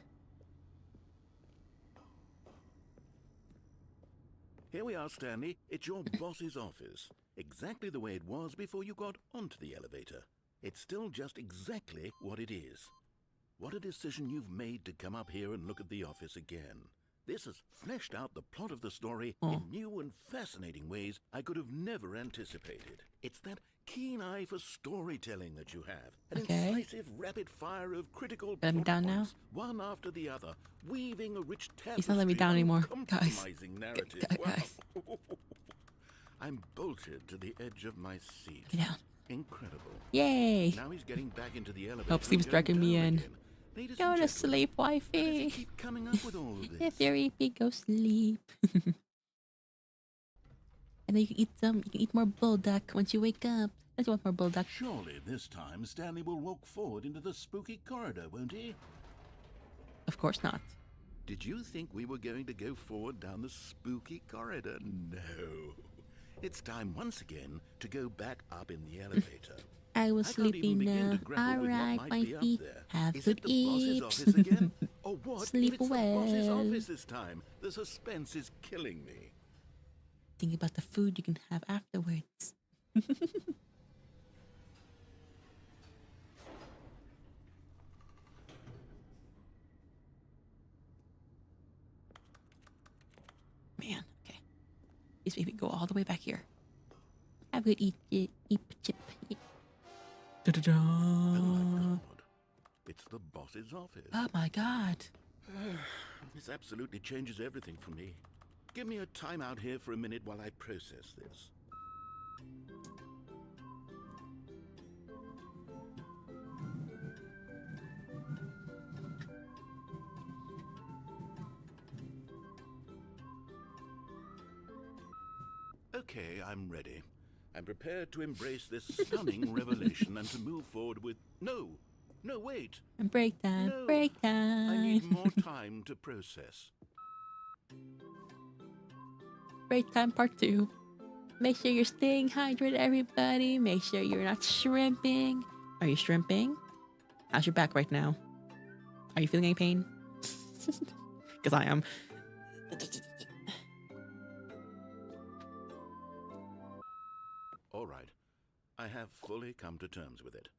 Here we are, Stanley. It's your boss's office. Exactly the way it was before you got onto the elevator. It's still just exactly what it is. What a decision you've made to come up here and look at the office again. This has fleshed out the plot of the story in new and fascinating ways I could have never anticipated. It's that keen eye for storytelling that you have. An incisive rapid fire of critical plot points, one after the other, weaving a rich tapestry. He's not letting me down anymore, guys. Narrative. Wow. I'm bolted to the edge of my seat. Get down. Incredible. Yay. Now he's getting back into the elevator. Hope sleep's dragging me in. Go to sleep, Why does wifey. he keep coming up with all of this? If you're eepy, go sleep. And then you can eat more bulldog once you wake up. Don't you want more bulldog? Surely this time Stanley will walk forward into the spooky corridor, won't he? Of course not. Did you think we were going to go forward down the spooky corridor? No. It's time once again to go back up in the elevator. I was sleepy now. Alright, wifey. Have Is to it the eat. boss's office again? Or what? Sleep if it's the boss's well. office this time, the suspense is killing me. Think about the food you can have afterwards. Man, okay. This baby go all the way back here. Have a good eat chip. Da-da-da. Oh my God. It's the boss's office. Oh my God. This absolutely changes everything for me. Give me a time out here for a minute while I process this. Okay, I'm ready. I'm prepared to embrace this stunning revelation and to move forward with... No, wait. And break time, No, break time. I need more time to process. Break time part 2. Make sure you're staying hydrated, everybody. Make sure you're not shrimping. Are you shrimping? How's your back right now? Are you feeling any pain? Because I am. All right. I have fully come to terms with it.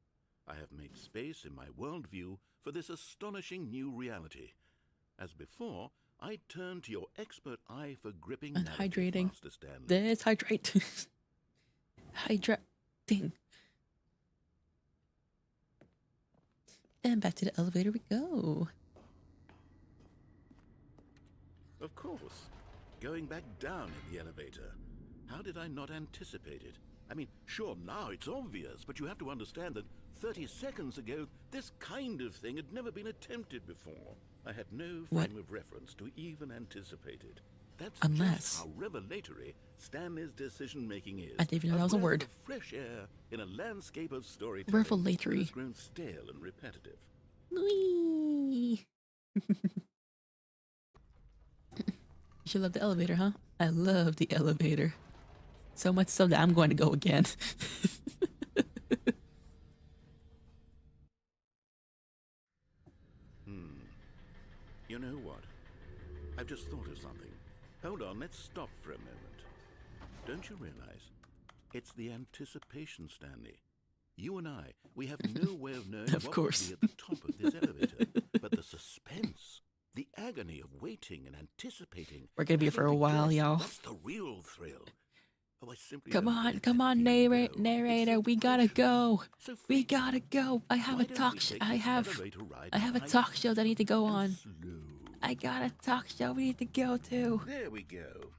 I have made space in my worldview for this astonishing new reality. As before, I turn to your expert eye for gripping And narrative, hydrating. Master Stanley. This hydrate. Hydrating. And back to the elevator we go. Of course. Going back down in the elevator. How did I not anticipate it? I mean, sure, now it's obvious, but you have to understand that 30 seconds ago, this kind of thing had never been attempted before. I had no frame of reference to even anticipate it. That's just how revelatory Stanley's decision-making is. I didn't even know that was a word. Of fresh air in a landscape of storytelling Revelatory. that has grown stale and repetitive. Whee! You should love the elevator, huh? I love the elevator. So much so that I'm going to go again. You know what? I've just thought of something. Hold on, let's stop for a moment. Don't you realize? It's the anticipation, Stanley. You and I, we have no way of knowing Of what course. will be at the top of this elevator. But the suspense, the agony of waiting and anticipating. We're gonna be here for a having to while, guess, y'all. That's the real thrill. Oh, I simply Come don't on, let come that on, feeling go. narrator. It's We so gotta precious, go. so We fleeting. gotta go. I have Why a don't talk we show. take I this have elevator ride a nice talk show that I need to go and on. slow? I got a talk show we need to go to. There we go.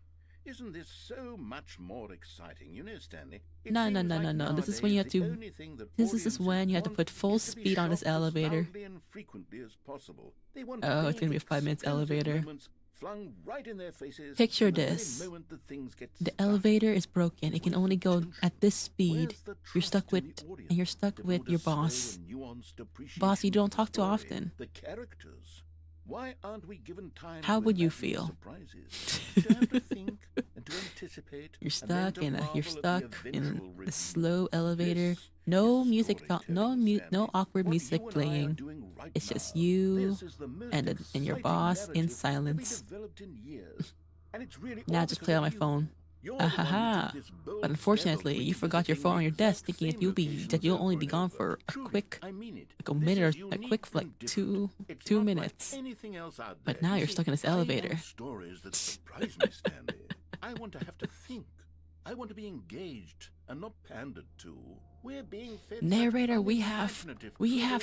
Isn't this so much more exciting? You know, Stanley. it No. seems like This is when you have nowadays the to. only thing that This is audiences when you have to want put full is to be speed on this shocked as elevator. loudly and frequently as possible. They want Oh, it's big, gonna be a 5 minutes explosive elevator. moments flung right in their faces Picture the very this. moment that things get The stuck. elevator is broken. It can only go at this speed. Where's the You're stuck trust in with, the audience and you're stuck to with build a your slow boss. and nuanced appreciation Boss you of don't the talk to story, often. The characters. Why aren't we given time How to would you imagine feel? surprises? To have to think and to anticipate. You're and then stuck to in a. You're marvel at the stuck in eventual a reveal. slow elevator. This No is music. No storytelling, no Stanley. awkward What music you and I are playing. doing right It's just now. you This is the most and your exciting boss in narrative that we silence. developed in years. And it's really Now all just because play of on my you. phone. You're the one who took Ahaha. this bold But step of unfortunately, you forgot your revisiting phone on the your desk, exact thinking same that locations you'll over only be and gone over. for a Truly, quick, I mean it. like a This minute or is a unique quick like and different. It's two not like minutes. anything else out But there. now You you're see, stuck in this I elevator. want stories that surprise me, Stanley. I want to have to think. I want to be engaged and not pandered to. We're being fed Narrator, such we have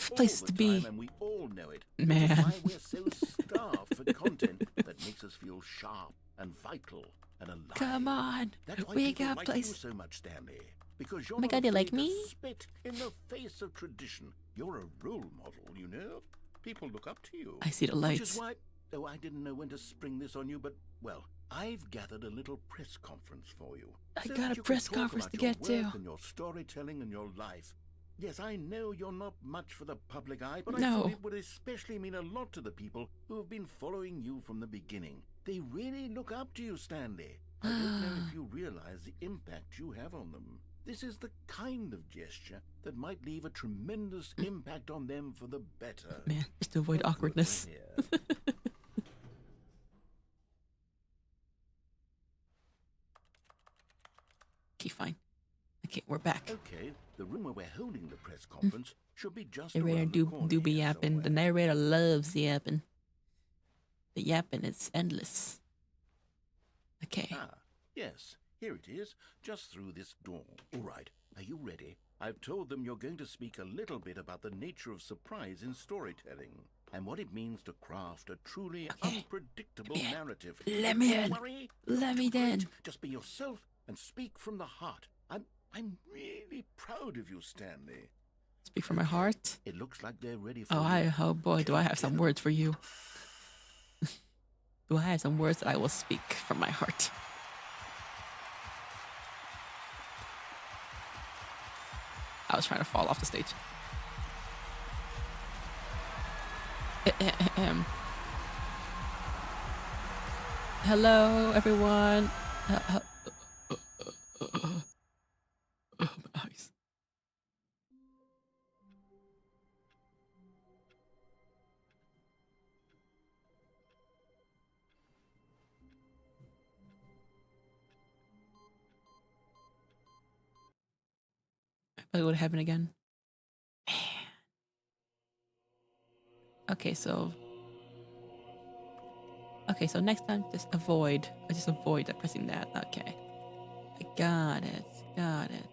trouble places all to the be. time, and we all know it. Man. Which is why we're so starved for content that makes us feel sharp and vital and alive. Come on, That's why we people got like you places. so much, Stanley. Because you're Oh my not God, you afraid like to me? spit in the face of tradition. You're a role model, you know. People look up to you. I see the Which lights. is why, oh, I didn't know when to spring this on you, but well, I've gathered a little press conference for you. I so got that a you press can talk conference to about your get to. work and your storytelling and your life. Yes, I know you're not much for the public eye, but I No. thought it would especially mean a lot to the people who have been following you from the beginning. They really look up to you, Stanley. I don't know if you realize the impact you have on them. This is the kind of gesture that might leave a tremendous impact on them for the better. Man, just to avoid Oh, good, awkwardness. we're here. Okay, fine. Okay, we're back. Okay, the room where we're holding the press conference should be just Narrator around the corner do be here yapping. The somewhere. narrator loves yapping. The yapping is endless. Okay. Ah, yes, here it is, just through this door. All right, are you ready? I've told them you're going to speak a little bit about the nature of surprise in storytelling and what it means to craft a truly Okay. unpredictable Let me in. narrative. Let me Don't in. worry, Let me you're great. in. Just be yourself and speak from the heart. I'm really proud of you, Stanley. Speak from my heart. It looks like they're ready for Oh, you. oh boy, do I have some words for you. Do I have some words that I will speak from my heart? I was trying to fall off the stage. Hello, everyone. My eyes. I go to heaven again. Man. Okay, so next time just avoid. I just avoid pressing that. Okay. I got it. Got it.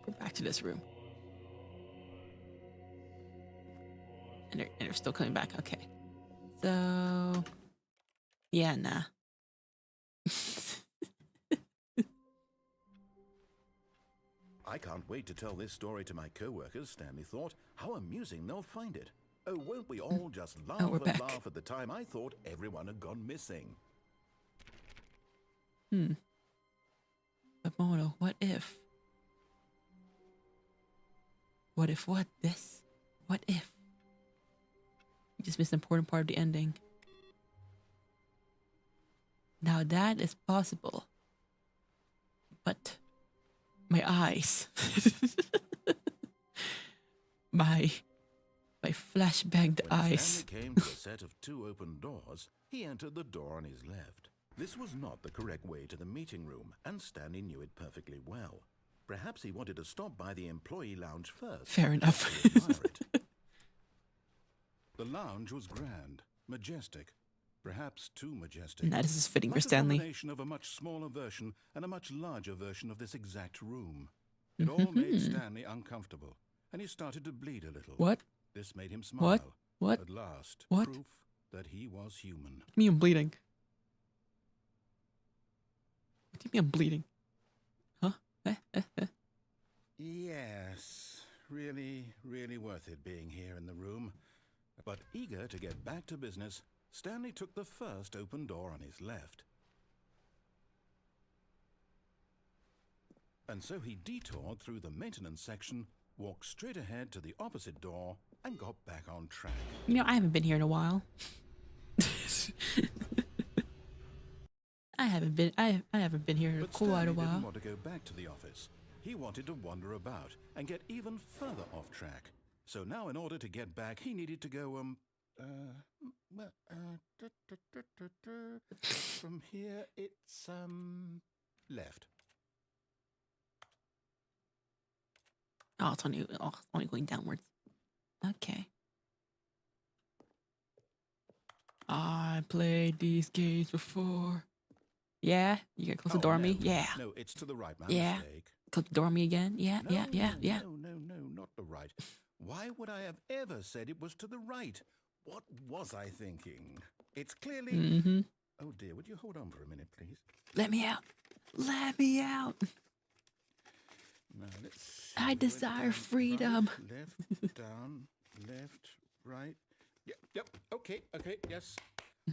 We're back to this room. And they're still coming back. Okay. So yeah, nah. I can't wait to tell this story to my co-workers, Stanley thought. How amusing they'll find it. Oh, won't we all just laugh we're and back. laugh at the time I thought everyone had gone missing. But Mouno, what if? What if what? This? What if? You just missed an important part of the ending. Now that is possible. But my eyes. my flashbanged When eyes. Stanley came to a set of 2 open doors, he entered the door on his left. This was not the correct way to the meeting room, and Stanley knew it perfectly well. Perhaps he wanted to stop by the employee lounge first. Fair enough. to admire it. The lounge was grand, majestic, perhaps too majestic. Now this is fitting for Like a Stanley. combination of a much smaller version and a much larger version of this exact room. It all made Stanley uncomfortable, and he started to bleed a little. What? This made him smile. What? What? At last, What? proof that he was human. Me, I'm bleeding. What do you mean I'm bleeding? Huh? Yes, really, really worth it being here in the room. But eager to get back to business, Stanley took the first open door on his left. And so he detoured through the maintenance section, walked straight ahead to the opposite door, and got back on track. You know, I haven't been here in a while. I haven't been here in But quite Stanley a while. didn't want to go back to the office. He wanted to wander about and get even further off track. So now in order to get back, he needed to go, From here, it's, left. Oh, it's only going downwards. Okay. I played these games before. Yeah, you gonna close the door on me? Yeah. No, it's to the right. My Yeah. mistake. Close the door on me again? Yeah, No, yeah. No, not the right. Why would I have ever said it was to the right? What was I thinking? It's clearly... Mm-hmm. Oh, dear, would you hold on for a minute, please? Let me out. Let me out. Now, let's see. I desire Down, freedom. Right, left, down, left, right. Yep, okay, yes.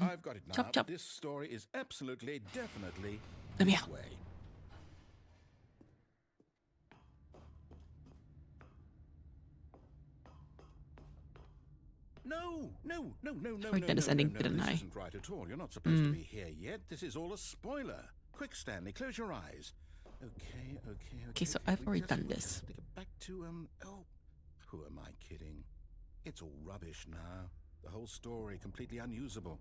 I've got it now. Chop. This story is absolutely, definitely Let me this out. way. No. Like that is ending, didn't I? This isn't right at all. You're not supposed to be here yet. This is all a spoiler. Quick, Stanley, close your eyes. Okay. Okay, so I've already done this. To get back to, who am I kidding? It's all rubbish now. The whole story completely unusable.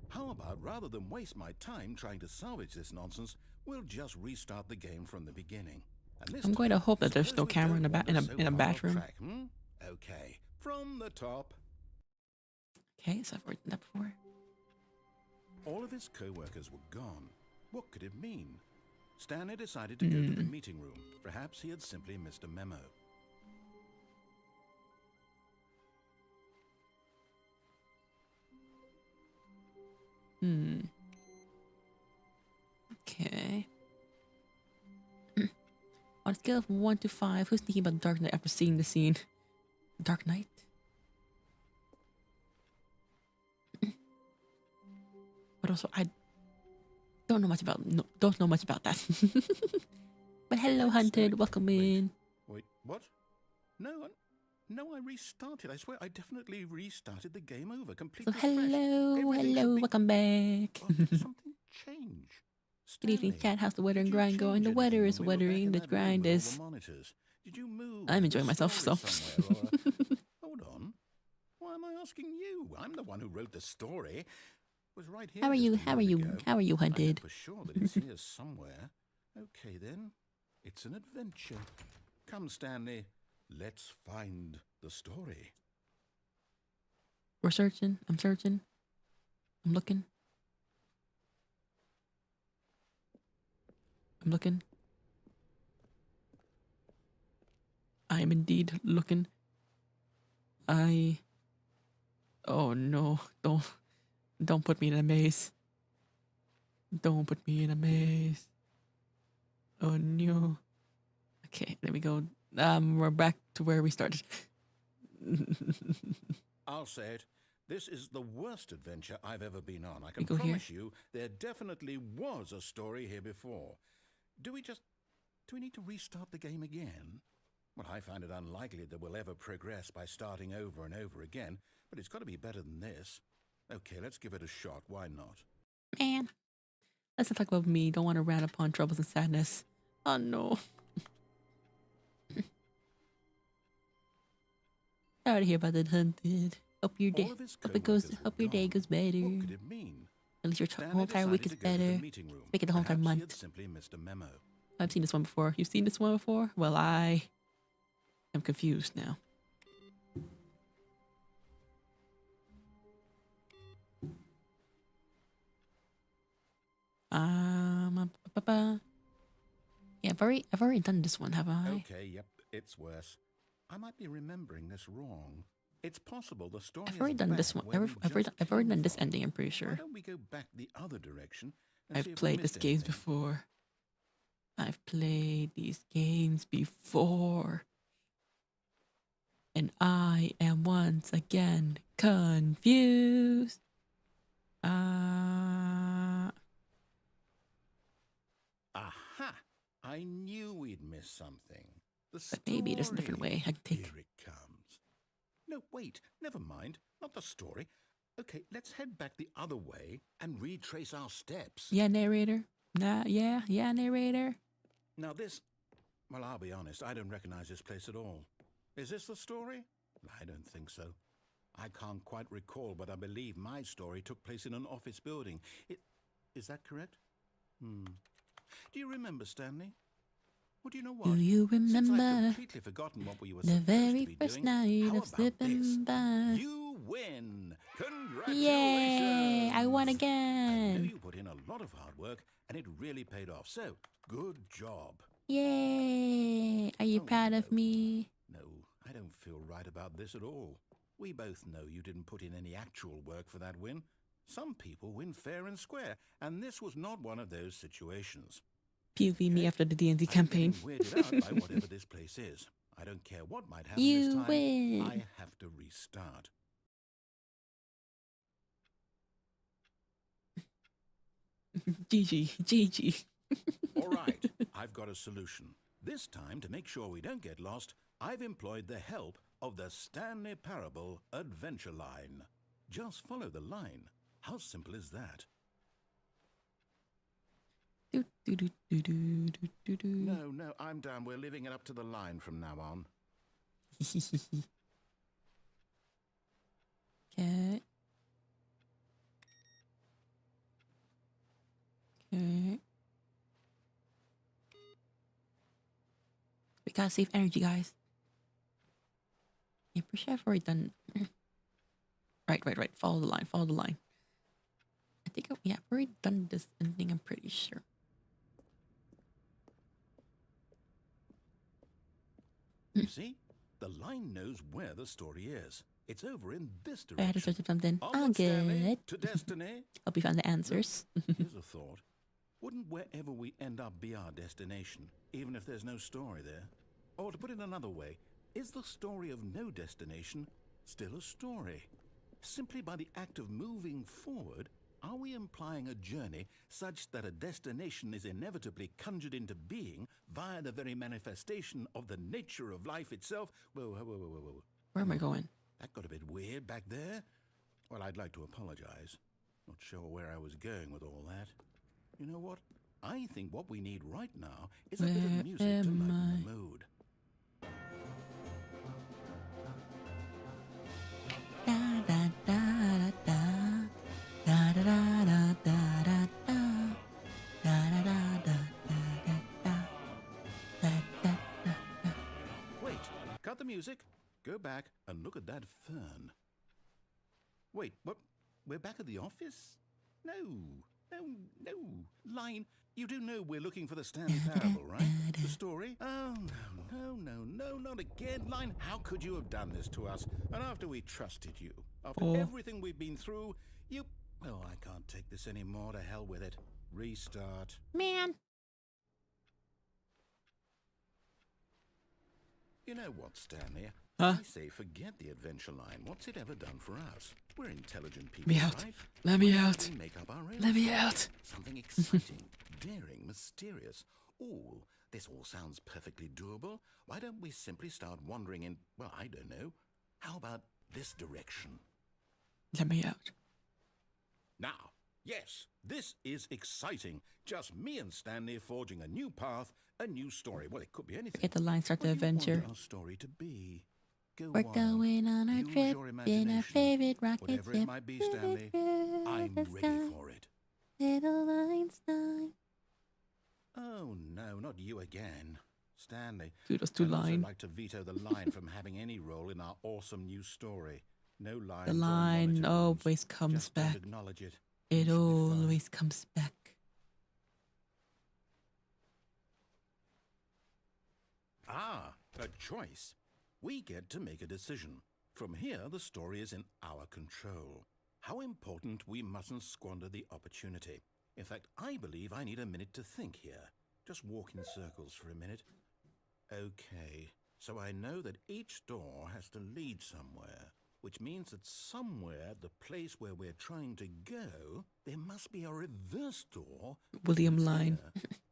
How about, rather than waste my time trying to salvage this nonsense, we'll just restart the game from the beginning. And this I'm going to time, hope that there's suppose no we camera don't in a wander so in a far off bathroom. track, Okay, from the top. Okay, so I've already done that before. All of his co-workers were gone. What could it mean? Stanley decided to go to the meeting room. Perhaps he had simply missed a memo. Okay. On a scale of 1 to 5, who's thinking about Dark Knight after seeing the scene? Dark Knight? But also, I don't know much about that. But hello, Hunted. Welcome in. Wait, what? No, I restarted. I swear, I definitely restarted the game over, So completely fresh. hello, Everything should be- welcome back. Oh, did something change? Good evening, Stanley, chat. How's the weather did and you grind going? The change weather anything is when we were back weathering. in The that room grind with all is. the monitors? Did you move I'm the enjoying myself, story so. somewhere, or... Hold on. Why am I asking you? I'm the one who wrote the story. It was right here. How are just you? a How are minute you? ago. How are you, I know Hunted? for sure that it's here somewhere. Okay, then. It's an adventure. Come, Stanley. Let's find the story. We're searching. I'm searching. I'm looking. I'm looking. I am indeed looking. Oh no! Don't put me in a maze. Don't put me in a maze. Oh no. Okay, there we go. We're back to where we started. I'll say it. This is the worst adventure I've ever been on. I We can go here? promise you there definitely was a story here before. Do we need to restart the game again? Well, I find it unlikely that we'll ever progress by starting over and over again, but it's got to be better than this. Okay, let's give it a shot. Why not? Man, let's not talk about me. Don't want to rant upon troubles and sadness. Oh no. Sorry to hear about that, Hunted. Hope your day. All of his Hope it goes. co-workers were Hope your day gone. goes better. What could it mean? At least your Stanley whole entire week is decided to go to the better. meeting room. Make it the whole entire Perhaps he month. had simply missed a memo. I've seen this one before. You've seen this one before? Well, I am confused now. Yeah, I've already done this one, have I? Okay, yep, it's worse. I might be remembering this wrong. It's possible the story I've already is done back this one. where we I've already just done came this from. ending. I'm pretty Why sure. don't we go back the other direction and see I've if we played this missed games anything? before. I've played these games before. And I am once again confused. Aha! I knew we'd miss something. The But maybe there's a different story. way I can take. Here it comes. No, wait, never mind. Not the story. Okay, let's head back the other way and retrace our steps. Yeah, narrator. Yeah, narrator. Now this... Well, I'll be honest, I don't recognize this place at all. Is this the story? I don't think so. I can't quite recall, but I believe my story took place in an office building. Is that correct? Do you remember, Stanley? Well, do you know what? Do you Since I've remember completely forgotten what we were the supposed to very be first doing, night how of about slipping this? by? You win! Congratulations! Yay! I won I know again. you put in a lot of hard work, and it really paid off. So, good job. Yay! Are you Oh, proud of no. me? No, I don't feel right about this at all. We both know you didn't put in any actual work for that win. Some people win fair and square, and this was not one of those situations. POV me after the D&D campaign. I'm getting weirded out by whatever this place is. I don't care what might happen You this time. win. I have to restart. GG. All right, I've got a solution. This time, to make sure we don't get lost, I've employed the help of the Stanley Parable Adventure Line. Just follow the line. How simple is that? No, I'm down. We're leaving it up to the line from now on. Okay. We gotta save energy, guys. Yeah, pretty sure I've already done. Right. Follow the line. I think I've already done this ending. I'm pretty sure. You see? The line knows where the story is. It's over in this I had to direction. search something. All Onward, Stanley, good. to destiny. Hope you found the answers. Here's a thought. Wouldn't wherever we end up be our destination, even if there's no story there? Or to put it another way, is the story of no destination still a story? Simply by the act of moving forward, are we implying a journey such that a destination is inevitably conjured into being via the very manifestation of the nature of life itself? Whoa. Where am I going? That got a bit weird back there. Well, I'd like to apologize. Not sure where I was going with all that. You know what? I think what we need right now is a bit of music to lighten the mood. Da da da da da da da da da da da da da da da. Wait, cut the music. Go back and look at that fern. Wait, what? We're back at the office? No. Line, you do know we're looking for the Stanley Parable, right? The story? Oh, no, not again. Line, how could you have done this to us? And after we trusted you, after everything we've been through, you... Oh, I can't take this anymore. To hell with it. Restart. Man. You know what, Stanley? Huh? I say forget the adventure line. What's it ever done for us? We're intelligent people, Me out. right? Let me Why don't out. we make up our own Let me story? out. Something exciting, daring, mysterious. Ooh, this all sounds perfectly doable. Why don't we simply start wandering in, well, I don't know. How about this direction? Let me out. Now, yes, this is exciting. Just me and Stanley forging a new path, a new story. Well, it could be anything. Get the line, start the What do you adventure. want our story to be? Go We're on. going on our Use trip your in our imagination. favorite rocket Whatever ship. it might be, Stanley, I'm ready for it. Little Einstein. Oh, no, not you again. Stanley. Dude, too I'd also line. like to veto the line from having any role in our awesome new story. No lines The or line monitored always rooms. comes Just don't back. acknowledge it. It should be fine. always comes back. Ah, a choice. We get to make a decision. From here, the story is in our control. How important we mustn't squander the opportunity. In fact, I believe I need a minute to think here. Just walk in circles for a minute. Okay, so I know that each door has to lead somewhere, which means that somewhere, the place where we're trying to go, there must be a reverse door. William Line.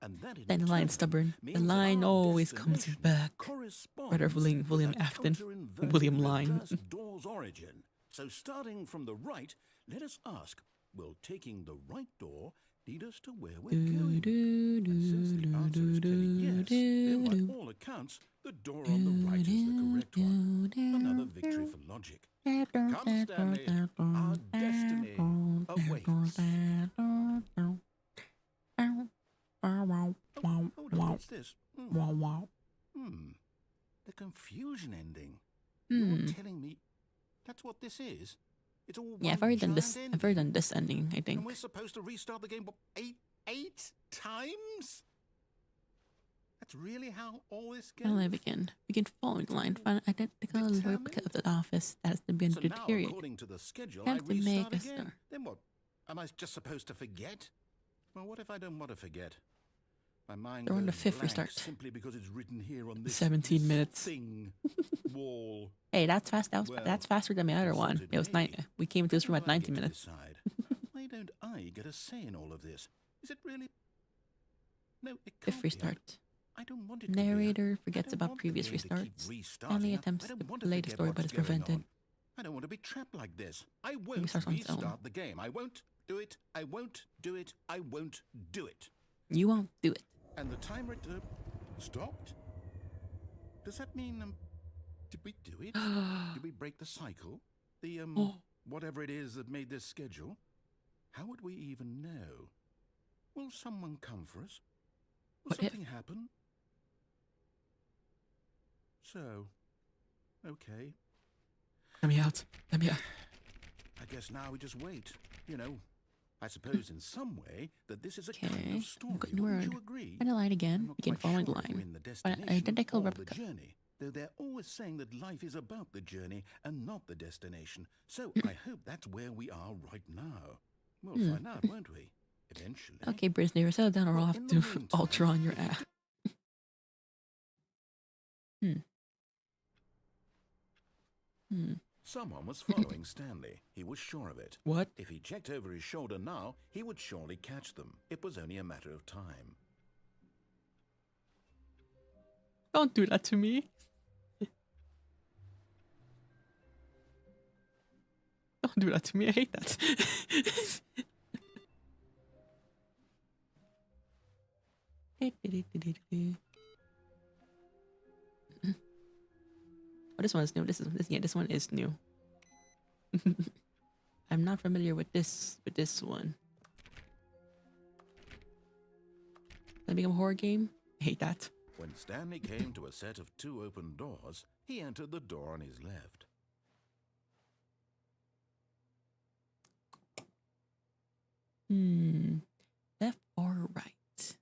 And that in Then the line's turn stubborn. The means that line our always comes destination back. corresponds Rather William with a Afton. counter-inverted William Line. reverse door's origin. So starting from the right, let us ask, will taking the right door lead us to where we're going? And since the answer is clearly yes, then by all accounts, the door on the right is the correct one. Another victory for logic. Come, Stanley, our destiny awaits. Oh, hold on, what's this? The confusion ending. You're telling me that's what this is? It's all Yeah, one I've already done this. giant I've already done this ending, I And think. we're supposed to restart the game, what, eight times? That's really how all this goes? How do I begin? Begin following the line. Find an identical replicate of the office that has been So now, deteriorated. according to the schedule, I Attempt to make restart a again. star. Then what? Am I just supposed to forget? Well, what if I don't want to forget? My mind They're on the goes 5th blank restart. simply because it's written here on this 17 this minutes. thing wall. Hey, that's fast. Well, That's faster than my other one. consulted It was me. We came into this room How at do I 90 get to minutes. decide? Why don't I get a say in all of this? Is it really? No, it can't 5th be. restart. I don't want it to be. Narrator I forgets don't about want the previous game to keep restarts. restarting. Stanley I attempts don't to want to play the forget story but is what's going prevented. on. I don't want to be trapped like this. I won't restarts on its own. restart the game. I won't do it. I won't do it. I won't do it. You won't do it. And the timer stopped? Does that mean, did we do it? Did we break the cycle? The, whatever it is that made this schedule? How would we even know? Will someone come for us? Will What if? something happen? So, okay. Let me out. Let me out. I guess now we just wait. You know, I suppose in some way that this is a kind Okay. of story. Good Wouldn't word. you agree? Find the line I'm again. not Begin quite following the sure if we're line. in the Find an destination identical or the replica. journey, though they're always saying that life is about the journey and not the destination. So I hope that's where we are right now. We'll find out, won't we? Eventually. Okay, Brisney, settle down or Well, I'll have in to the meantime, alter on your app. Someone was following Stanley. He was sure of it. What? If he checked over his shoulder now, he would surely catch them. It was only a matter of time. Don't do that to me. Don't do that to me. I hate that. Oh, this one is new. This one is new. I'm not familiar with this one. That become a horror game? I hate that. When Stanley came to a set of 2 open doors, he entered the door on his left. Left or right?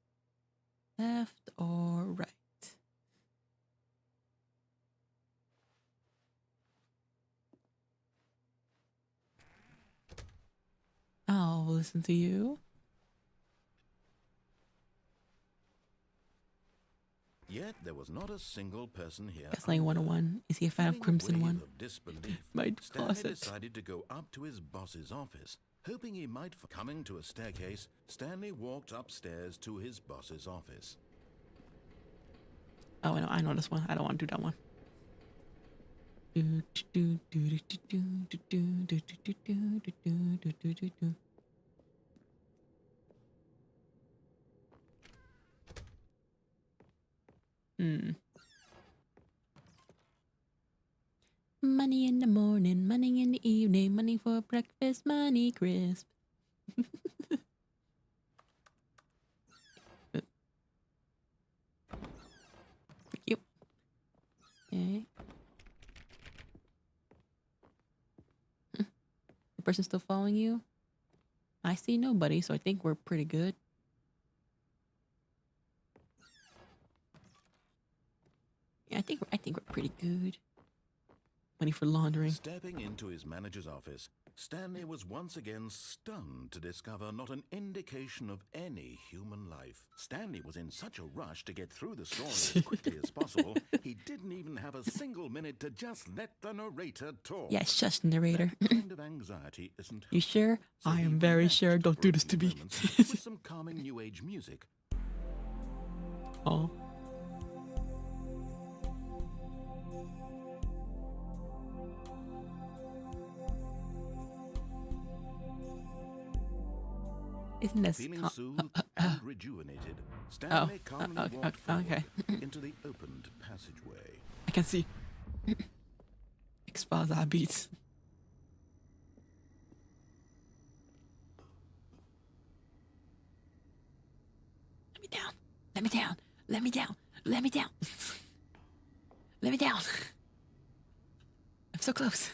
Left or right? I'll listen to you. Yet there was not a single person here. Gaslighting 101. Is he a fan of Feeling a Crimson wave One? of disbelief, My Stanley closet. decided to go up to his boss's office, hoping he might. Coming to a staircase, Stanley walked upstairs to his boss's office. Oh, I know this one. I don't want to do that one. Money in the morning, money in the evening, money for breakfast, money crisp. Yep. Okay. The person still following you? I see nobody, so I think we're pretty good. Yeah, I think we're pretty good. Money for laundering. Stepping into his manager's office, Stanley was once again stunned to discover not an indication of any human life. Stanley was in such a rush to get through the story as quickly as possible, he didn't even have a single minute to just let the narrator talk. Yes, just narrator. That kind of anxiety isn't You sure? So I he am very relaxed sure. Don't for do a this to few me. moments with some calming new age music. Oh. Isn't this Feeling soothed and rejuvenated, Stanley calmly walked forward okay. into the opened passageway. I can see. Expose our beats. Let me down. Let me down. Let me down. Let me down. Let me down. I'm so close.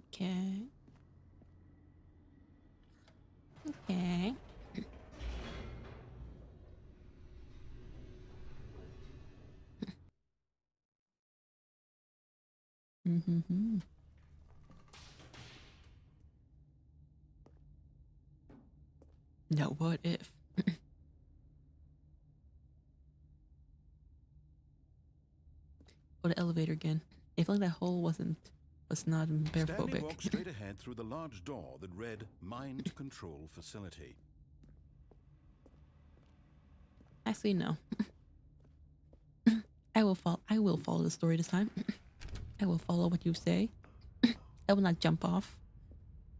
Okay. Okay. Mm-hmm. No, what if? Go to elevator again. If only that hole was not Stanley barophobic. walked straight ahead through the large door that read Mind Control Facility. Actually, no. I will follow the story this time. I will follow what you say. I will not jump off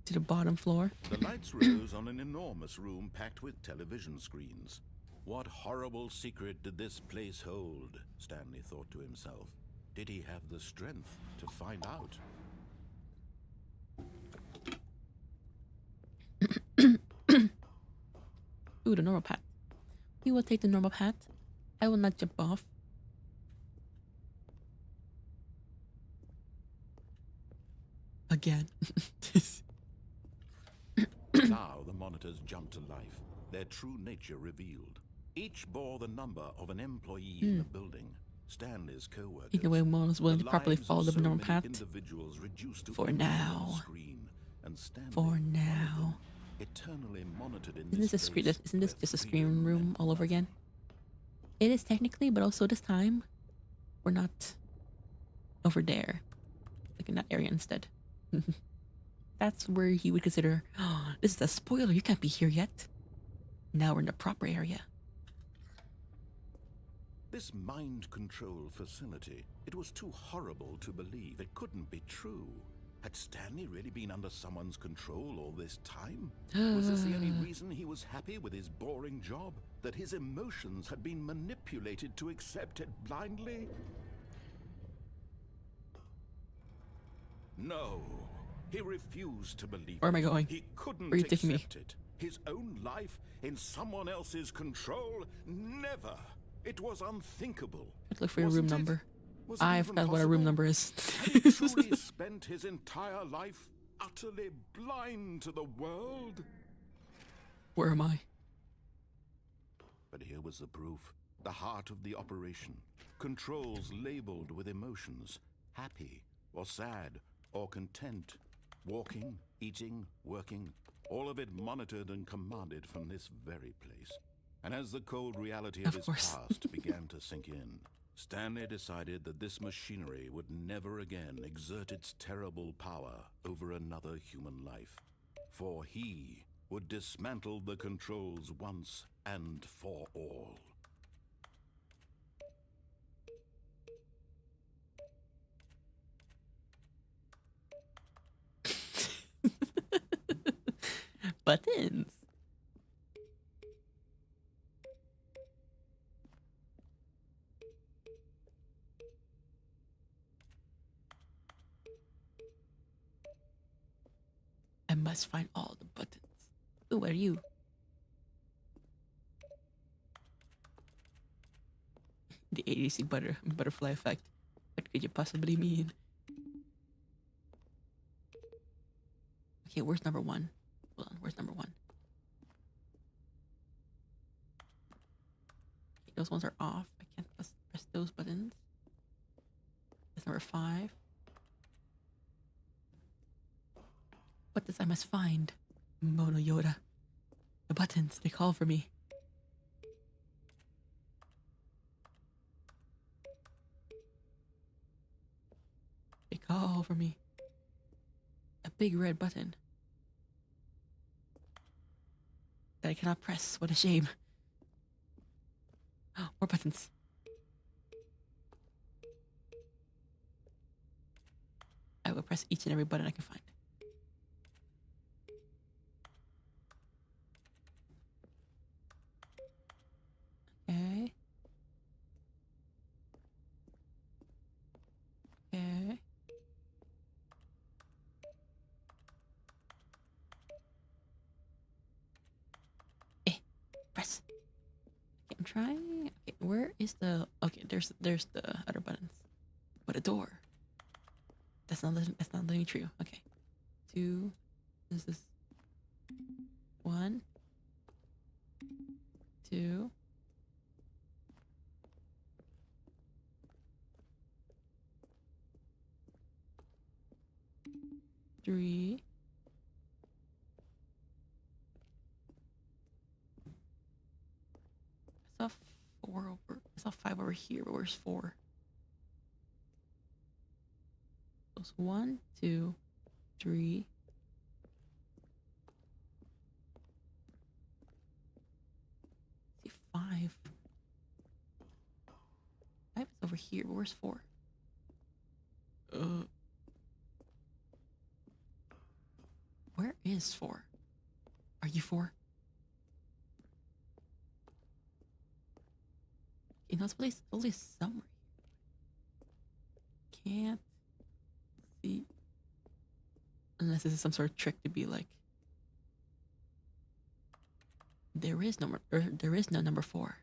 to the bottom floor. The lights rose on an enormous room packed with television screens. What horrible secret did this place hold? Stanley thought to himself. Did he have the strength to find out? Ooh, the normal path. We will take the normal path. I will not jump off. Again. Now the monitors jumped to life, their true nature revealed. Each bore the number of an employee in the building. Stanley's co-workers. Either way, Mouno was willing to The properly lives follow of the so normal many path. individuals reduced to For images on a now. screen, and Stanley, For one of them, now. eternally monitored in Isn't this a screen? space Isn't this where just a freedom screen room meant all over nothing. again? It is technically, but also this time, we're not over there. Like in that area instead. That's where he would consider, oh, this is a spoiler, you can't be here yet. Now we're in the proper area. This mind control facility, it was too horrible to believe. It couldn't be true. Had Stanley really been under someone's control all this time? Was this the only reason he was happy with his boring job? That his emotions had been manipulated to accept it blindly? No. He refused to believe Where am I it. going? He couldn't Where are you taking me? accept it. His own life in someone else's control? Never. It was unthinkable. Let's look for your room Wasn't it? number. Was it I even forgot what our room possible? number is. Had he truly spent his entire life utterly blind to the world? Where am I? But here was the proof. The heart of the operation. Controls labeled with emotions. Happy, or sad, or content. Walking, eating, working. All of it monitored and commanded from this very place. And as the cold reality of Of his course. past began to sink in, Stanley decided that this machinery would never again exert its terrible power over another human life. For he would dismantle the controls once and for all. Buttons. I must find all the buttons. Who are you? The ADC butterfly effect. What could you possibly mean? Okay, where's number one? Hold on, where's number one? Okay, those ones are off. I can't press those buttons. That's number 5. Buttons I must find. Mono Yoda. The buttons, they call for me. They call for me. A big red button that I cannot press. What a shame. More buttons. will press each and every button I can find. Okay. Okay. Press. Okay, I'm trying. Okay, where is the? Okay, there's the other buttons. But a door. That's not letting me through. Okay. 2. This is 1. 2. 3. I saw 4 over. I saw 5 over here, but where's 4? So it's 1, 2, 3. See 5. 5 is over here, but where's 4? Where is 4? Are you 4? You know, it's probably somewhere. Can't see. Unless this is some sort of trick to be like, there is no number 4.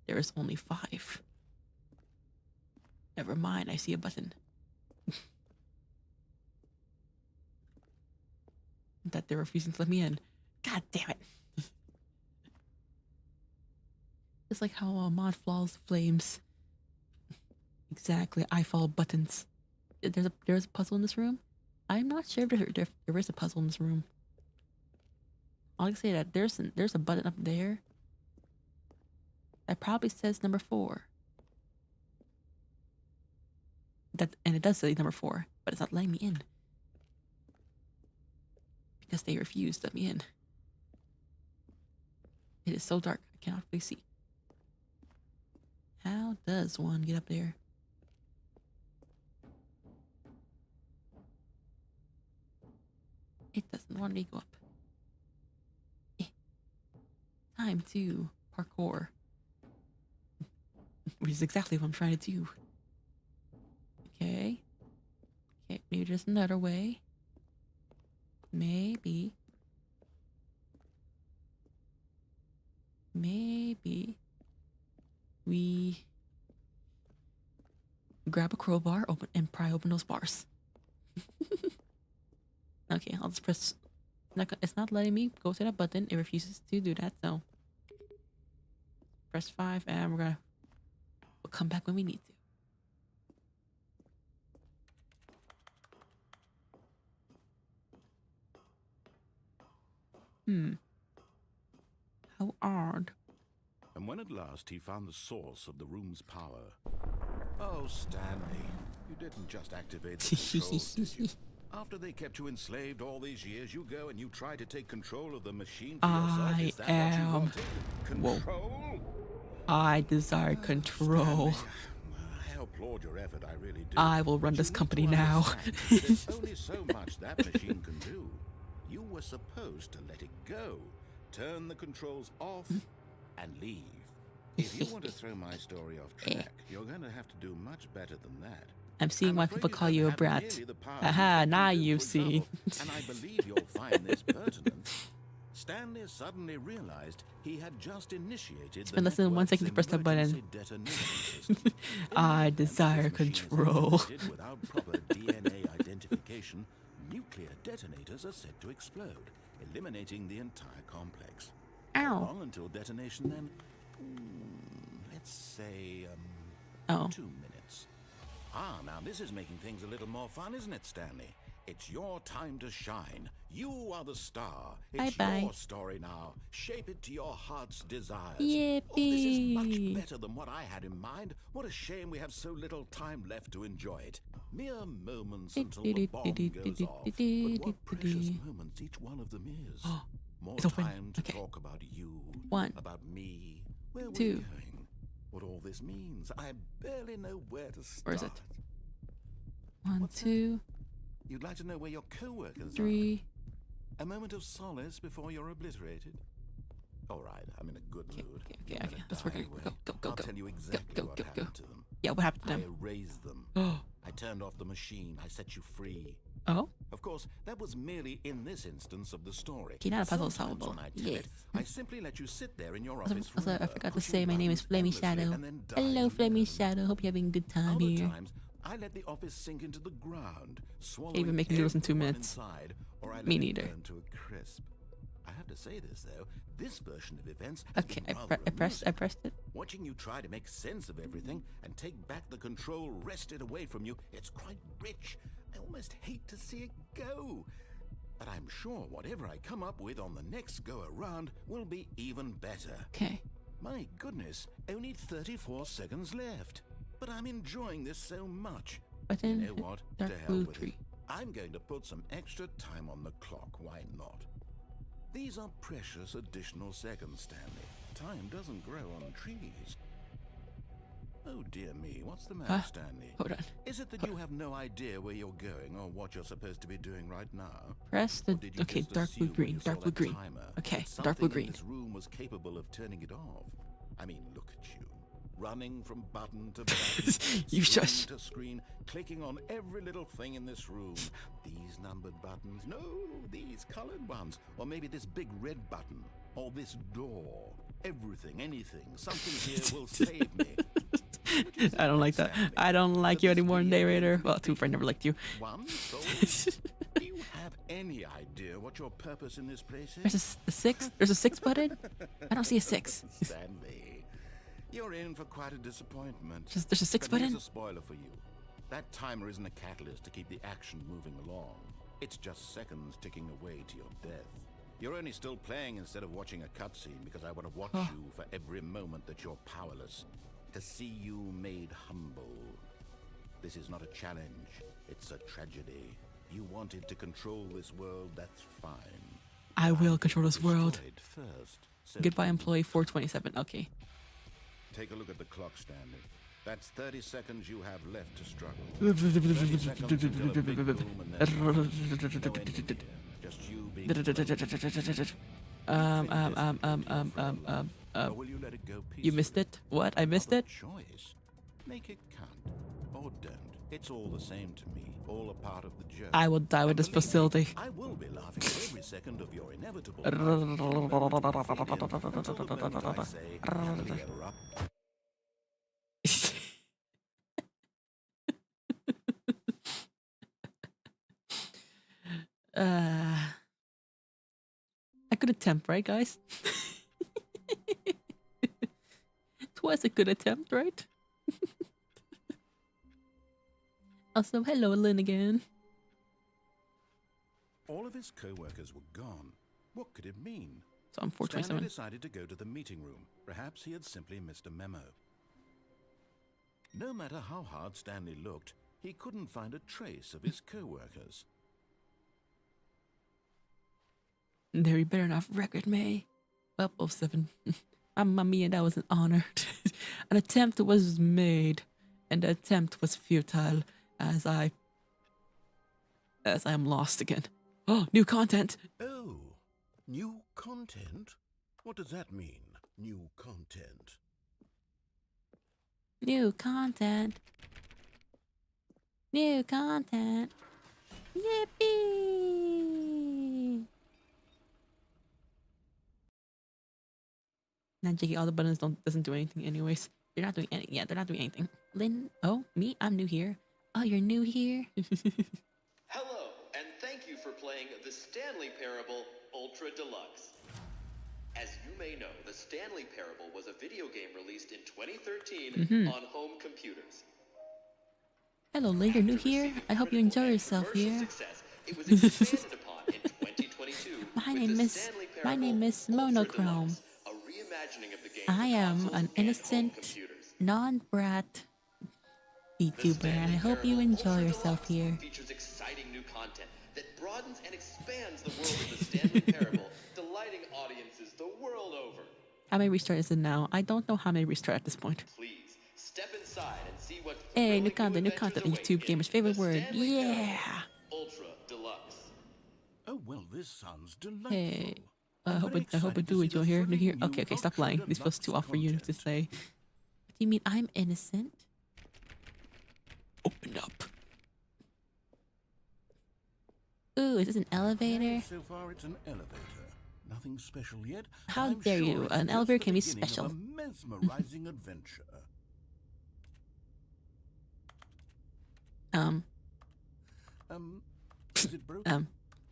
There is only 5. Never mind, I see a button. That they're refusing to let me in. God damn it. It's like how mod follows flames. Exactly, I follow buttons. There's a puzzle in this room. I'm not sure if there is a puzzle in this room. I'll just say that there's a button up there that probably says number 4. And it does say number 4, but it's not letting me in because they refuse to let me in. It is so dark, I cannot really see. How does one get up there? It doesn't want me to go up. Time to parkour. Which is exactly what I'm trying to do. Okay. Okay, maybe there's another way. Maybe we grab a crowbar, pry open those bars. Okay, I'll just press. It's not letting me go to that button. It refuses to do that, so press 5, and we'll come back when we need to. How odd. And when at last he found the source of the room's power. Oh, Stanley, you didn't just activate the controls, did you? After they kept you enslaved all these years, you go and you try to take control of the machine for yourself. Is that what you wanted? Control? I desire control. Stanley, I applaud your effort, I really do. I will run this company now. There's only so much that machine can do. You were supposed to let it go, turn the controls off, and leave. If you want to throw my story off track, you're going to have to do much better than that. I'm seeing why people call you a brat. Aha, now you've seen. And I believe you'll find this pertinent. Stanley suddenly realized he had just initiated Spend less than 1 second to press that button. I desire control. Without proper DNA identification, nuclear detonators are set to explode, eliminating the entire complex. Ow. How long until detonation then? Let's say 2 minutes. Now this is making things a little more fun, isn't it, Stanley? It's your time to shine. You are the star. It's your story now. Shape it to your heart's desires. Yippee. Oh, this is much better than what I had in mind. What a shame we have so little time left to enjoy it. Mere moments until the bomb goes off. But what precious moments each one of them is. More time to talk about you, about me, where we're going, what all this means. I barely know where to start. Where is it? 1, 2. You'd like to know where your co-workers 3. are. A moment of solace before you're obliterated. All right, I'm in a good mood. Okay. You're gonna Let's die work on it. anyway. Go. I'll tell you exactly what happened to them. Yeah, what happened to I them? erased them. I turned off the machine. I set you free. Oh? Of course, that was merely in this instance of the story. Okay, not a puzzle Sometimes solvable. when I tell it, I simply let you sit there in your Also, office I forever, forgot to pushing say my name is buttons Flamey endlessly Shadow. and then Hello, dying Flamey alone. Shadow. Hope you're having a good time Other here. times, I let the office sink into the ground, swallowing Even making noodles in 2 everyone minutes. inside, or I let Me it neither. burn to a crisp. I have to say this though, this version of events has Okay, been I rather pressed amusing. it. Watching you try to make sense of everything and take back the control wrested away from you, it's quite rich. I almost hate to see it go. But I'm sure whatever I come up with on the next go around will be even better. Okay. My goodness, only 34 seconds left. But I'm enjoying this so much. Button. You know what? Dark To hell blue with tree. it. I'm going to put some extra time on the clock. Why not? These are precious additional seconds, Stanley. Time doesn't grow on trees. Oh dear me, what's the matter, Stanley? Hold on. Is it that you have no idea where you're going or what you're supposed to be doing right now? Press the. Or did you Okay, just dark blue assume when green. you saw Dark blue that green. timer Okay, that dark blue something in green. this room was capable of turning it off? I mean, look at you. Running from button to button, You screen shush. to screen, clicking on every little thing in this room. These numbered buttons, no, these colored ones. Or maybe this big red button, or this door. Everything, anything, something here will save me. I don't like that. I don't like you anymore, narrator. Well, too, I never liked you. One soul? Do you have any idea what your purpose in this place is? There's a 6. There's a 6 button. I don't see a 6. Stanley, you're in for quite a disappointment. There's a 6 But here's button. a spoiler for you. That timer isn't a catalyst to keep the action moving along. It's just seconds ticking away to your death. You're only still playing instead of watching a cutscene because I want to watch you for every moment that you're powerless. To see you made humble. This is not a challenge. It's a tragedy. You wanted to control this world, that's fine. I will control this world. Destroyed first, so Goodbye, employee 427. Okay. Take a look at the clock, Stanley. That's 30 seconds you have left to struggle. 30 seconds until a big boom and then no end here. Just you being or will you let it go peacefully? You missed it. What? I missed Other it. choice. Make it count. Or don't. It's all the same to me. All a part of the joke. I will die with And this believe me, facility. I will be laughing every second of your inevitable life until the moment I say, happily ever up. A good attempt, right, guys? It was a good attempt, right? Also, hello, Lynn again. All of his co-workers were gone. What could it mean? So I'm Stanley 427. decided to go to the meeting room. Perhaps he had simply missed a memo. No matter how hard Stanley looked, he couldn't find a trace of his co-workers. There, you better not record me. Well, 07. Mamma mia, that was an honor. An attempt was made, and the attempt was futile as I am lost again. Oh, new content. Oh, new content? What does that mean, new content? New content. New content. Yippee! Now, Jiggy, all the buttons doesn't do anything anyways. They're not doing anything. Yeah, they're not doing anything. Lynn, oh, me? I'm new here. Oh, you're new here? Hello, and thank you for playing the Stanley Parable Ultra Deluxe. As you may know, the Stanley Parable was a video game released in 2013 on home computers. Hello, Lynn, you're new here? I hope you enjoy yourself Commercial here. Success, it was expanded upon in 2022 My with name the is Stanley my Parable name is Ultra Mouno Krome. Deluxe, a reimagining of the game I for am consoles an and home innocent, computers. non-brat The VTuber, and I Stanley hope you Parable enjoy Ultra yourself Deluxe here. features exciting new content that broadens and expands the world of the Stanley Parable, delighting audiences the world over. How many restart is it now? I don't know how many restart at this point. Please step inside and see what Hey, new thrilling content, adventures await YouTube in gamer's favorite the word. Stanley Parable Yeah! Ultra Well, this sounds delightful. Hey, I I'm hope very I hope I excited to do see enjoy the here. thrilling new Okay, stop lying. This feels too off for you to content. say. What do you mean I'm innocent? Open up. Ooh, is this an elevator? So far, it's an elevator. Nothing special yet. How I'm dare sure you? it's An just elevator the can be beginning of special. a mesmerizing adventure. Is it broken?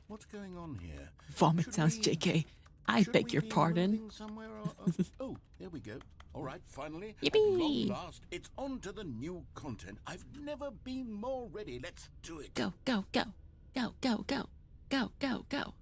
What's going on here? Vomit Should sounds, we- JK. I should beg we your be pardon. moving somewhere or- oh, there we go. All right, finally. Yippee! At long last, it's on to the new content. I've never been more ready. Let's do it. Go, go, go. Go, go, go. Go, go, go.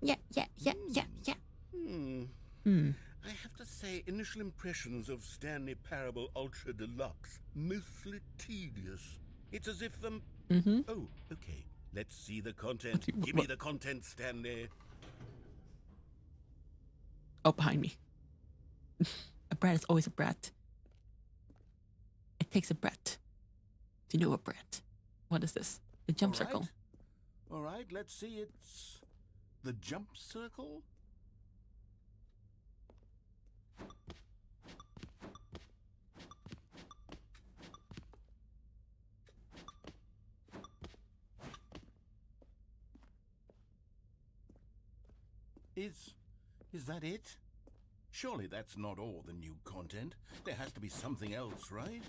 Yeah, yeah, yeah, yeah, yeah. I have to say, initial impressions of Stanley Parable Ultra Deluxe, mostly tedious. It's as if Oh, okay. Let's see the content. Give me the content, Stanley. Oh, behind me. A brat is always a brat. It takes a brat to know a brat. What is this? The jump circle. All right, let's see. It's the jump circle. Is that it? Surely that's not all the new content. There has to be something else, right?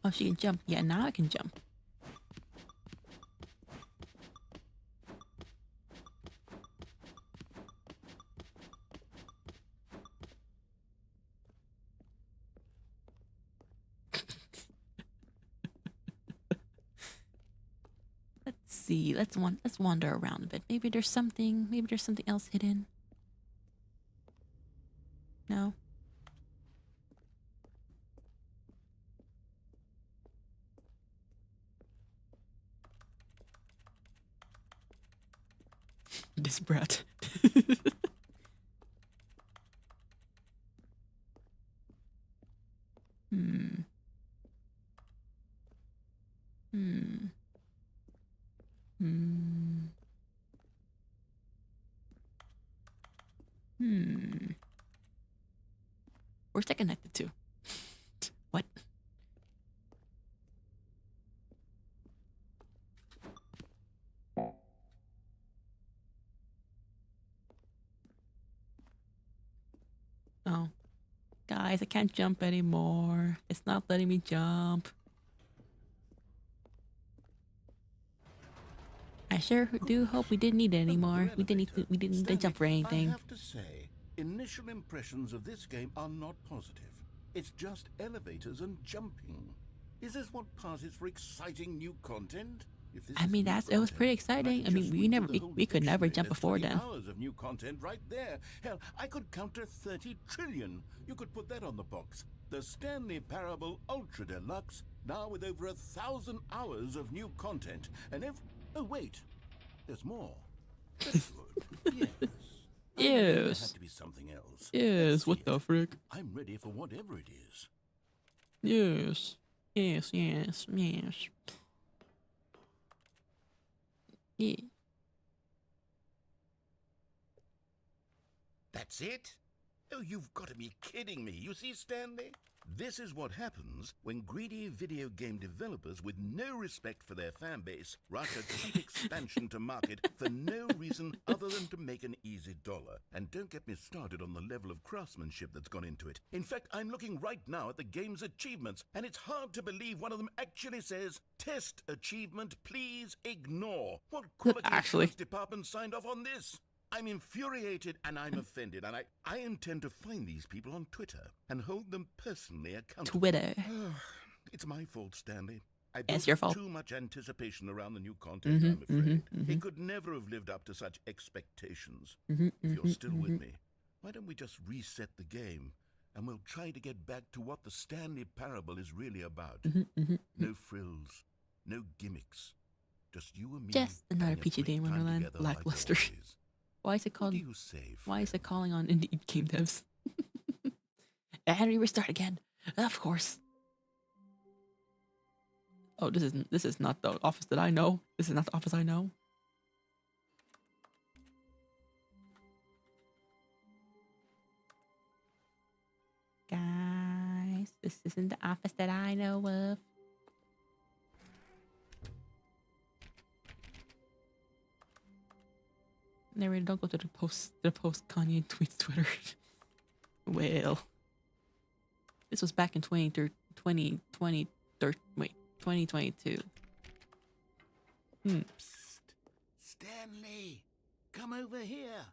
Oh, she can jump. Yeah, now I can jump. Let's see. Let's wander around a bit. Maybe there's something else hidden. No. This brat. Where's that connected to? What? Oh. Guys, I can't jump anymore. It's not letting me jump. I sure do hope we didn't need it anymore. We didn't need to jump for anything. I have to say, initial impressions of this game are not positive. It's just elevators and jumping. Is this what passes for exciting new content? If this I is mean, new it was content, pretty then exciting. I could mean, just we read never, through the whole we could never dictionary. jump There's before 20 then. hours of new content right there. Hell, I could counter 30 trillion. You could put that on the box. The Stanley Parable Ultra Deluxe, now with over 1,000 hours of new content. And if... Oh, wait. There's more. Very good. Yes. There Yes. had to be something else. Yes, Let's what see the it. frick? I'm ready for whatever it is. Yes. Yes, yes, yes. Yeah. That's it? Oh, you've got to be kidding me. You see, Stanley? This is what happens when greedy video game developers with no respect for their fan base rush a cheap expansion to market for no reason other than to make an easy dollar. And don't get me started on the level of craftsmanship that's gone into it. In fact, I'm looking right now at the game's achievements, and it's hard to believe one of them actually says, "Test achievement, please ignore." What quality Actually. assurance department signed off on this? I'm infuriated and I'm offended, and I intend to find these people on Twitter and hold them personally accountable. Twitter. It's my fault, Stanley. I It's built your up fault. too much anticipation around the new content, I'm afraid. It could never have lived up to such expectations. If you're still with me, why don't we just reset the game and we'll try to get back to what the Stanley Parable is really about. No frills, no gimmicks. Just you and me. Just another having a peachy great day in time Wonderland. together like Lackluster. always. Why is it What called? do you say, Why is friend? it calling on indie game devs? And we restart again. Of course. Oh, this is not the office that I know. This is not the office I know. Guys, this isn't the office that I know of. Narrator, don't go to the post Kanye tweets Twitter. Well, this was back in 2022. Psst. Stanley, come over here.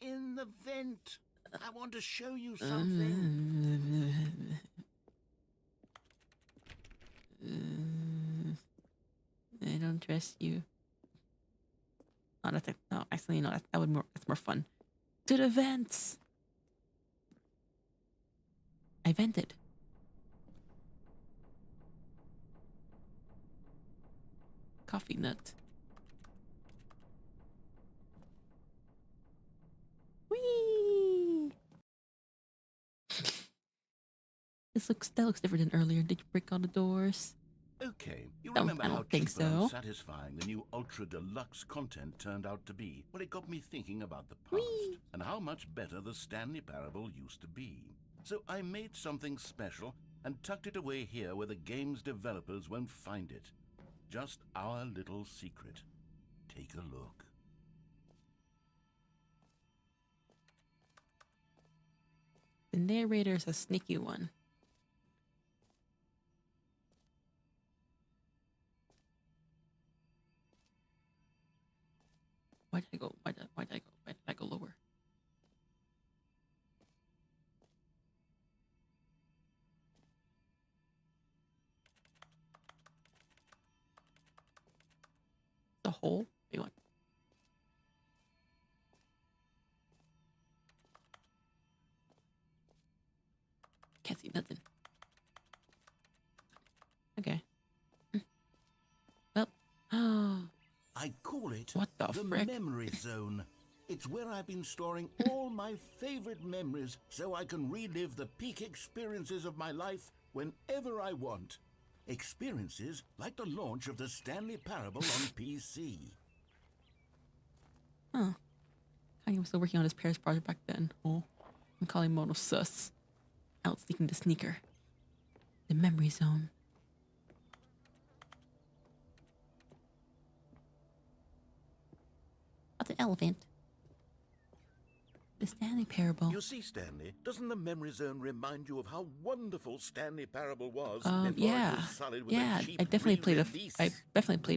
In the vent. I want to show you something. I don't trust you. Oh, no, actually, no, that's more fun. To the vents. I vented. Coffee nut. Whee! That looks different than earlier. Did you break all the doors? Okay, you I remember how don't think cheap and so. unsatisfying the new Ultra Deluxe content turned out to be? Well, it got me thinking about the past and how much better the Stanley Parable used to be. So I made something special and tucked it away here where the game's developers won't find it. Just our little secret. Take a look. The narrator's a sneaky one. Why did I go lower? The hole? Wait, what? Can't see nothing. Okay. Well, I call it what the frick? memory zone. It's where I've been storing all my favorite memories so I can relive the peak experiences of my life whenever I want. Experiences like the launch of the Stanley Parable on PC. Huh. Kanye was still working on his Paris project back then. Oh, I'm calling Mouno sus. Out sneaking the sneaker. The memory zone. What's an elephant? The Stanley Parable. You see, Stanley, doesn't the memory zone remind you of how wonderful Stanley Parable was? Yeah, yeah. I definitely played the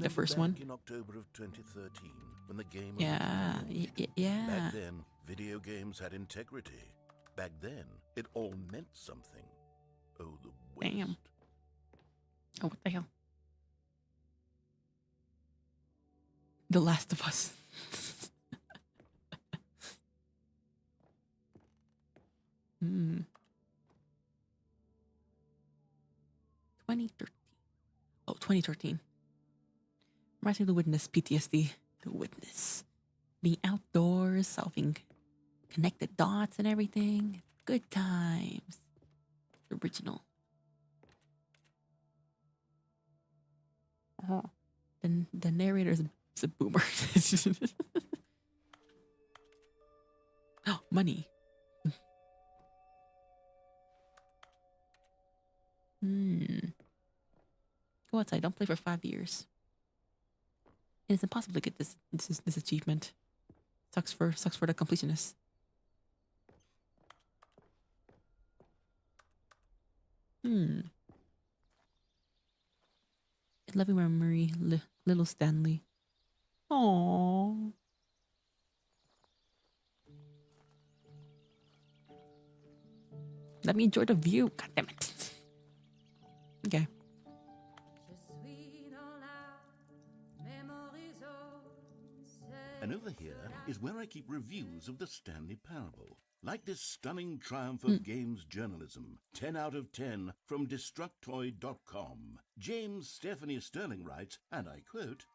first one. In October of 2013, when the game. Yeah, yeah. Back then, video games had integrity. Back then, it all meant something. Oh, the waste. Damn. Oh, what the hell? The Last of Us. Hmm. 2013. Oh, 2013. Reminds me of The Witness, PTSD. The Witness. Being outdoors, solving connected dots and everything. Good times. The original. Oh. The narrator is a boomer. Oh, money. Go outside. Don't play for 5 years. And it's impossible to get this achievement. Sucks for the completionist. Loving memory, little Stanley. Aww. Let me enjoy the view. God damn it. Okay. And over here is where I keep reviews of the Stanley Parable. Like this stunning triumph of games journalism, 10 out of 10 from Destructoid.com. James Stephanie Sterling writes, and I quote,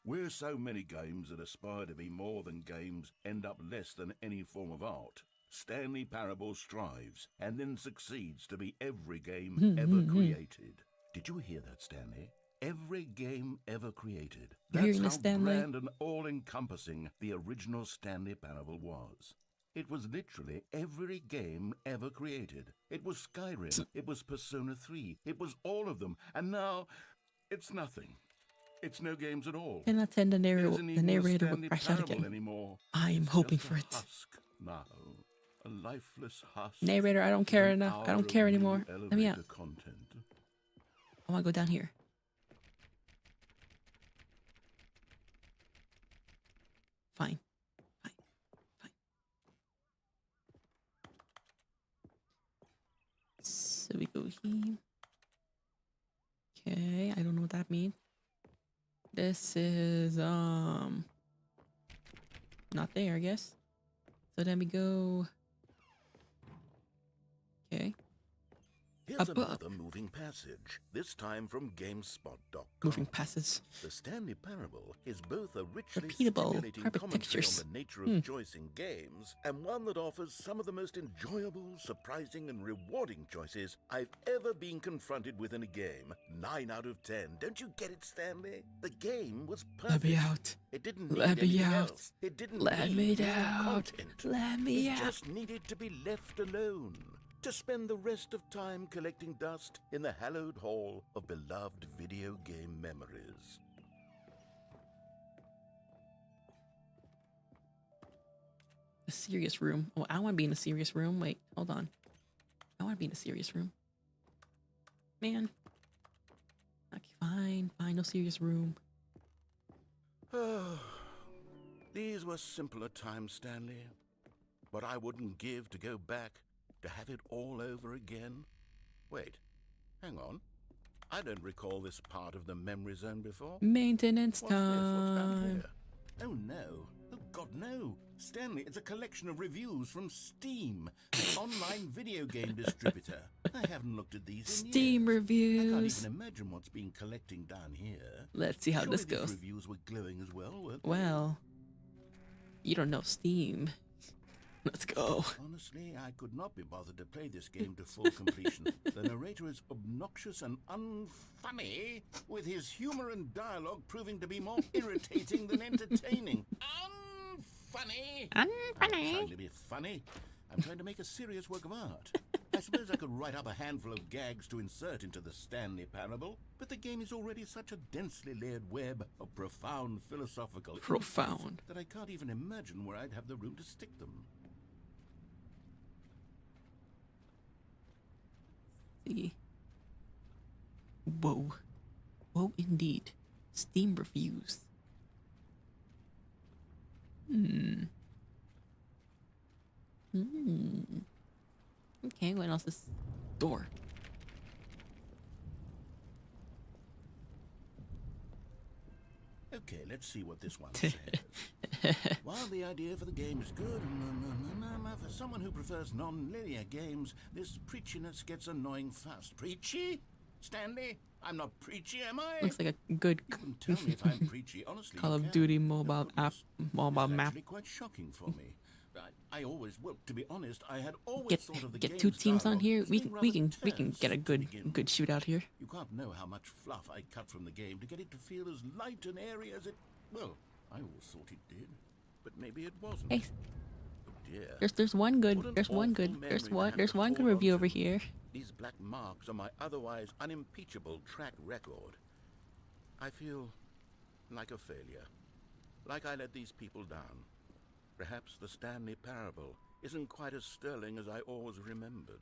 "Where so many games that aspire to be more than games end up less than any form of art, Stanley Parable strives and then succeeds to be every game ever created." Did you hear that, Stanley? every game ever created. You're That's hearing how this, Stanley? grand and all-encompassing the original Stanley Parable was. It was literally every game ever created. It was Skyrim. It was Persona 3. It was all of them. And now, it's nothing. It's no games at all. Cannot send the It narrator. isn't The even a narrator will Stanley crash out Parable again. anymore. I am It's hoping just for a it. husk now. A lifeless husk. Narrator, I don't care enough. I don't care anymore. Let me out. Content. I want to go down here. Fine. Fine. Fine. So we go here. Okay, I don't know what that means. This is not there, I guess. So then we go. Okay. Here's book. another moving passage, this time from GameSpot.com. Moving passes. The Stanley Parable is both a richly Repeatable, stimulating perfect commentary textures. on the nature of choice in games, and one that offers some of the most enjoyable, surprising, and rewarding choices I've ever been confronted with in a game. 9 out of 10. Don't you get it, Stanley? The game was perfect. Let me out. It didn't need Let me anything out. else. It didn't Let need me new out. content. Let me It out. just needed to be left alone. To spend the rest of time collecting dust in the hallowed hall of beloved video game memories. A serious room. Oh, I want to be in a serious room. Wait, hold on. I want to be in a serious room. Man. Okay, fine. Fine, no serious room. These were simpler times, Stanley. But I wouldn't give to go back to have it all over again. Wait, hang on. I don't recall this part of the memory zone before. Maintenance What's this? What's down time. here? Oh no. Oh God, no. Stanley, it's a collection of reviews from Steam, the online video game distributor. I haven't looked at these in Steam years. I reviews. can't even imagine what's been collecting down here. Let's see how Surely this these goes. reviews were glowing as well, weren't they? Well, you don't know Steam. Let's go. Honestly, I could not be bothered to play this game to full completion. The narrator is obnoxious and unfunny, with his humor and dialogue proving to be more irritating than entertaining. Unfunny! I'm trying to be funny. I'm trying to make a serious work of art. I suppose I could write up a handful of gags to insert into the Stanley Parable, but the game is already such a densely layered web of profound philosophical Profound. insights that I can't even imagine where I'd have the room to stick them. See. Whoa. Whoa, indeed. Steam reviews. Okay, what else is door? Okay, let's see what this one says. While the idea for the game is good, for someone who prefers non-linear games, this preachiness gets annoying fast. Preachy? Stanley? I'm not preachy, am I? Looks like a good You can tell me if I'm preachy, honestly. Call you of can. Duty mobile Oh, app, this mobile is map. actually quite shocking for me. I always, well, to be honest, I had always Get thought of the get two game's teams on dialogue here. as We being can we rather can we can terse get a to good begin good with. shootout here. You can't know how much fluff I cut from the game to get it to feel as light and airy as it... Well, I always thought it did, but maybe it wasn't. Hey, Oh dear. there's one good. What an There's one awful good. memory There's to one have there's to one good hold on review to. over here. These black marks are my otherwise unimpeachable track record. I feel like a failure. Like I let these people down. Perhaps the Stanley Parable isn't quite as sterling as I always remembered.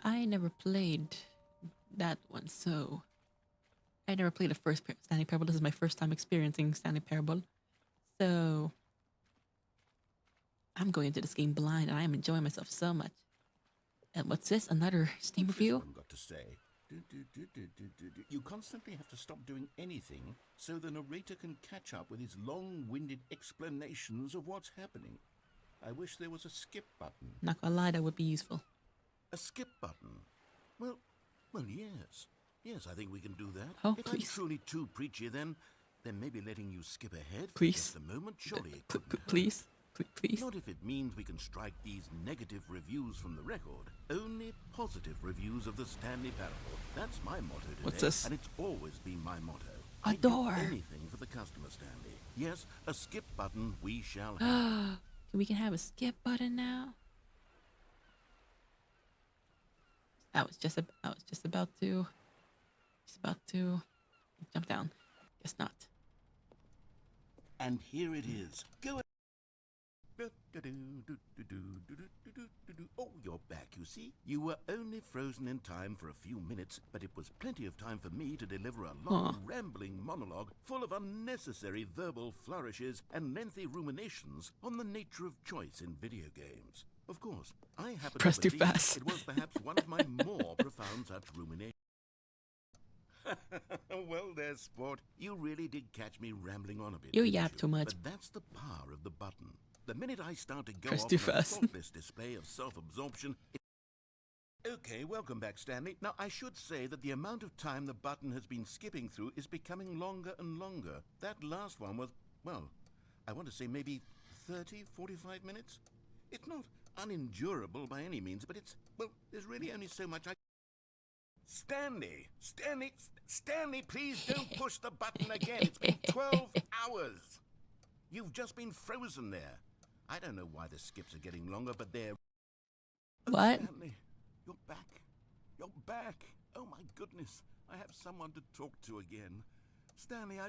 I never played that one, so I never played the first Stanley Parable. This is my first time experiencing Stanley Parable, so I'm going into this game blind, and I am enjoying myself so much. And what's this? Another Steam What's this review? one got to say? You constantly have to stop doing anything so the narrator can catch up with his long-winded explanations of what's happening. I wish there was a skip button. Not gonna lie, that would be useful. A skip button? Well, yes. Yes, I think we can do that. Oh, if please. I'm truly too preachy, then maybe letting you skip ahead for Please. just a moment, surely it couldn't hurt. Please, Please. Not if it means we can strike these negative reviews from the record. Only positive reviews of the Stanley Parable. That's my motto today. What's this? And it's always been my motto. A I'd do door. anything for the customer, Stanley. Yes, a skip button we shall have. We can have a skip button now. I was just about to jump down. Guess not. And here it is. Go. Oh, you're back, you see. You were only frozen in time for a few minutes, but it was plenty of time for me to deliver a long, rambling monologue full of unnecessary verbal flourishes and lengthy ruminations on the nature of choice in video games. Of course, I happen Press to too believe fast. it was perhaps one of my more profound such ruminations. Well there, sport. You really did catch me rambling on a bit. You didn't yap too much. But that's the power of the button. The minute I start to go Press off too on a fast. thoughtless display of self-absorption... Okay, welcome back, Stanley. Now, I should say that the amount of time the button has been skipping through is becoming longer and longer. That last one was, well, I want to say maybe 30, 45 minutes? It's not unendurable by any means, but it's, well, there's really only so much I... Stanley, please don't push the button again. It's been 12 hours. You've just been frozen there. I don't know why the skips are getting longer, but they're... Oh, What? Stanley, you're back. You're back. Oh, my goodness. I have someone to talk to again. Stanley, I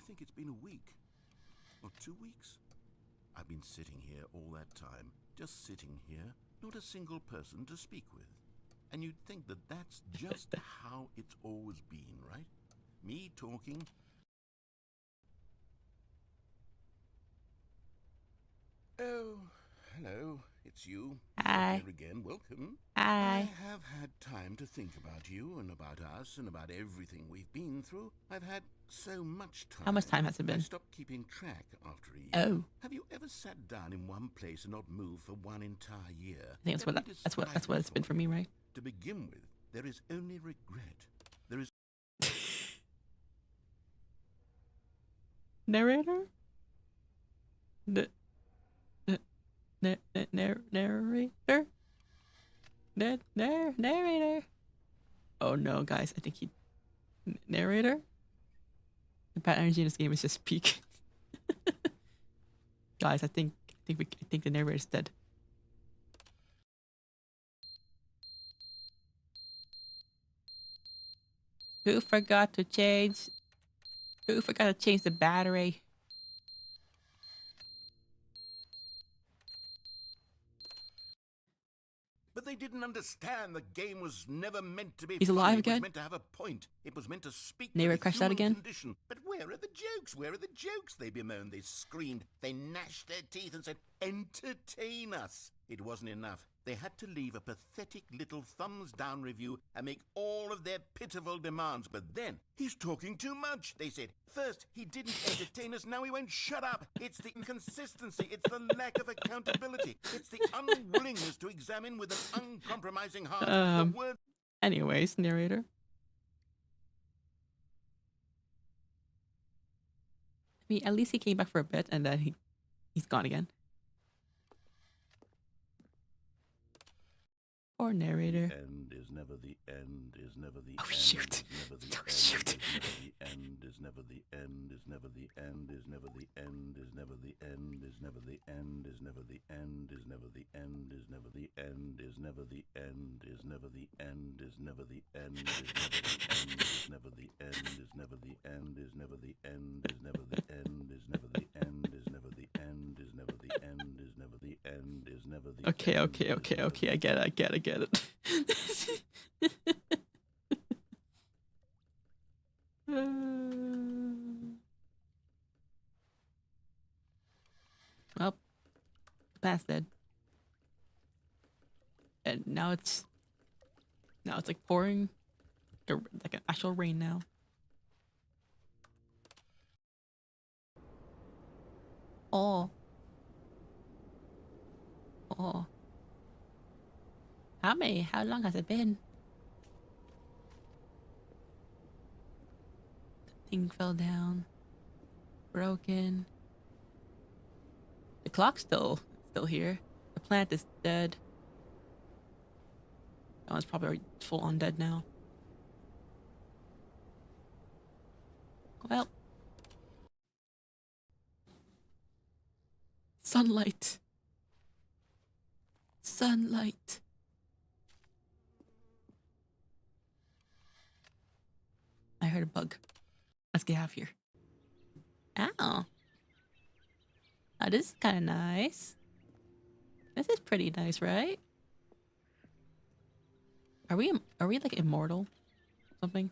think it's been a week. Or 2 weeks. I've been sitting here all that time. Just sitting here. Not a single person to speak with. And you'd think that that's just how it's always been, right? Me talking... Oh, hello, it's you. Hi. Here again, welcome. Hi. I have had time to think about you and about us and about everything we've been through. I've had so much time. How much time has it I been? stopped keeping track after a year. Oh. Have you ever sat down in one place and not moved for one entire year? I think that's what it's been for me, right? To begin with, there is only regret. There is... Narrator? Narrator? Narrator? Oh no, guys, I think he... Narrator? The bad energy in this game is just peak. Guys, I think the narrator's dead. Who forgot to change the battery? But they didn't understand the game was never meant to be He's funny. alive It again? was meant to have a point. It was meant to speak Neighbor to the crashed out human again? condition. But where are the jokes? Where are the jokes? They bemoaned, they screamed, they gnashed their teeth and said, entertain us. It wasn't enough. They had to leave a pathetic little thumbs-down review and make all of their pitiful demands. But then, he's talking too much, they said. First, he didn't entertain us, now he won't shut up. It's the inconsistency, it's the lack of accountability, it's the unwillingness to examine with an uncompromising heart the word... Anyways, narrator. I mean, at least he came back for a bit and then he's gone again. Or narrator. End is never the end, is never the Oh, end. shoot. Oh, shoot. The end is never the end, is never the end, is never the end, is never the end, is never the end, is never the end, is never the end, is never the end, is never the end, is never the end, is never the end, is never the end, is never the end, is never the end, is never the end, is never the end, is never the end, is never the end, is never the end, is never the Okay, I get it. Well, past dead. And now it's like pouring, like an actual rain now. Oh. How long has it been? The thing fell down. Broken. The clock's still here. The plant is dead. That one's probably full on dead now. Well. Sunlight. Sunlight. I heard a bug. Let's get out of here. Ow. Oh, this is kind of nice. This is pretty nice, right? Are we like immortal? Something?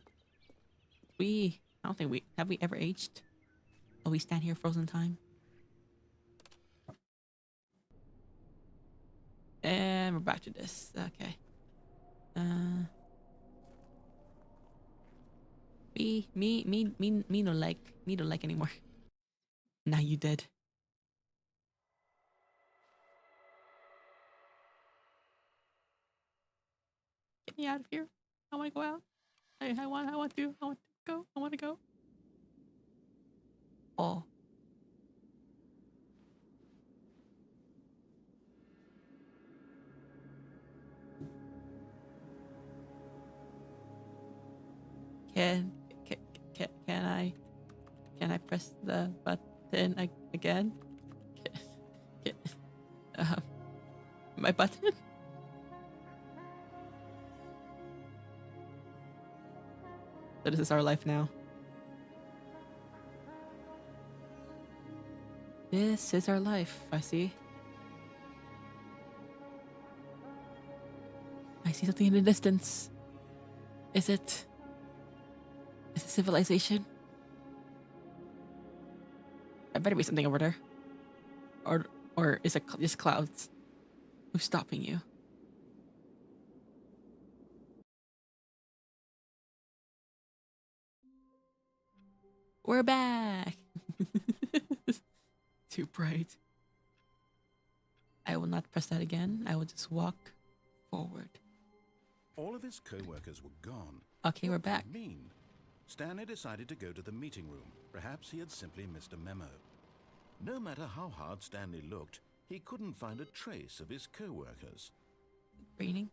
I don't think have we ever aged? Oh, we stand here frozen time. And we're back to this. Okay. Me no like anymore. Now you dead. Get me out of here. I want to go out. I want to go. I want to go. Oh. Can I press the button again? My button? So this is our life now. This is our life, I see. I see something in the distance. Is it civilization? There better be something over there. Or is it just clouds? Who's stopping you? We're back! Too bright. I will not press that again. I will just walk forward. All of his co-workers were gone. Okay, we're What back. did it mean? Stanley decided to go to the meeting room. Perhaps he had simply missed a memo. No matter how hard Stanley looked, he couldn't find a trace of his co-workers. Raining.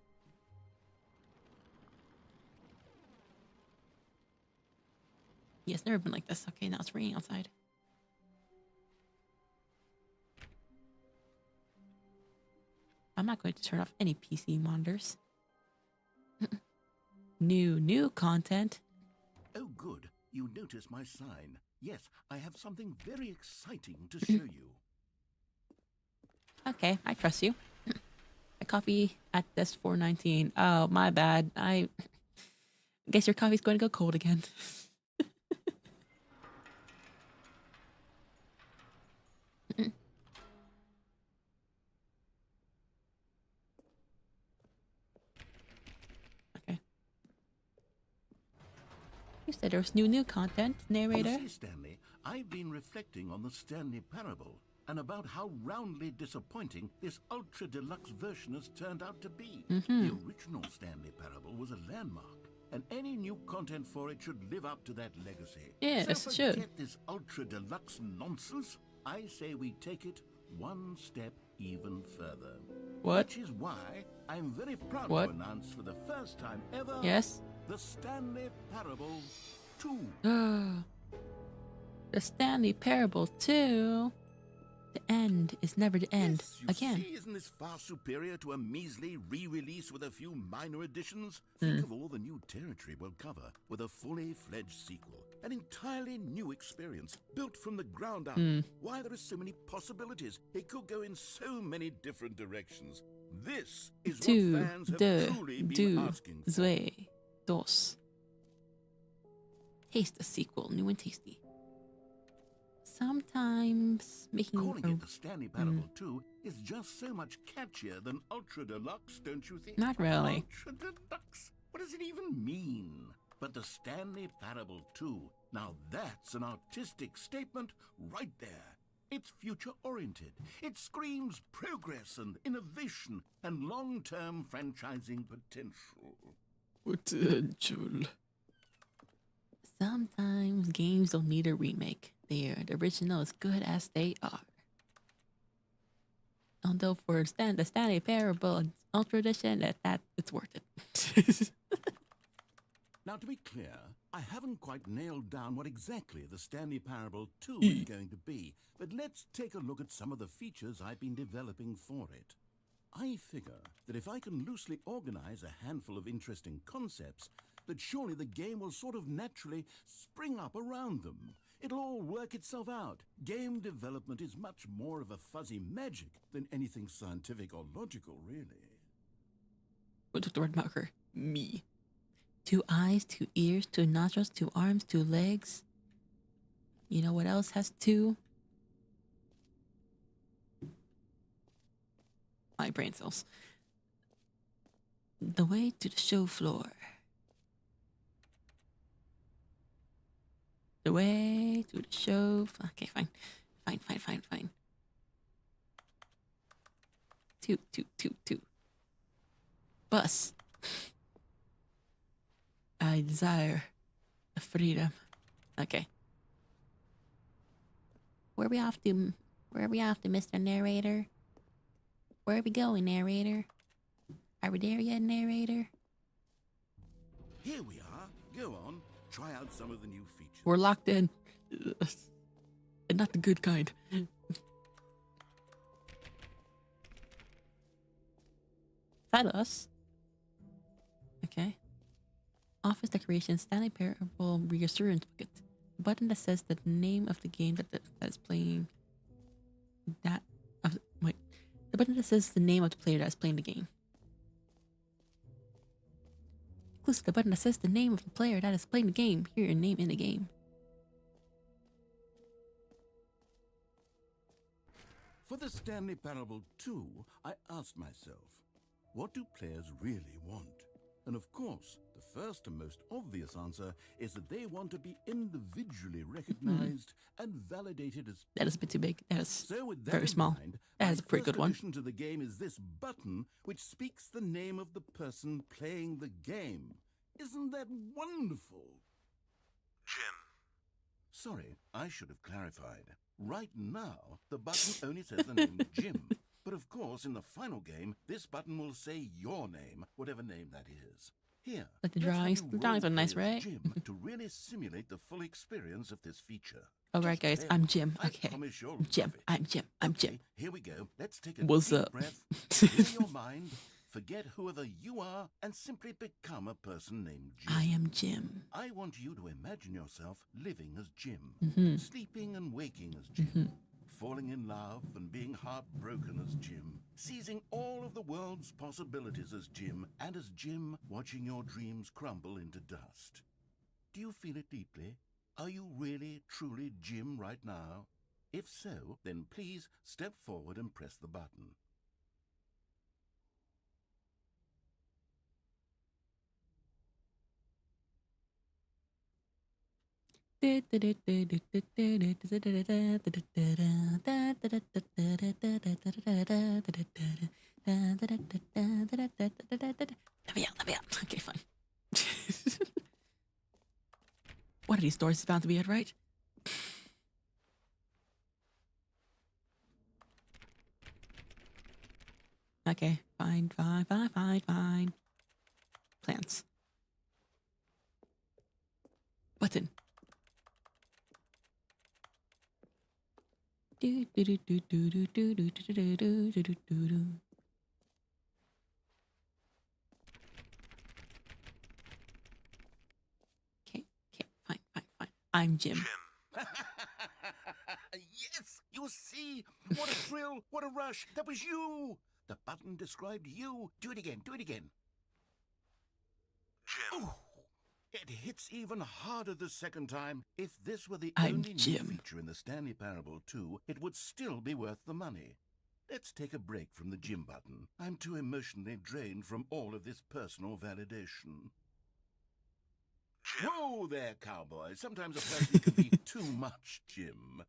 Yeah, it's never been like this. Okay, now it's raining outside. I'm not going to turn off any PC monitors. New content. Oh, good. You noticed my sign. Yes, I have something very exciting to show you. Okay, I trust you. A coffee at this 419. Oh, my bad. I guess your coffee's going to go cold again. Okay. You said there was new content, narrator. You see, Stanley, I've been reflecting on the Stanley Parable and about how roundly disappointing this ultra deluxe version has turned out to be. The original Stanley Parable was a landmark, and any new content for it should live up to that legacy. Yes, so it should. forget this ultra deluxe nonsense. I say we take it one step even further. What? Which is why I'm very proud What? to announce for the first time ever Yes? the Stanley Parable 2. The Stanley Parable 2. The end is never the end. Yes, you Again. see, isn't this far superior to a measly re-release with a few minor additions? Think of all the new territory we'll cover with a fully fledged sequel. An entirely new experience, built from the ground up. Why, there are so many possibilities. It could go in so many different directions. This is what fans have truly been asking for. Zwei, dos. Taste the sequel, new and tasty. Sometimes making Calling it the Stanley Parable 2 is just so much catchier than Ultra Deluxe, don't you think? Not really. Ultra Deluxe? What does it even mean? But the Stanley Parable 2, now that's an artistic statement right there. It's future-oriented. It screams progress and innovation and long-term franchising potential. Potential. Sometimes games don't need a remake. They're the original as good as they are. Although for the Stanley Parable Ultra Edition, that it's worth it. Now, to be clear, I haven't quite nailed down what exactly the Stanley Parable 2 is going to be, but let's take a look at some of the features I've been developing for it. I figure that if I can loosely organize a handful of interesting concepts, that surely the game will sort of naturally spring up around them. It'll all work itself out. Game development is much more of a fuzzy magic than anything scientific or logical, really. Who took the red marker? Me. 2 eyes, 2 ears, 2 nostrils, 2 arms, 2 legs. You know what else has 2? My brain cells. The way to the show floor. The way to the show. Okay, fine. Fine. 2. Bus. I desire the freedom. Okay. Where are we off to, Mr. Narrator? Where are we going, narrator? Are we there yet, narrator? Here we are. Go on. Try out some of the new features. We're locked in. And not the good kind. Is that us? Okay. Office decoration, Stanley Parable reassurance bucket. A button that says the name of the game that is playing. The button that says the name of the player that is playing the game. Close to the button that says the name of the player that is playing the game. Hear your name in the game. For the Stanley Parable 2, I asked myself, what do players really want? And of course, the first and most obvious answer is that they want to be individually recognized and validated as... That is a bit too big. That is so with that very in small. Mind, That is a pretty good one. My first addition to the game is this button, which speaks the name of the person playing the game. Isn't that wonderful? Jim. Sorry, I should have clarified. Right now, the button only says the name Jim. But of course, in the final game, this button will say your name, whatever name that is. Here, Like the let's have drawings. you The drawings are role nice, play as right? Jim to really simulate the full experience of this feature. All right, Just guys. bear I'm with Jim. me. I Okay. promise you'll Jim. love it. I'm Jim. I'm Jim. Okay, here we go. Let's take a What's deep up? breath, clear your mind, forget whoever you are, and simply become a person named Jim. I am Jim. I want you to imagine yourself living as Jim, Mhm. sleeping and waking as Jim, falling in love and being heartbroken as Jim, seizing all of the world's possibilities as Jim, and as Jim watching your dreams crumble into dust. Do you feel it deeply? Are you really, truly Jim right now? If so, then please step forward and press the button. Let me out. Okay, fine. One of these doors is bound to be it, right? Okay, fine. Plants. Button. Okay, fine. I'm Jim. Yes, you see? What a thrill, what a rush. That was you. The button described you. Do it again. Jim. Ooh, it hits even harder the second time. If this were the I'm only new Jim. feature in the Stanley Parable 2, it would still be worth the money. Let's take a break from the Jim button. I'm too emotionally drained from all of this personal validation. Jim. Whoa there, cowboy. Sometimes a person can be too much, Jim.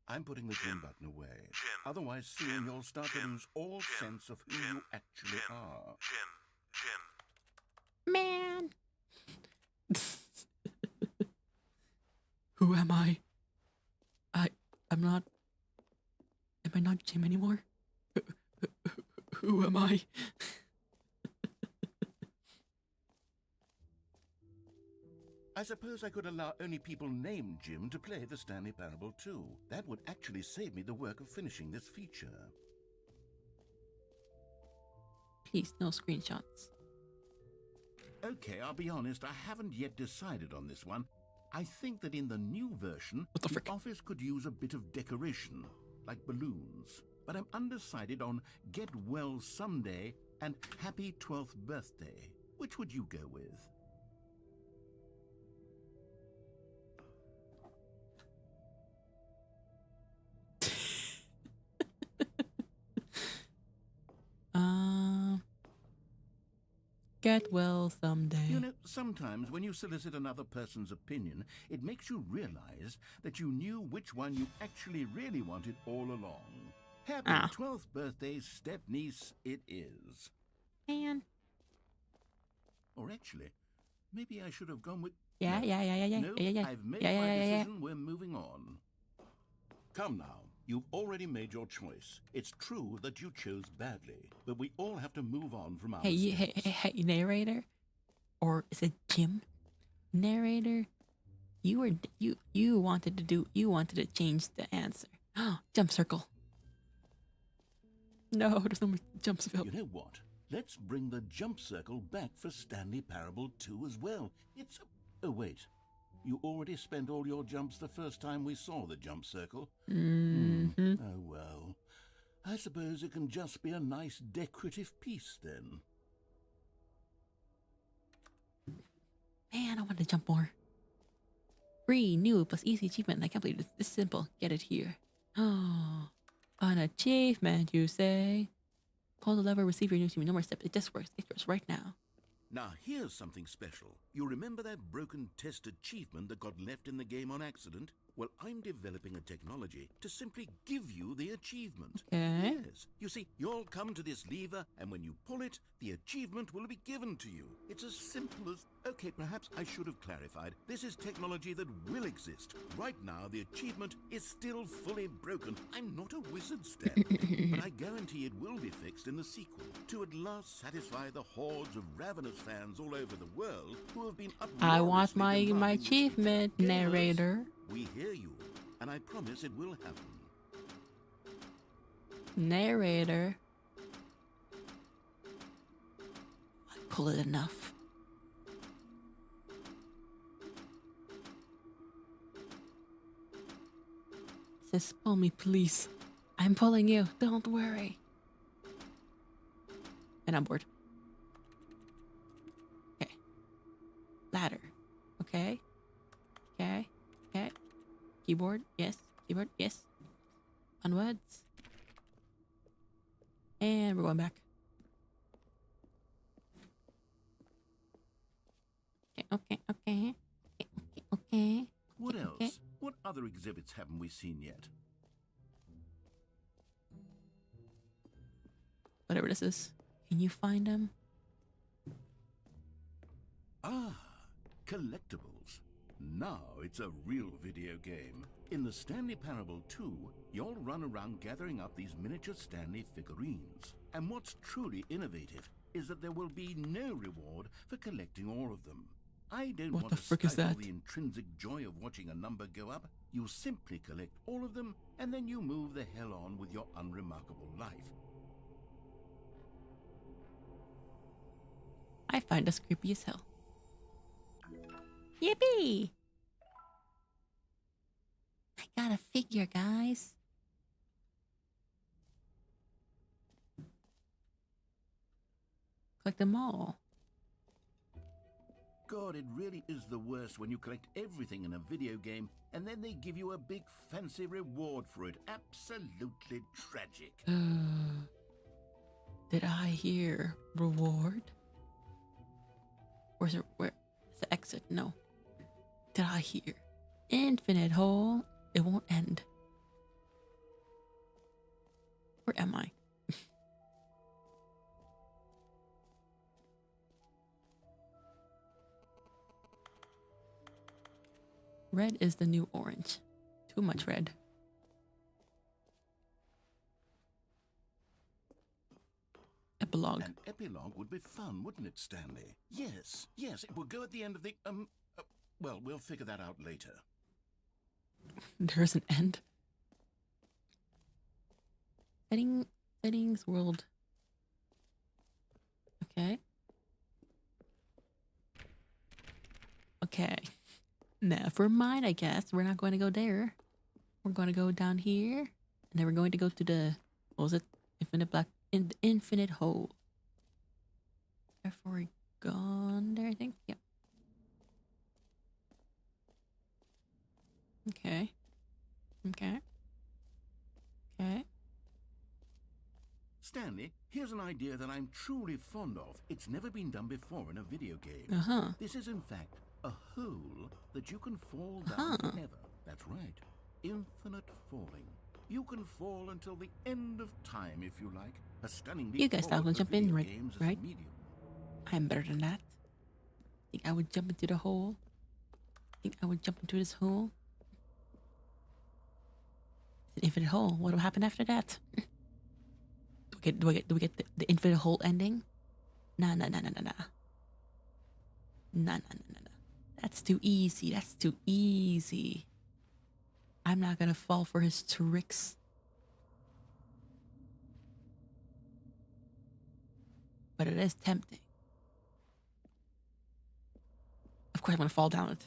I'm putting the Jim button away. Jim. Otherwise, soon Jim. you'll start to Jim. lose all Jim. sense of who Jim. you actually Jim. are. Jim. Man. Who am I? Am I not Jim anymore? Who am I? I suppose I could allow only people named Jim to play the Stanley Parable too. That would actually save me the work of finishing this feature. Please, no screenshots. Okay, I'll be honest, I haven't yet decided on this one. I think that in the new version, What the frick? office could use a bit of decoration, like balloons. But I'm undecided on Get Well Someday and Happy 12th Birthday. Which would you go with? Get well someday. You know, sometimes when you solicit another person's opinion, it makes you realize that you knew which one you actually really wanted all along. Happy 12th birthday, step-niece, it is. Man. Or actually, maybe I should have gone with... Yeah. No, I've made my decision. We're moving on. Come now. You've already made your choice. It's true that you chose badly, but we all have to move on from our mistakes. Hey, narrator, or is it Jim? Narrator, you wanted to change the answer. Jump circle. No, there's no more jump circle. You know what? Let's bring the jump circle back for Stanley Parable 2 as well. It's oh wait. You already spent all your jumps the first time we saw the jump circle. Oh well. I suppose it can just be a nice decorative piece then. Man, I want to jump more. Free, new, plus easy achievement. I can't believe it's this simple. Get it here. Oh, an achievement, you say? Pull the lever, receive your new achievement. No more steps. It just works. It works right now. Now here's something special. You remember that broken test achievement that got left in the game on accident? Well, I'm developing a technology to simply give you the achievement. Okay. Yes. You see, you'll come to this lever, and when you pull it, the achievement will be given to you. It's as simple as... Okay, perhaps I should have clarified. This is technology that will exist. Right now, the achievement is still fully broken. I'm not a wizard, Stanley, but I guarantee it will be fixed in the sequel to at last satisfy the hordes of ravenous fans all over the world who have been I want my demanding this achievement, feature. narrator. We hear you, and I promise it will happen. Narrator. I pull it enough. It says, pull me, please. I'm pulling you. Don't worry. And I'm bored. Okay. Ladder. Okay. Okay. Okay. Keyboard. Yes. Keyboard. Yes. Onwards. And we're going back. Okay. What else? Okay. What other exhibits haven't we seen yet? Whatever this is. Can you find them? Ah, collectibles. Now it's a real video game. In the Stanley Parable 2, you'll run around gathering up these miniature Stanley figurines. And what's truly innovative is that there will be no reward for collecting all of them. I don't What want the to frick is stifle that? the intrinsic joy of watching a number go up. You simply collect all of them, and then you move the hell on with your unremarkable life. I find us creepy as hell. Yippee! I got a figure, guys. Collect them all. God, it really is the worst when you collect everything in a video game and then they give you a big fancy reward for it. Absolutely tragic. Did I hear reward? Where's the exit? No. Did I hear infinite hole? It won't end. Where am I? Red is the new orange. Too much red. Epilogue. An epilogue would be fun, wouldn't it, Stanley? Yes, yes, it will go at the end of the, well, we'll figure that out later. There's an end. Settings, world. Okay. Okay. Never mind, I guess. We're not going to go there. We're going to go down here. And then we're going to go to the, what was it? Infinite hole. Therefore, we gone there, I think. Yep. Okay. Okay. Okay. Stanley, here's an idea that I'm truly fond of. It's never been done before in a video game. Uh-huh. This is, in fact, a hole that you can fall down forever. That's right. Infinite falling. You can fall until the end of time, if you like. A stunning leap You guys thought I would forward for jump in, video right? games as a Right? medium. I'm better than that. Think I would jump into the hole? Think I would jump into this hole? It's an infinite hole. What will happen after that? Do we get the infinite hole ending? Nah. Nah. That's too easy. That's too easy. I'm not gonna fall for his tricks. But it is tempting. Of course I'm gonna fall down it.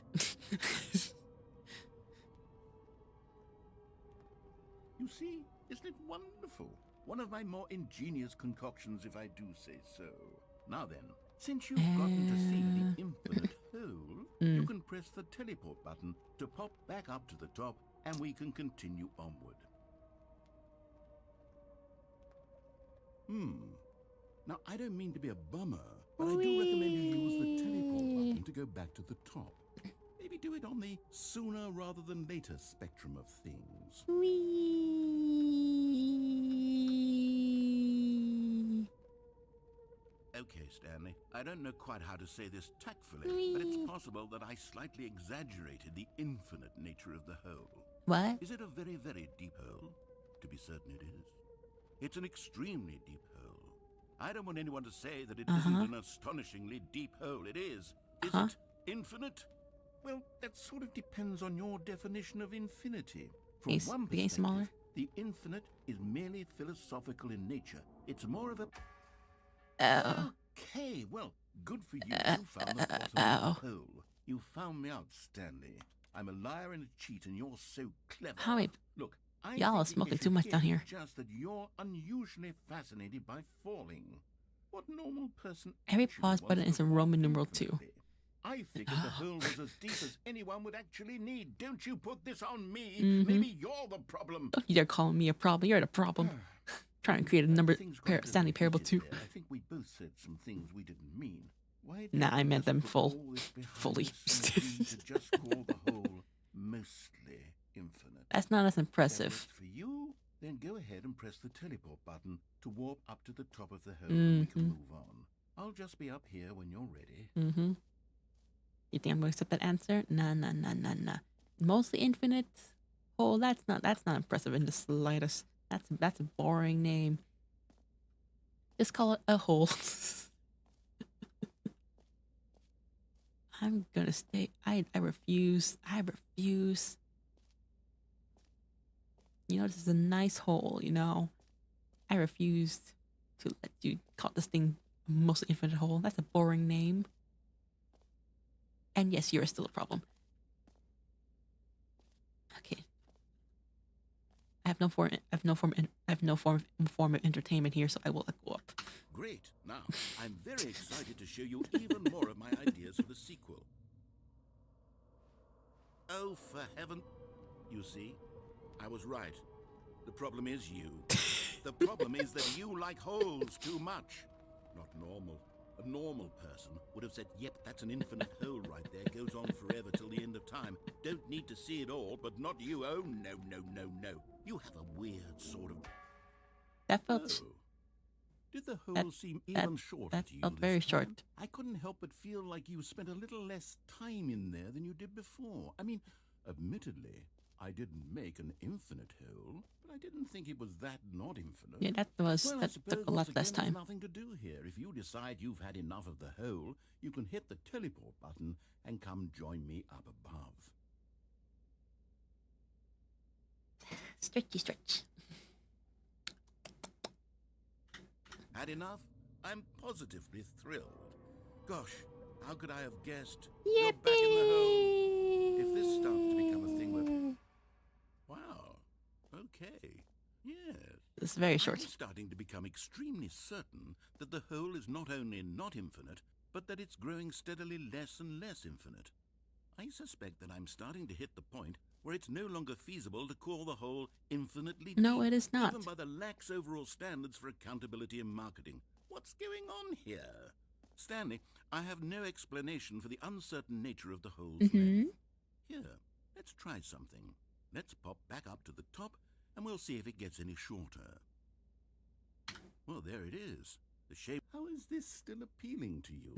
You see, isn't it wonderful? One of my more ingenious concoctions, if I do say so. Now then, since you've gotten to see the infinite hole, you can press the teleport button to pop back up to the top, and we can continue onward. Now, I don't mean to be a bummer, but I do recommend you use the teleport button to go back to the top. Maybe do it on the sooner rather than later spectrum of things. Okay, Stanley, I don't know quite how to say this tactfully, but it's possible that I slightly exaggerated the infinite nature of the hole. What? Is it a very, very deep hole? To be certain it is. It's an extremely deep hole. I don't want anyone to say that it isn't an astonishingly deep hole. It is. Is it infinite? Well, that sort of depends on your definition of infinity. From one perspective, smaller? the infinite is merely philosophical in nature. It's more of a... Okay, well, good for you. You found the bottom of the hole. You found me out, Stanley. I'm a liar and a cheat, and you're so clever. How many... Look, Y'all are smoking too much down here. Just that you're unusually fascinated by falling. What normal person... Every pause button is a Roman numeral 2. I figured the hole was as deep as anyone would actually need. Don't you put this on me. Maybe you're the problem. Don't you dare call me a problem. You're the problem. Trying to create a number Stanley Parable 2. I think we both said some things we didn't mean. Why Nah, I meant them fully. to just call the hole mostly infinite. That's not as If that impressive. works for you, then go ahead and press the teleport button to warp up to the top of the hole and we can move on. I'll just be up here when you're ready. You think I'm gonna accept that answer? Nah. Mostly infinite hole. That's not impressive in the slightest. That's a boring name. Just call it a hole. I'm gonna stay. I refuse. You know, this is a nice hole, you know. I refused to let you call this thing mostly infinite hole. That's a boring name. And yes, you're still a problem. Okay. I have no form of entertainment here, so I will go up. Great. Now, I'm very excited to show you even more of my ideas for the sequel. Oh, for heaven. You see, I was right. The problem is you. The problem is that you like holes too much. Not normal. A normal person would have said, yep, that's an infinite hole right there. Goes on forever till the end of time. Don't need to see it all, but not you. Oh, no. You have a weird sort of... That felt... Oh. Did the hole seem even shorter that to you felt this very time? short. I couldn't help but feel like you spent a little less time in there than you did before. I mean, admittedly, I didn't make an infinite hole, but I didn't think it was that not infinite. Yeah, that took a lot less time. Nothing to do here. If you decide you've had enough of the hole, you can hit the teleport button and come join me up above. Stretchy stretch. Had enough? I'm positively thrilled. Gosh, how could I have guessed? Yippee! You're back in the hole. If this starts to become a thing where... Wow. Okay. Yes. It's very short. I'm starting to become extremely certain that the hole is not only not infinite, but that it's growing steadily less and less infinite. I suspect that I'm starting to hit the point where it's no longer feasible to call the hole infinitely deep. No, it is not. Even by the lax overall standards for accountability in marketing. What's going on here? Stanley, I have no explanation for the uncertain nature of the hole's length. Here, let's try something. Let's pop back up to the top, and we'll see if it gets any shorter. Well, there it is. The shape... How is this still appealing to you?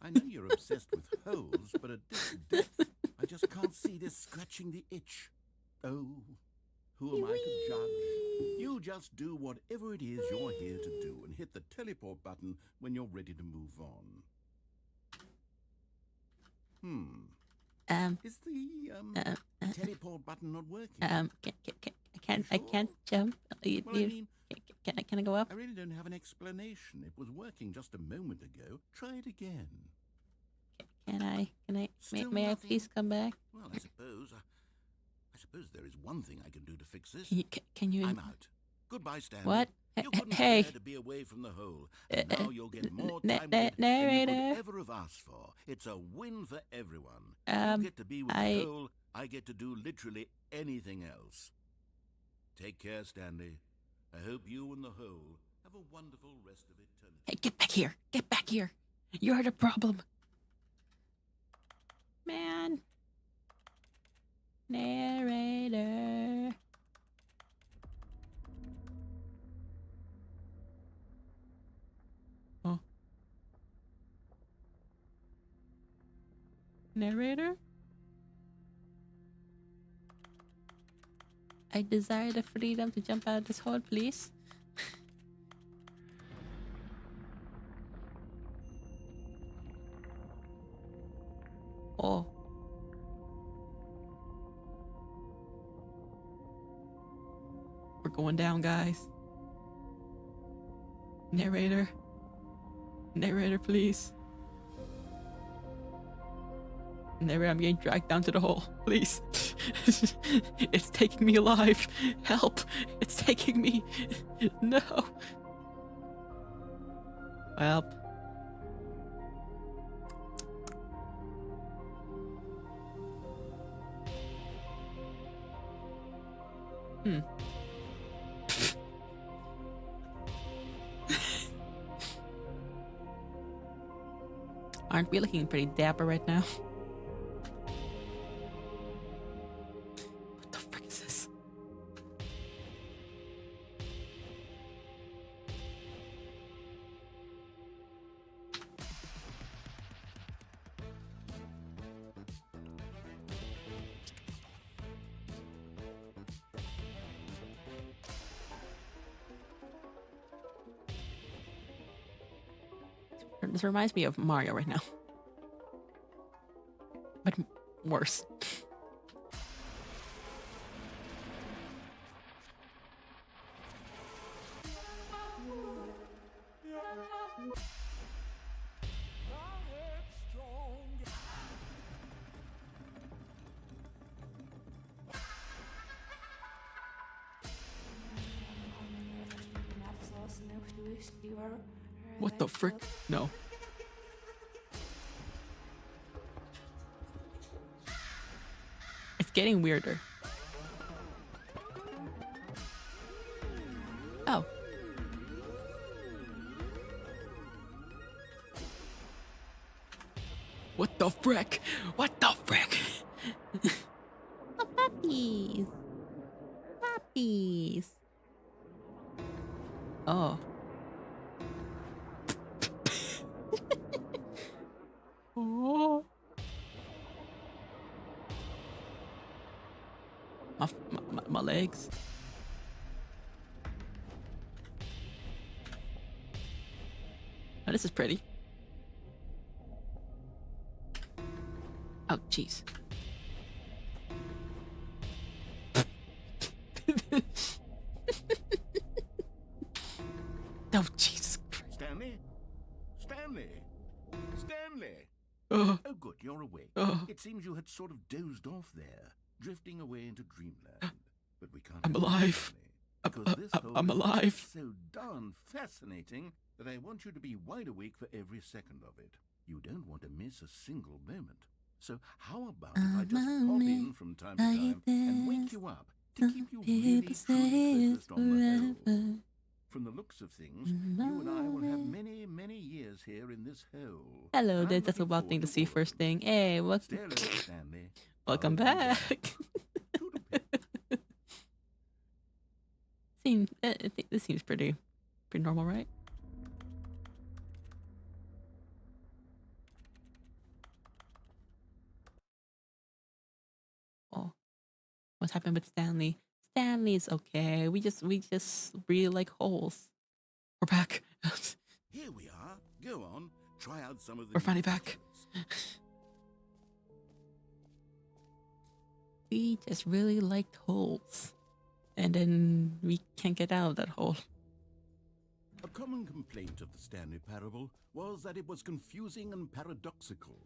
I know you're obsessed with holes, but at this depth, I just can't see this scratching the itch. Oh, who am I to judge? You just do whatever it is you're here to do and hit the teleport button when you're ready to move on. Is the teleport button not working? I can't jump. Well, I mean, Can I go up? I really don't have an explanation. It was working just a moment ago. Try it again. Can I? Still May I nothing? please come back? Well, I suppose there is one thing I can do to fix this. Can you? I'm out. Goodbye, Stanley. What? You couldn't Hey. bear to be away from the hole. And now you'll get more time with it than you narrator. could ever have asked for. It's a win for everyone. You get to be with the hole. I get to do literally anything else. Take care, Stanley. I hope you and the hole have a wonderful rest of eternity. Hey, get back here! Get back here! You're the problem. Man. Narrator. Oh. Narrator? I desire the freedom to jump out of this hole, please. Oh. We're going down, guys. Narrator. Narrator, please. Narrator, I'm getting dragged down to the hole. Please. It's taking me alive. Help. It's taking me. No. Help. Aren't we looking pretty dapper right now? What the frick is this? This reminds me of Mario right now. But worse. What the frick? No. It's getting weirder. Oh. What the frick? What the frick? Oh, puppies. Puppies. Oh. Oh. my legs. Oh, this is pretty. Oh, jeez. Oh, Jesus Christ. Stanley? Stanley? Stanley? Oh, Oh, good, you're awake. oh, It seems you had sort of dozed off there, drifting away into dreamland. But we can't. I'm have that, alive. Stanley, because this whole I'm is alive. so darn fascinating that I want you to be wide awake for every second of it. You don't want to miss a single moment. So how about if I just pop in from time to time and wake you up to keep you really truly focused on the whole? From the looks of things, you and I will have many, many years here in this hole. Hello, And I'm that's a looking wild thing to forward see all of first them. thing. Hey, Stay alert, Stanley. welcome I'll be there. back. Toodle-pip. I think this seems pretty normal, right? Oh, what's happened with Stanley? Stanley's okay. We just really like holes. We're back. Here we are. Go on. Try out some of the We're new finally back. features. We just really liked holes. And then we can't get out of that hole. A common complaint of the Stanley Parable was that it was confusing and paradoxical,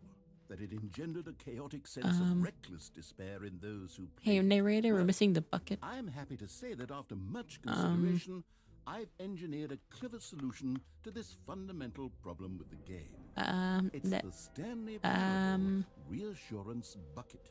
that it engendered a chaotic sense of reckless despair in those who Hey, played. narrator, we're Well, missing the bucket. I'm happy to say that after much consideration, I've engineered a clever solution to this fundamental problem with the game. It's the Stanley Parable Reassurance Bucket.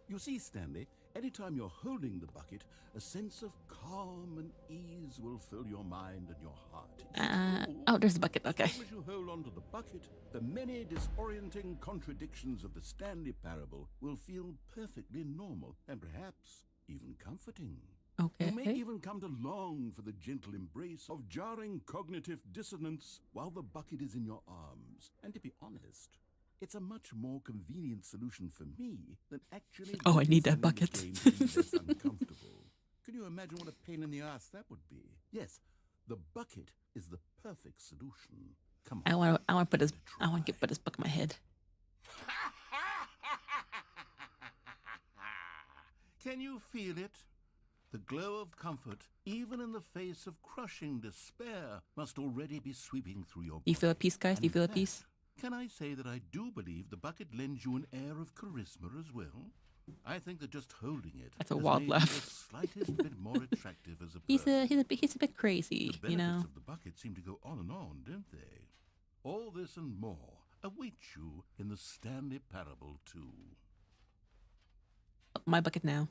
You see, Stanley, anytime you're holding the bucket, a sense of calm and ease will fill your mind and your heart. Oh, there's the bucket. Okay. As long as you hold on to the bucket, the many disorienting contradictions of the Stanley Parable will feel perfectly normal and perhaps even comforting. You may Okay. even come to long for the gentle embrace of jarring cognitive dissonance while the bucket is in your arms. And to be honest, it's a much more convenient solution for me than actually Oh, I need that designing the bucket. game to be less uncomfortable. Can you imagine what a pain in the ass that would be? Yes, the bucket is the perfect solution. Come on. I want to put give this. it a I want to try. put this book in my head. Can you feel it? The glow of comfort, even in the face of crushing despair, must already be sweeping through your Do you feel body. at peace, guys? And Do you in feel at fact, peace? Can I say that I do believe the bucket lends you an air of charisma as well? I think that just holding it That's a has wild made laugh. you the slightest bit more attractive as a He's person. he's a bit crazy, The you benefits know. of the bucket seem to go on and on, don't they? All this and more await you in the Stanley Parable too. My bucket now.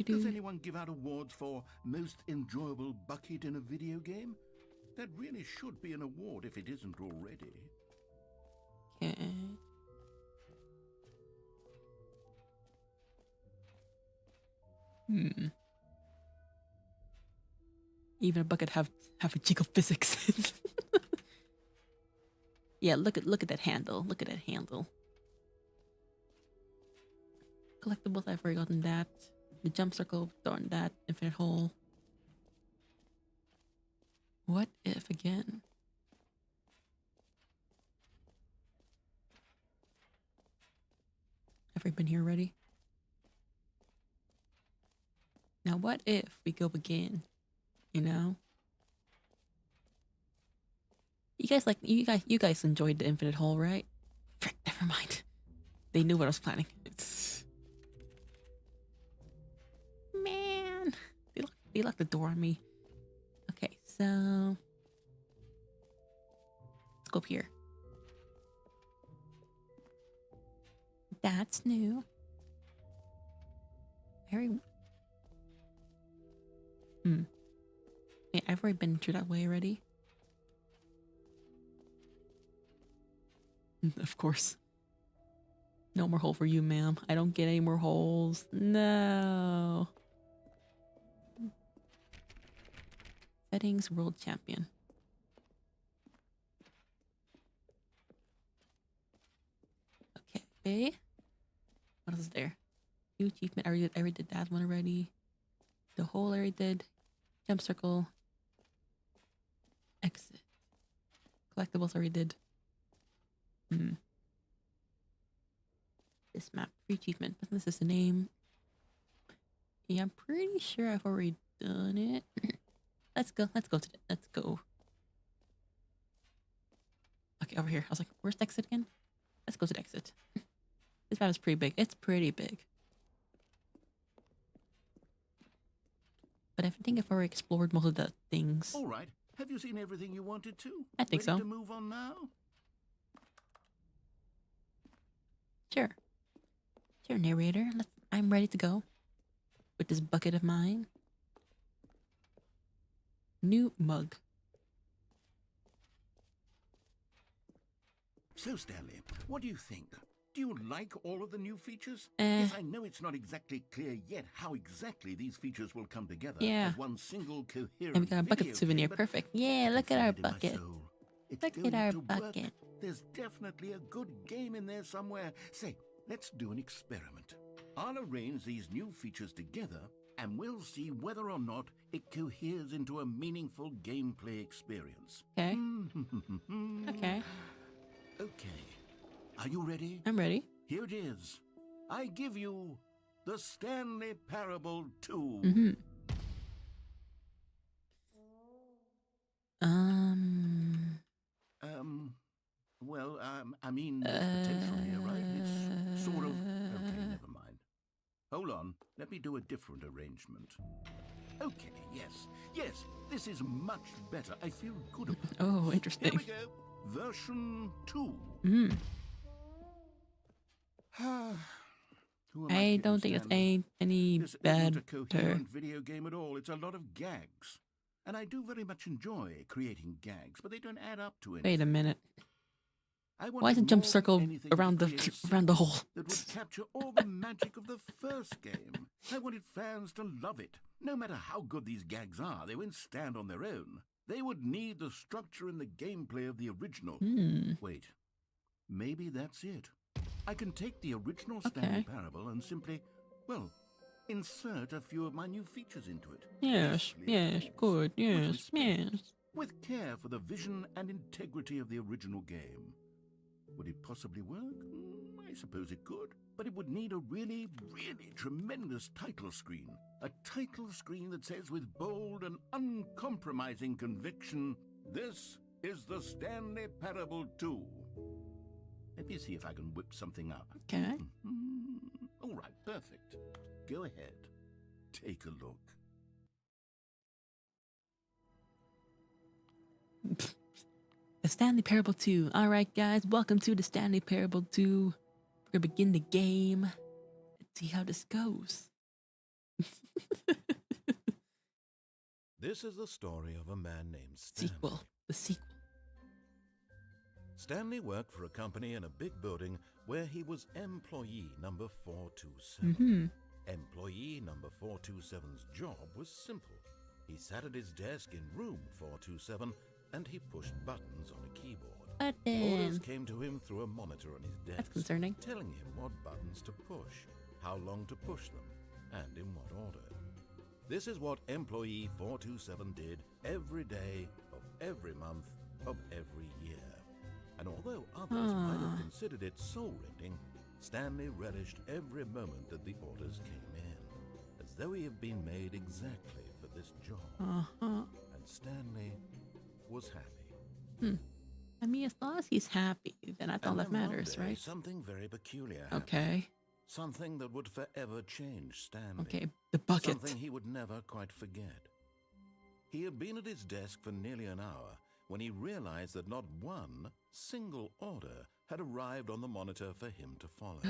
Does anyone give out awards for most enjoyable bucket in a video game? That really should be an award if it isn't already. Okay. Even a bucket have a jiggle physics. Yeah, look at that handle. Look at that handle. Collectibles, I've forgotten that. The jump circle, darn that. Infinite hole. What if again? Have we been here already? Now what if we go again? You know? You guys enjoyed the infinite hole, right? Frick, never mind. They knew what I was planning. Man, they locked the door on me. Okay, so let's go up here. That's new. Yeah, I've already been through that way already. Of course. No more hole for you, ma'am. I don't get any more holes. No. Settings, world champion. Okay. What else is there? New achievement. I already did that one already. The hole I already did. Jump circle. Exit. Collectibles I already did. This map. Free achievement. But this is the name. Yeah, I'm pretty sure I've already done it. Let's go. Let's go. Okay, over here. I was like, where's the exit again? Let's go to the exit. This map is pretty big. It's pretty big. But I think I've already explored most of the things. All right. Have you seen everything you wanted to? I think Ready so. to move on now? Sure. Sure, narrator. I'm ready to go. With this bucket of mine. New mug. So, Stanley, what do you think? Do you like all of the new features? Eh. Yes, I know it's not exactly clear yet how exactly these features will come together Yeah. as one single coherent And we got a bucket video souvenir. game, but Perfect. I Yeah, can look at feel our it in my bucket. soul. It's Look at going our to work. bucket. There's definitely a good game in there somewhere. Say, let's do an experiment. I'll arrange these new features together, and we'll see whether or not it coheres into a meaningful gameplay experience. Okay. Okay. Okay. Are you ready? I'm ready. Here it is. I give you the Stanley Parable 2. Mm-hmm. I mean, there's potential here, right? It's sort of... Okay, never mind. Hold on. Let me do a different arrangement. Okay, yes, this is much better. I feel good about it. Oh, interesting. Here we go. Version 2. Mm-hmm. Who am I I kidding, don't think it's Stanley? any This isn't bad. a coherent video game at all. It's a lot of gags. And I do very much enjoy creating gags, but they don't add up to anything. Wait a minute. I Why isn't wanted jump more than circle anything to around the create a around the sequel hole? that would capture all the magic of the first game. I wanted fans to love it. No matter how good these gags are, they won't stand on their own. They would need the structure and the gameplay of the original. Wait, maybe that's it. I can take the original Stanley Parable and simply, well, insert a few of my new features into it. Yes, Nicely, yes, of course. good, With yes, respect. yes. With care for the vision and integrity of the original game. Would it possibly work? I suppose it could. But it would need a really, really tremendous title screen. A title screen that says with bold and uncompromising conviction, "This is the Stanley Parable 2. Let me see if I can whip something up. Okay. All right, perfect. Go ahead. Take a look. The Stanley Parable 2. Alright, guys, welcome to the Stanley Parable 2. We're gonna begin the game. Let's see how this goes. This is the story of a man named Stanley. Sequel. The sequel. Stanley worked for a company in a big building where he was employee number 427. Employee number 427's job was simple. He sat at his desk in room 427 and he pushed buttons on a keyboard. Orders came to him through a monitor on his desk. That's concerning. Telling him what buttons to push, how long to push them, and in what order. This is what employee 427 did every day of every month of every year. And although others might have considered it soul-rending, Stanley relished every moment that the orders came in, as though he had been made exactly for this job. And Stanley was happy. I mean, as long as he's happy, then that's all And that then one matters, day, right? Something very peculiar happened. Okay. Something that would forever change Stanley. Okay, the bucket. Something he would never quite forget. He had been at his desk for nearly an hour when he realized that not one single order had arrived on the monitor for him to follow.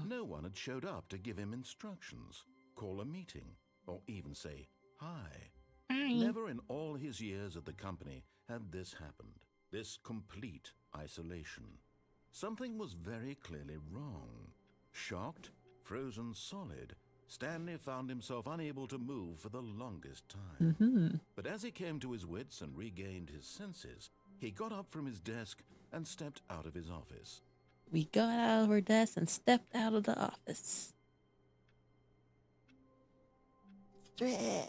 No one had showed up to give him instructions, call a meeting, or even say hi. Never in all his years at the company had this happened, this complete isolation. Something was very clearly wrong. Shocked, frozen solid, Stanley found himself unable to move for the longest time. But as he came to his wits and regained his senses, he got up from his desk and stepped out of his office. We got out of our desk and stepped out of the office. Stretch.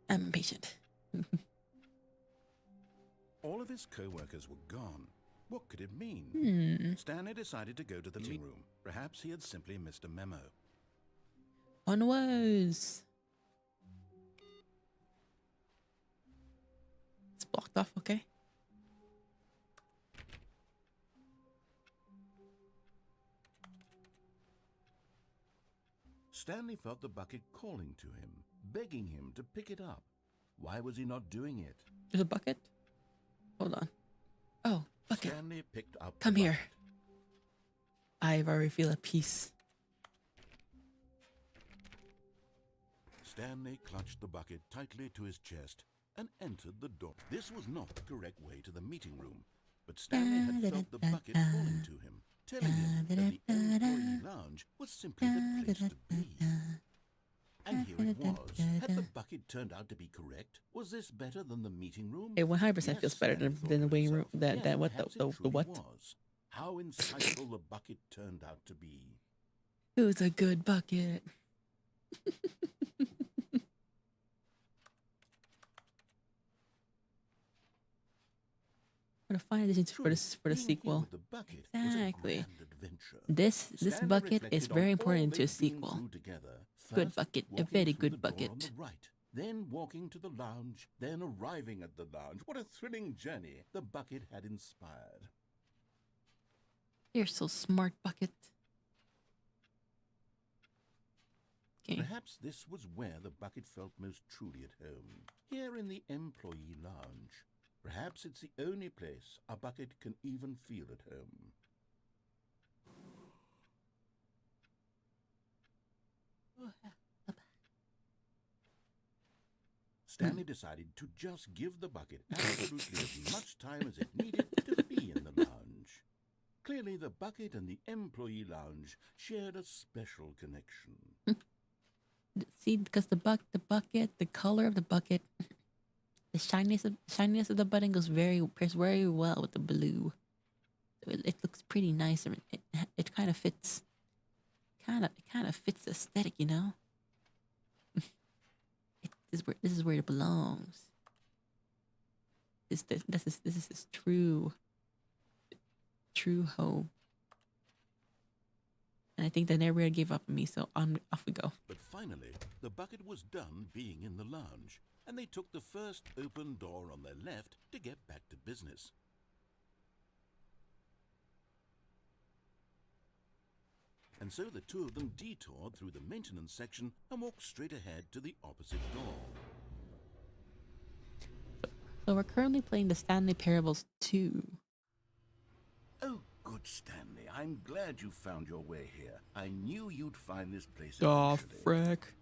I'm impatient. All of his co-workers were gone. What could it mean? Stanley decided to go to the meeting room. Perhaps he had simply missed a memo. On was. It's blocked off, okay? Stanley felt the bucket calling to him, begging him to pick it up. Why was he not doing it? There's a bucket? Hold on. Oh, bucket. Stanley picked up Come the here. bucket. I already feel at peace. Stanley clutched the bucket tightly to his chest and entered the door. This was not the correct way to the meeting room, but Stanley had felt the bucket calling to him, telling him that the employee lounge was simply the place to be. And here it was. Had the bucket turned out to be correct? Was this better than the meeting room? It 100% Yes, feels better Stanley thought than the to waiting room. himself. That Yes, what perhaps it the truly what? was. How insightful the bucket turned out to be. It was a good bucket. What a fine addition for this for the Being here sequel. with the bucket was a Exactly. grand adventure. This Stanley bucket reflected is on very all important to a they'd been sequel. through together. Good First, bucket, a walking very through good the door on bucket. the right, then walking to the lounge, then arriving at the lounge. What a thrilling journey the bucket had inspired. You're so smart, bucket. Okay. Perhaps this was where the bucket felt most truly at home. Here in the employee lounge. Perhaps it's the only place a bucket can even feel at home. Stanley decided to just give the bucket absolutely as much time as it needed to be in the lounge. Clearly, the bucket and the employee lounge shared a special connection. See, because the bucket, the color of the bucket, the shininess of the button pairs very well with the blue. It looks pretty nice, and it kind of fits. It kind of fits the aesthetic, you know. This is where it belongs. This is his true home. And I think the narrator gave up on me, so off we go. But finally, the bucket was done being in the lounge, and they took the first open door on their left to get back to business. And so the two of them detoured through the maintenance section and walked straight ahead to the opposite door. So we're currently playing the Stanley Parables 2. Oh, good Stanley, I'm glad you found your way here. I knew you'd find this place The eventually. frick?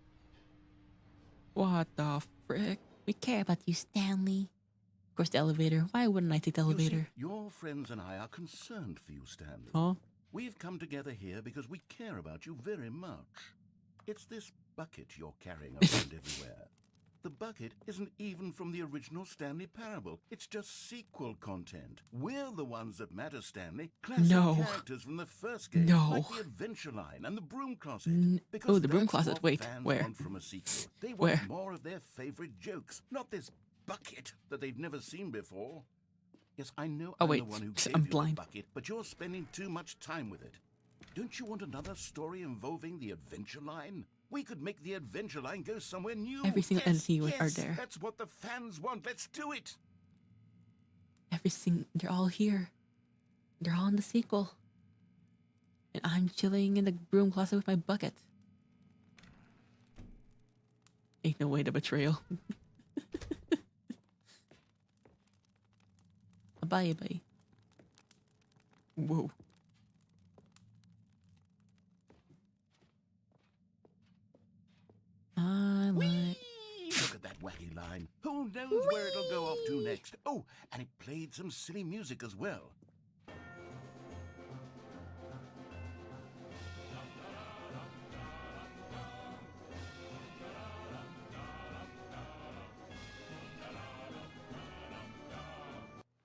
What the frick? We care about you, Stanley. Of course, the elevator. Why wouldn't I take the You see, elevator? your friends and I are concerned for you, Stanley. Huh? We've come together here because we care about you very much. It's this bucket you're carrying around everywhere. The bucket isn't even from the original Stanley Parable. It's just sequel content. We're the ones that matter, Stanley. Classic No. characters from the first game, No. like the Adventure Line and the Broom Closet. Oh, the Broom that's Closet. what Wait, fans where? want from a sequel. They want Where? more of their favorite jokes, not this bucket that they've never seen before. Yes, I know Oh, I'm wait, the one who gave I'm you blind. the bucket, but you're spending too much time with it. Don't you want another story involving the Adventure Line? We could make the Adventure Line go somewhere new. Every single yes, entity are yes, there. That's what the fans want. Let's do it. They're all here. They're all in the sequel. And I'm chilling in the broom closet with my bucket. Ain't no way to betrayal. Bye, bye. Whoa. I like. Look at that wacky line. Who knows where it'll go off to next? Oh, and it played some silly music as well.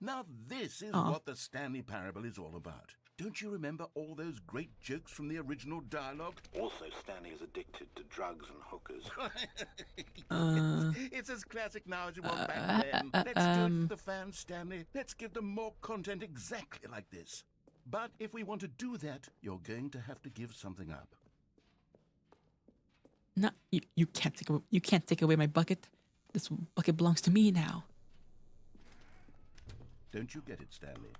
Now this is Aw. what the Stanley Parable is all about. Don't you remember all those great jokes from the original dialogue? Also, Stanley is addicted to drugs and hookers. It's as classic now as it was back then. Let's do it for the fans, Stanley. Let's give them more content exactly like this. But if we want to do that, you're going to have to give something up. No, you can't take away my bucket. This bucket belongs to me now. Don't you get it, Stanley?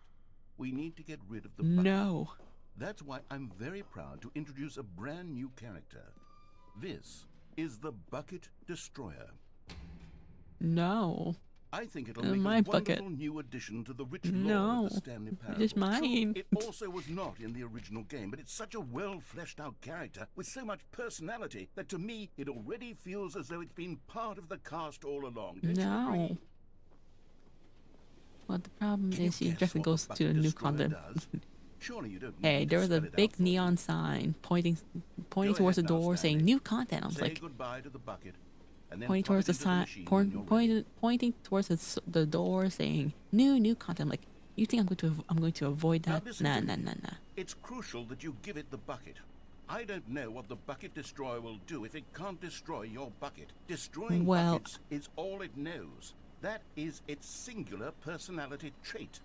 We need to get rid of the bucket. No. That's why I'm very proud to introduce a brand new character. This is the Bucket Destroyer. No. I think it'll make my a bucket. wonderful new addition to the rich lore No. of the Stanley Parable. It is mine. True, it also was not in the original game, but it's such a well-fleshed-out character with so much personality that to me it already feels as though it's been part of the cast all along. Don't you No. agree? Well, the problem Can you is he guess definitely what the goes to Bucket the new Destroyer content. does? Surely you don't Hey, need there to was a spell it out big for me. neon sign pointing Go towards the ahead now, door saying Stanley. new content. I was Say like, goodbye to the bucket, and then pointing plug towards it the into sign, machine when you're ready. pointing towards the door saying new content. I'm like, you think I'm going to avoid Now that? listen Nah, to nah, me. nah, nah. It's crucial that you give it the bucket. I don't know what the Bucket Destroyer will do if it can't destroy your bucket. Destroying Well- buckets is all it knows. That is its singular personality trait.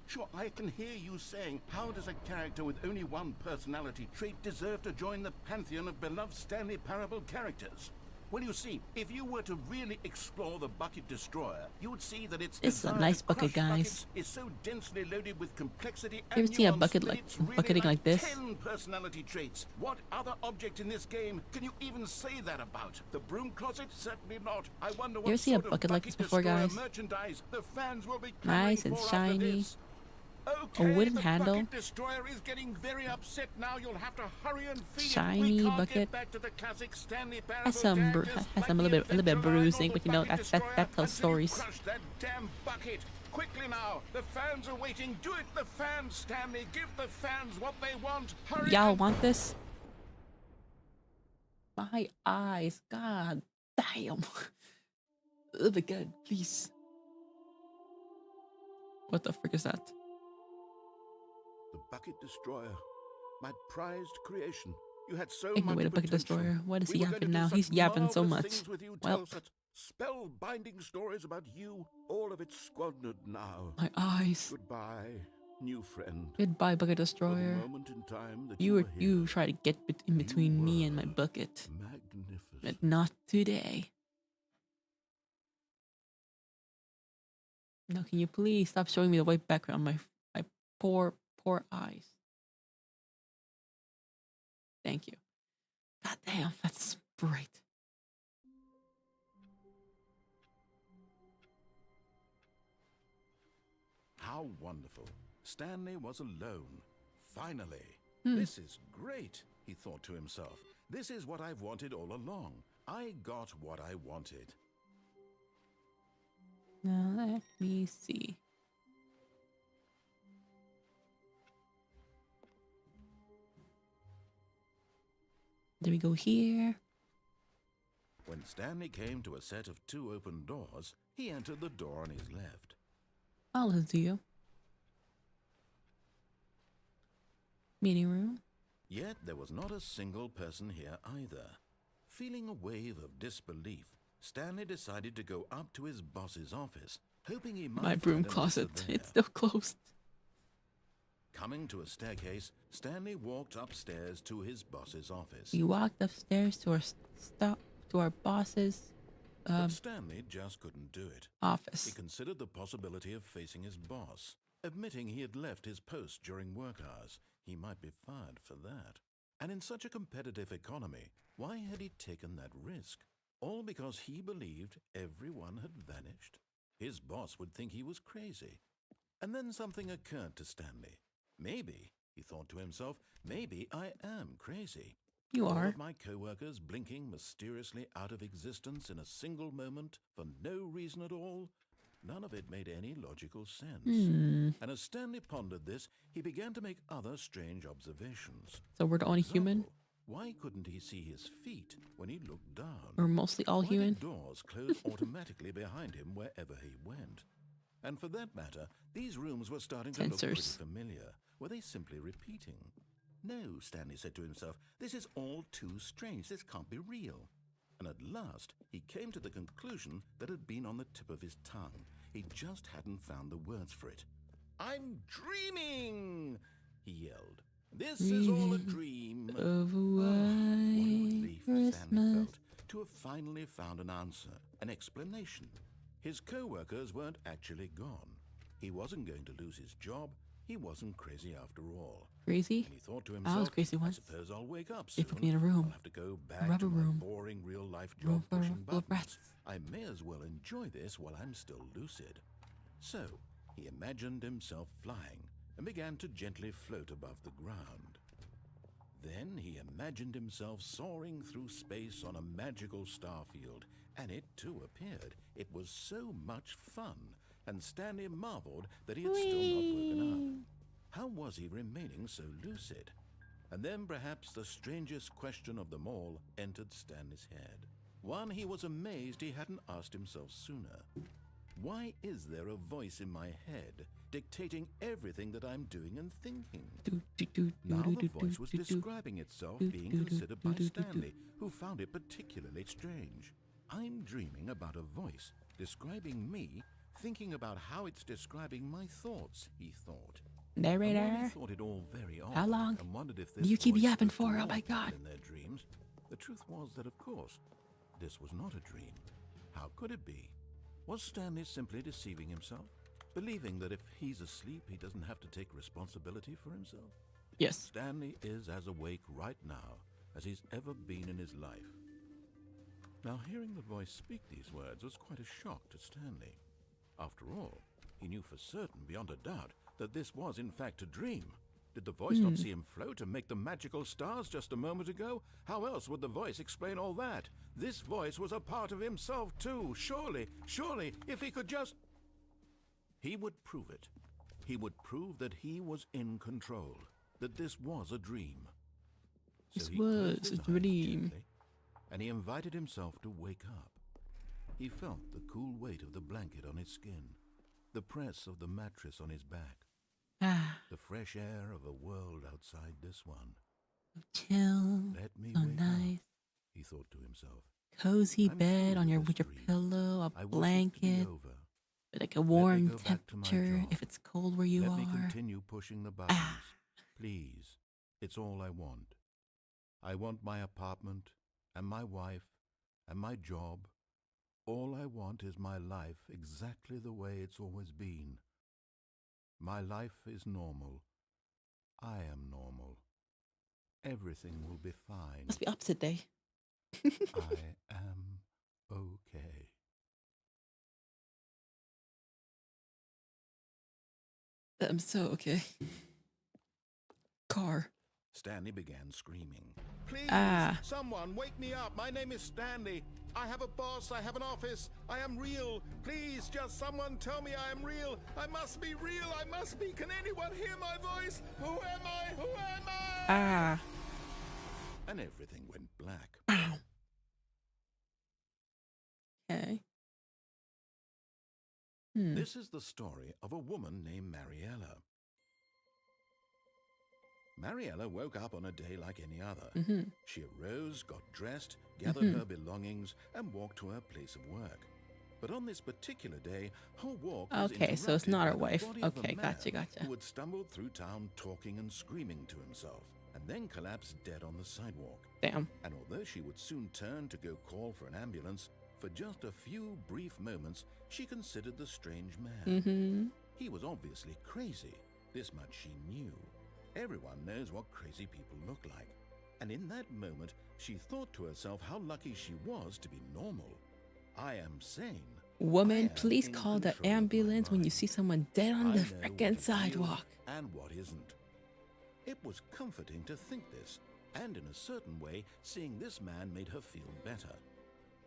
Sure, I can hear you saying, how does a character with only one personality trait deserve to join the pantheon of beloved Stanley Parable characters? Well, you see, if you were to really explore the Bucket Destroyer, you would see that its It's a desire nice to bucket, crush guys. buckets is so densely loaded with complexity You ever and seen a nuance bucket that like- it's really bucketing like this? 10 personality traits. What other object in this game can you even say that about? The broom closet? Certainly not. I wonder what ever see a sort of bucket like this before, Destroyer guys? merchandise the fans will be Nice clamoring and for shiny. after this. Okay, wooden the handle. Bucket Destroyer is getting very upset now. You'll have to hurry and feed Shiny it. We can't bucket. get back to the classic Stanley Parable Has some characters has some like a the little bit of Adventure Line or bruising, the but you know Bucket that Destroyer tells until you stories. crush that damn bucket. Quickly now, the fans are waiting. Do it, the fans, Stanley. Give the fans what they want. Hurry! Y'all and- want this? My eyes, god damn. Oh my god, please. What the frick is that? The Bucket Destroyer, my prized creation. You had so Take much away the Bucket potential. Destroyer. What is We he were going to yapping do now? such He's yapping so marvelous much. things with you, Well. tell such spellbinding stories about you. All of it squandered now. My eyes. Goodbye, new friend. Goodbye, Bucket For the Destroyer. moment in time that You here, try to get in between me and my bucket, magnificent. but not today. Now, can you please stop showing me the white background? My poor eyes. Thank you. God damn, that's bright. How wonderful. Stanley was alone. Finally. Hmm. This is great, he thought to himself. This is what I've wanted all along. I got what I wanted. Now let me see. There we go here. When Stanley came to a set of 2 open doors, he entered the door on his left. I'll listen to you. Meeting room. Yet there was not a single person here either. Feeling a wave of disbelief, Stanley decided to go up to his boss's office, hoping he might My find broom an answer closet. there. It's still closed. Coming to a staircase, Stanley walked upstairs to his boss's office. We walked upstairs to our boss's But Stanley just couldn't do it. He office. considered the possibility of facing his boss. Admitting he had left his post during work hours, he might be fired for that. And in such a competitive economy, why had he taken that risk? All because he believed everyone had vanished? His boss would think he was crazy. And then something occurred to Stanley. Maybe, he thought to himself, maybe I am crazy. You All are. of my co-workers blinking mysteriously out of existence in a single moment for no reason at all. None of it made any logical sense. And as Stanley pondered this, he began to make other strange observations. So we're the only human? Example, why couldn't he see his feet when he looked down? We're mostly all Why human? did doors close automatically behind him wherever he went? And for that matter, these rooms were starting to look pretty Sensors. familiar. Were they simply repeating? No, Stanley said to himself, this is all too strange. This can't be real. And at last, he came to the conclusion that had been on the tip of his tongue. He just hadn't found the words for it. I'm dreaming, he yelled. This is all a dream. Of a What a relief Stanley Christmas. felt to have finally found an answer, an explanation. His co-workers weren't actually gone. He wasn't going to lose his job. He wasn't crazy after all. Crazy? And he thought to I himself, was crazy once. I suppose I'll wake up They soon. put me in a room. I'll have to go back rubber to my room. boring real-life Room job pushing full of buttons. rats. I may as well enjoy this while I'm still lucid. So, he imagined himself flying and began to gently float above the ground. Then he imagined himself soaring through space on a magical starfield, and it too appeared. It was so much fun, and Stanley marveled that he had still not woken up. How was he remaining so lucid? And then perhaps the strangest question of them all entered Stanley's head. One he was amazed he hadn't asked himself sooner. Why is there a voice in my head dictating everything that I'm doing and thinking? Now the voice was describing itself being considered by Stanley, who found it particularly strange. I'm dreaming about a voice describing me, thinking about how it's describing my thoughts, he thought. And while Narrator. he thought it all very odd How long and wondered if do this you keep voice yapping was for? to Oh my all God. people in their dreams, the truth was that, of course, this was not a dream. How could it be? Was Stanley simply deceiving himself, believing that if he's asleep, he doesn't have to take responsibility for himself? Yes. Stanley is as awake right now as he's ever been in his life. Now, hearing the voice speak these words was quite a shock to Stanley. After all, he knew for certain, beyond a doubt, that this was in fact a dream. Did the voice not see him float and make the magical stars just a moment ago? How else would the voice explain all that? This voice was a part of himself too. Surely, if he could just... He would prove it. He would prove that he was in control, that this was a dream. This he closed was his a eyes dream. gently, and he invited himself to wake up. He felt the cool weight of the blanket on his skin, the press of the mattress on his back, Ah, the fresh air of a world outside this one. chill. Let me So wake nice. up, he thought to himself. Cozy I'm bed through on your with with this your dream. pillow, I a want it to be blanket, over. like a warm go back to my temperature job. if it's cold where you Let are. me continue pushing the buttons. Ah. Please, it's all I want. I want my apartment, and my wife, and my job. All I want is my life exactly the way it's always been. My life is normal. I am normal. Everything will be fine. Must be opposite day. I am okay. I'm so okay. Car. Stanley began screaming. Please, Ah. someone wake me up. My name is Stanley. I have a boss. I have an office. I am real. Please, just someone tell me I am real. I must be real. I must be. Can anyone hear my voice? Who am I? Who am I? Ah. And everything went black. Ow. Okay. This is the story of a woman named Mariella. Mariella woke up on a day like any other. She arose, got dressed, gathered her belongings, and walked to her place of work. But on this particular day, her walk was Okay, so it's interrupted not her by the wife. body of a Okay, man gotcha. who had stumbled through town talking and screaming to himself, and then collapsed dead on the sidewalk. Damn. And although she would soon turn to go call for an ambulance, for just a few brief moments, she considered the strange man. He was obviously crazy. This much she knew. Everyone knows what crazy people look like. And in that moment, she thought to herself how lucky she was to be normal. I am sane. I Woman, am please in call the control of my ambulance when you mind. see someone dead I on the know frickin' what is real sidewalk. and what isn't. It was comforting to think this, and in a certain way, seeing this man made her feel better.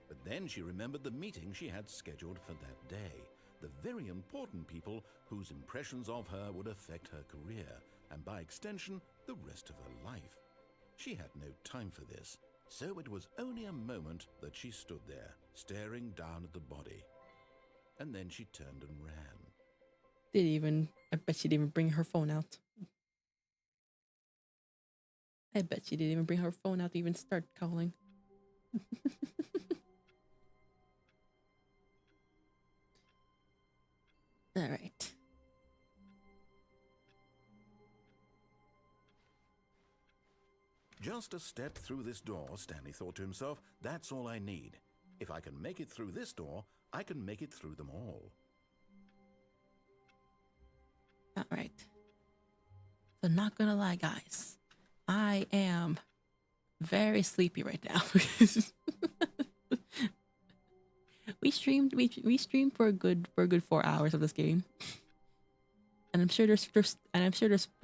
But then she remembered the meeting she had scheduled for that day, the very important people whose impressions of her would affect her career, and by extension, the rest of her life. She had no time for this, so it was only a moment that she stood there, staring down at the body. And then she turned and ran. I bet she didn't even bring her phone out. I bet she didn't even bring her phone out to even start calling. All right. Just a step through this door, Stanley thought to himself. That's all I need. If I can make it through this door, I can make it through them all. All right. So not gonna lie, guys, I am very sleepy right now. we streamed for a good 4 hours of this game, and I'm sure there's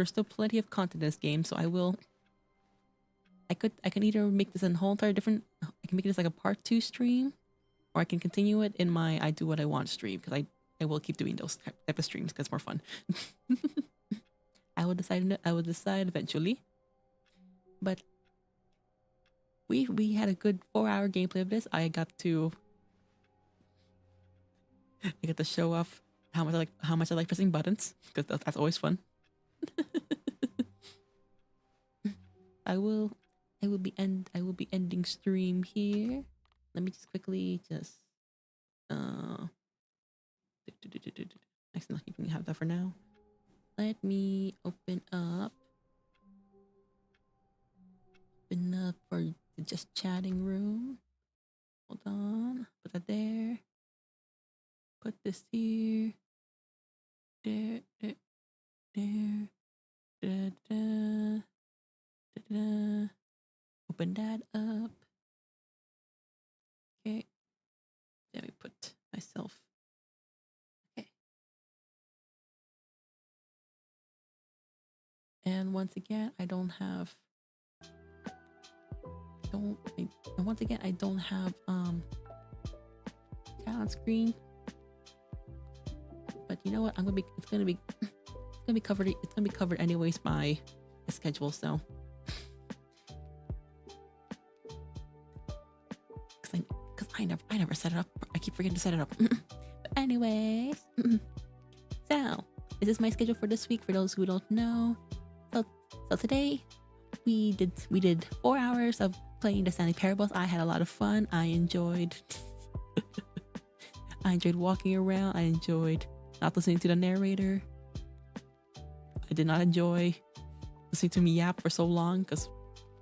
still plenty of content in this game. So I can either make this a whole entire different. I can make this like a part 2 stream, or I can continue it in my I do what I want stream, because I will keep doing those type of streams because it's more fun. I will decide eventually. But we had a good 4-hour gameplay of this. I got to show off how much I like pressing buttons, because that's always fun. I will be ending stream here. Let me just quickly actually you can have that for now. Let me open up for the just chatting room. Hold on. Put that there. Put this here. There. Open that up. Okay. Let me put myself. Okay. And once again, I don't have chat on screen. But you know what? It's gonna be covered anyways by the schedule, so because I never set it up. I keep forgetting to set it up. But anyways, so this is my schedule for this week for those who don't know. So today we did 4 hours of playing the Stanley Parables. I had a lot of fun. I enjoyed walking around. I enjoyed not listening to the narrator. I did not enjoy listening to me yap for so long, because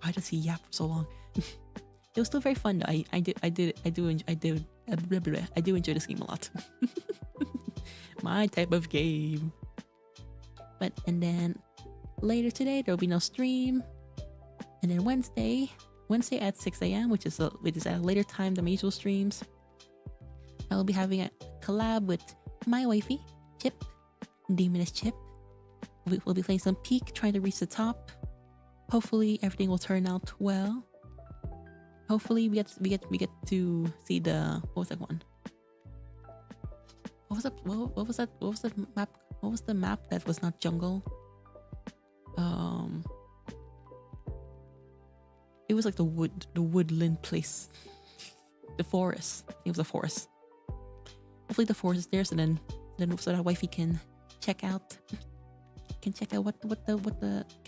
why does he yap for so long? It was still very fun though. I do enjoy this game a lot. My type of game. And then later today there will be no stream, and then Wednesday at 6 a.m., which is at a later time than my usual streams, I will be having a collab with my wifey, Chip, Demoness Chip. We'll be playing some Peak, trying to reach the top. Hopefully everything will turn out well. Hopefully we get to see the, what was that one? What was that map? What was the map that was not jungle? It was like the woodland place. The forest. It was a forest. Hopefully the forest is there, so that wifey can check out can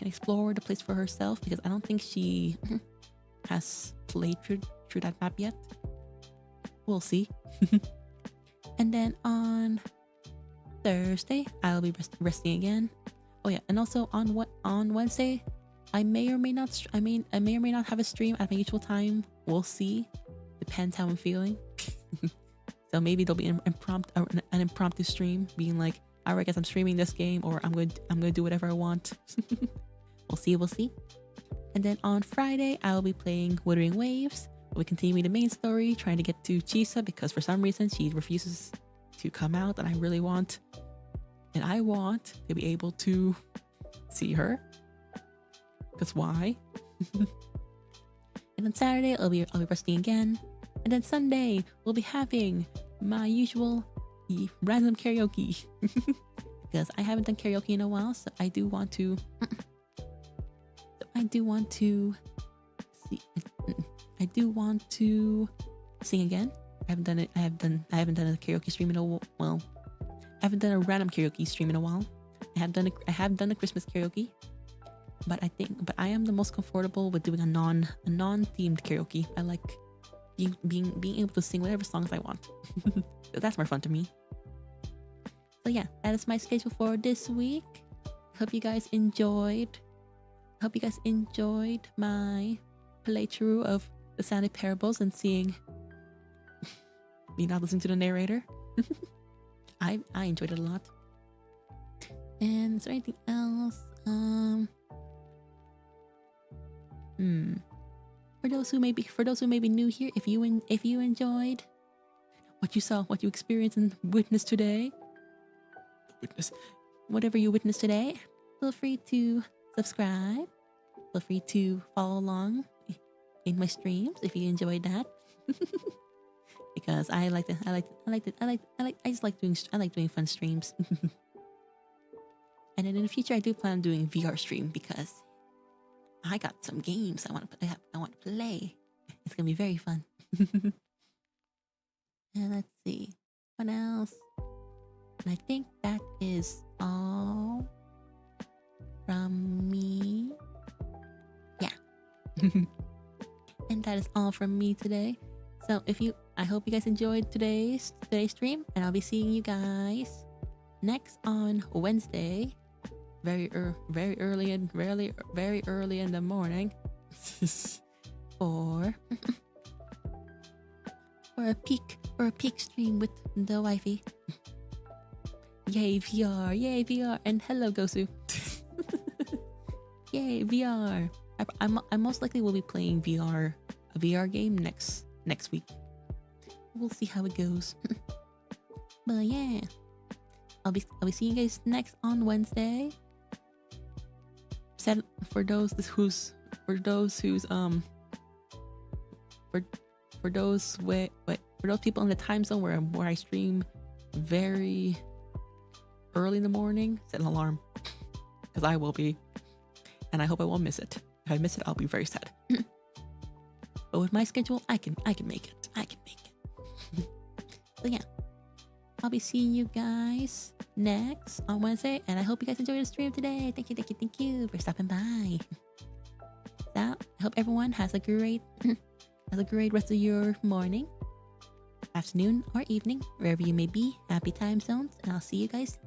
explore the place for herself, because I don't think she has played through that map yet. We'll see. And then on Thursday I'll be resting again. Oh yeah, and also on Wednesday I may or may not have a stream at my usual time. We'll see. Depends how I'm feeling. So maybe there'll be an impromptu stream, being like, all right, guys, I'm streaming this game, or I'm gonna do whatever I want. We'll see. And then on Friday I'll be playing Wuthering Waves. We'll be continuing the main story, trying to get to Chisa, because for some reason she refuses to come out, and I want to be able to see her. Because why? And then Saturday I'll be resting again. And then Sunday we'll be having my usual random karaoke. Because I haven't done karaoke in a while, so I do want to sing again. I haven't done a karaoke stream in a haven't done a random karaoke stream in a while. I have done a Christmas karaoke, but I am the most comfortable with doing a non-themed karaoke. I like being able to sing whatever songs I want. That's more fun to me. So yeah, that is my schedule for this week. Hope you guys enjoyed my playthrough of the Stanley Parables and seeing me not listening to the narrator. I enjoyed it a lot. And is there anything else? For those who may be new here, if you enjoyed what you saw, what you experienced and witnessed today, whatever you witnessed today, feel free to subscribe. Feel free to follow along in my streams if you enjoyed that. Because I like doing fun streams. And then in the future I do plan on doing VR stream because I got some games I want to play. It's gonna be very fun. And let's see what else. And I think that is all from me. Yeah. And that is all from me today. So I hope you guys enjoyed today's stream, and I'll be seeing you guys next on Wednesday, very early in the morning, for a peak stream with the wifey. Yay VR, and hello Gosu. Yay VR. I most likely will be playing a VR game next week. We'll see how it goes. But yeah, I'll be seeing you guys next on Wednesday. For those people in the time zone where I stream very early in the morning, set an alarm because I will be, and I hope I won't miss it. If I miss it, I'll be very sad. But with my schedule, I can make it. So yeah, I'll be seeing you guys next on Wednesday, and I hope you guys enjoyed the stream today. Thank you for stopping by. So I hope everyone has a great rest of your morning, afternoon, or evening, wherever you may be. Happy time zones, and I'll see you guys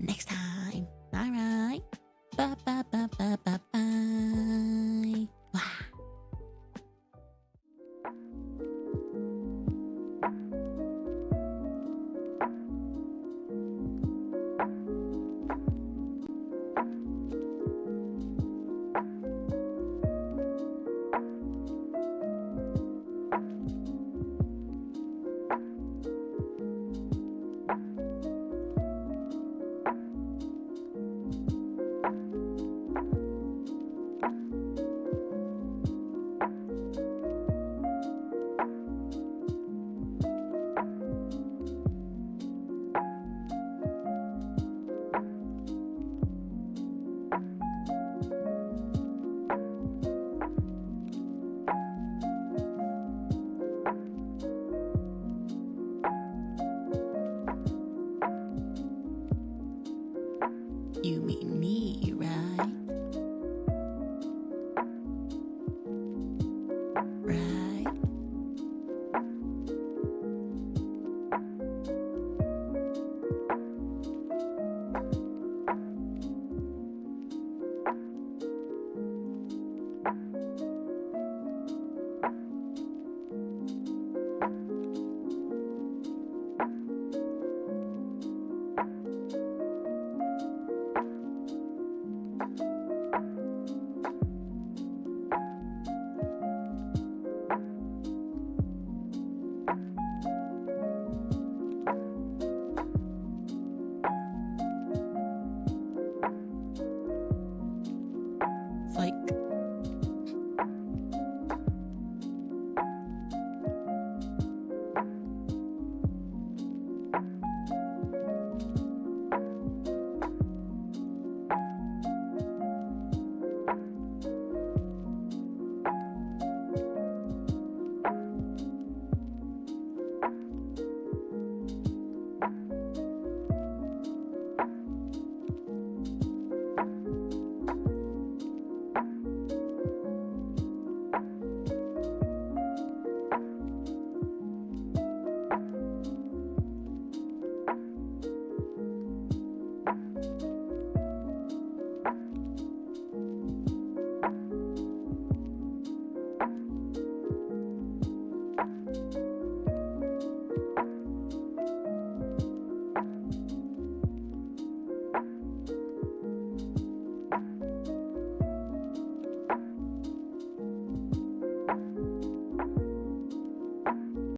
next time. All right. Bye. Wow. You mean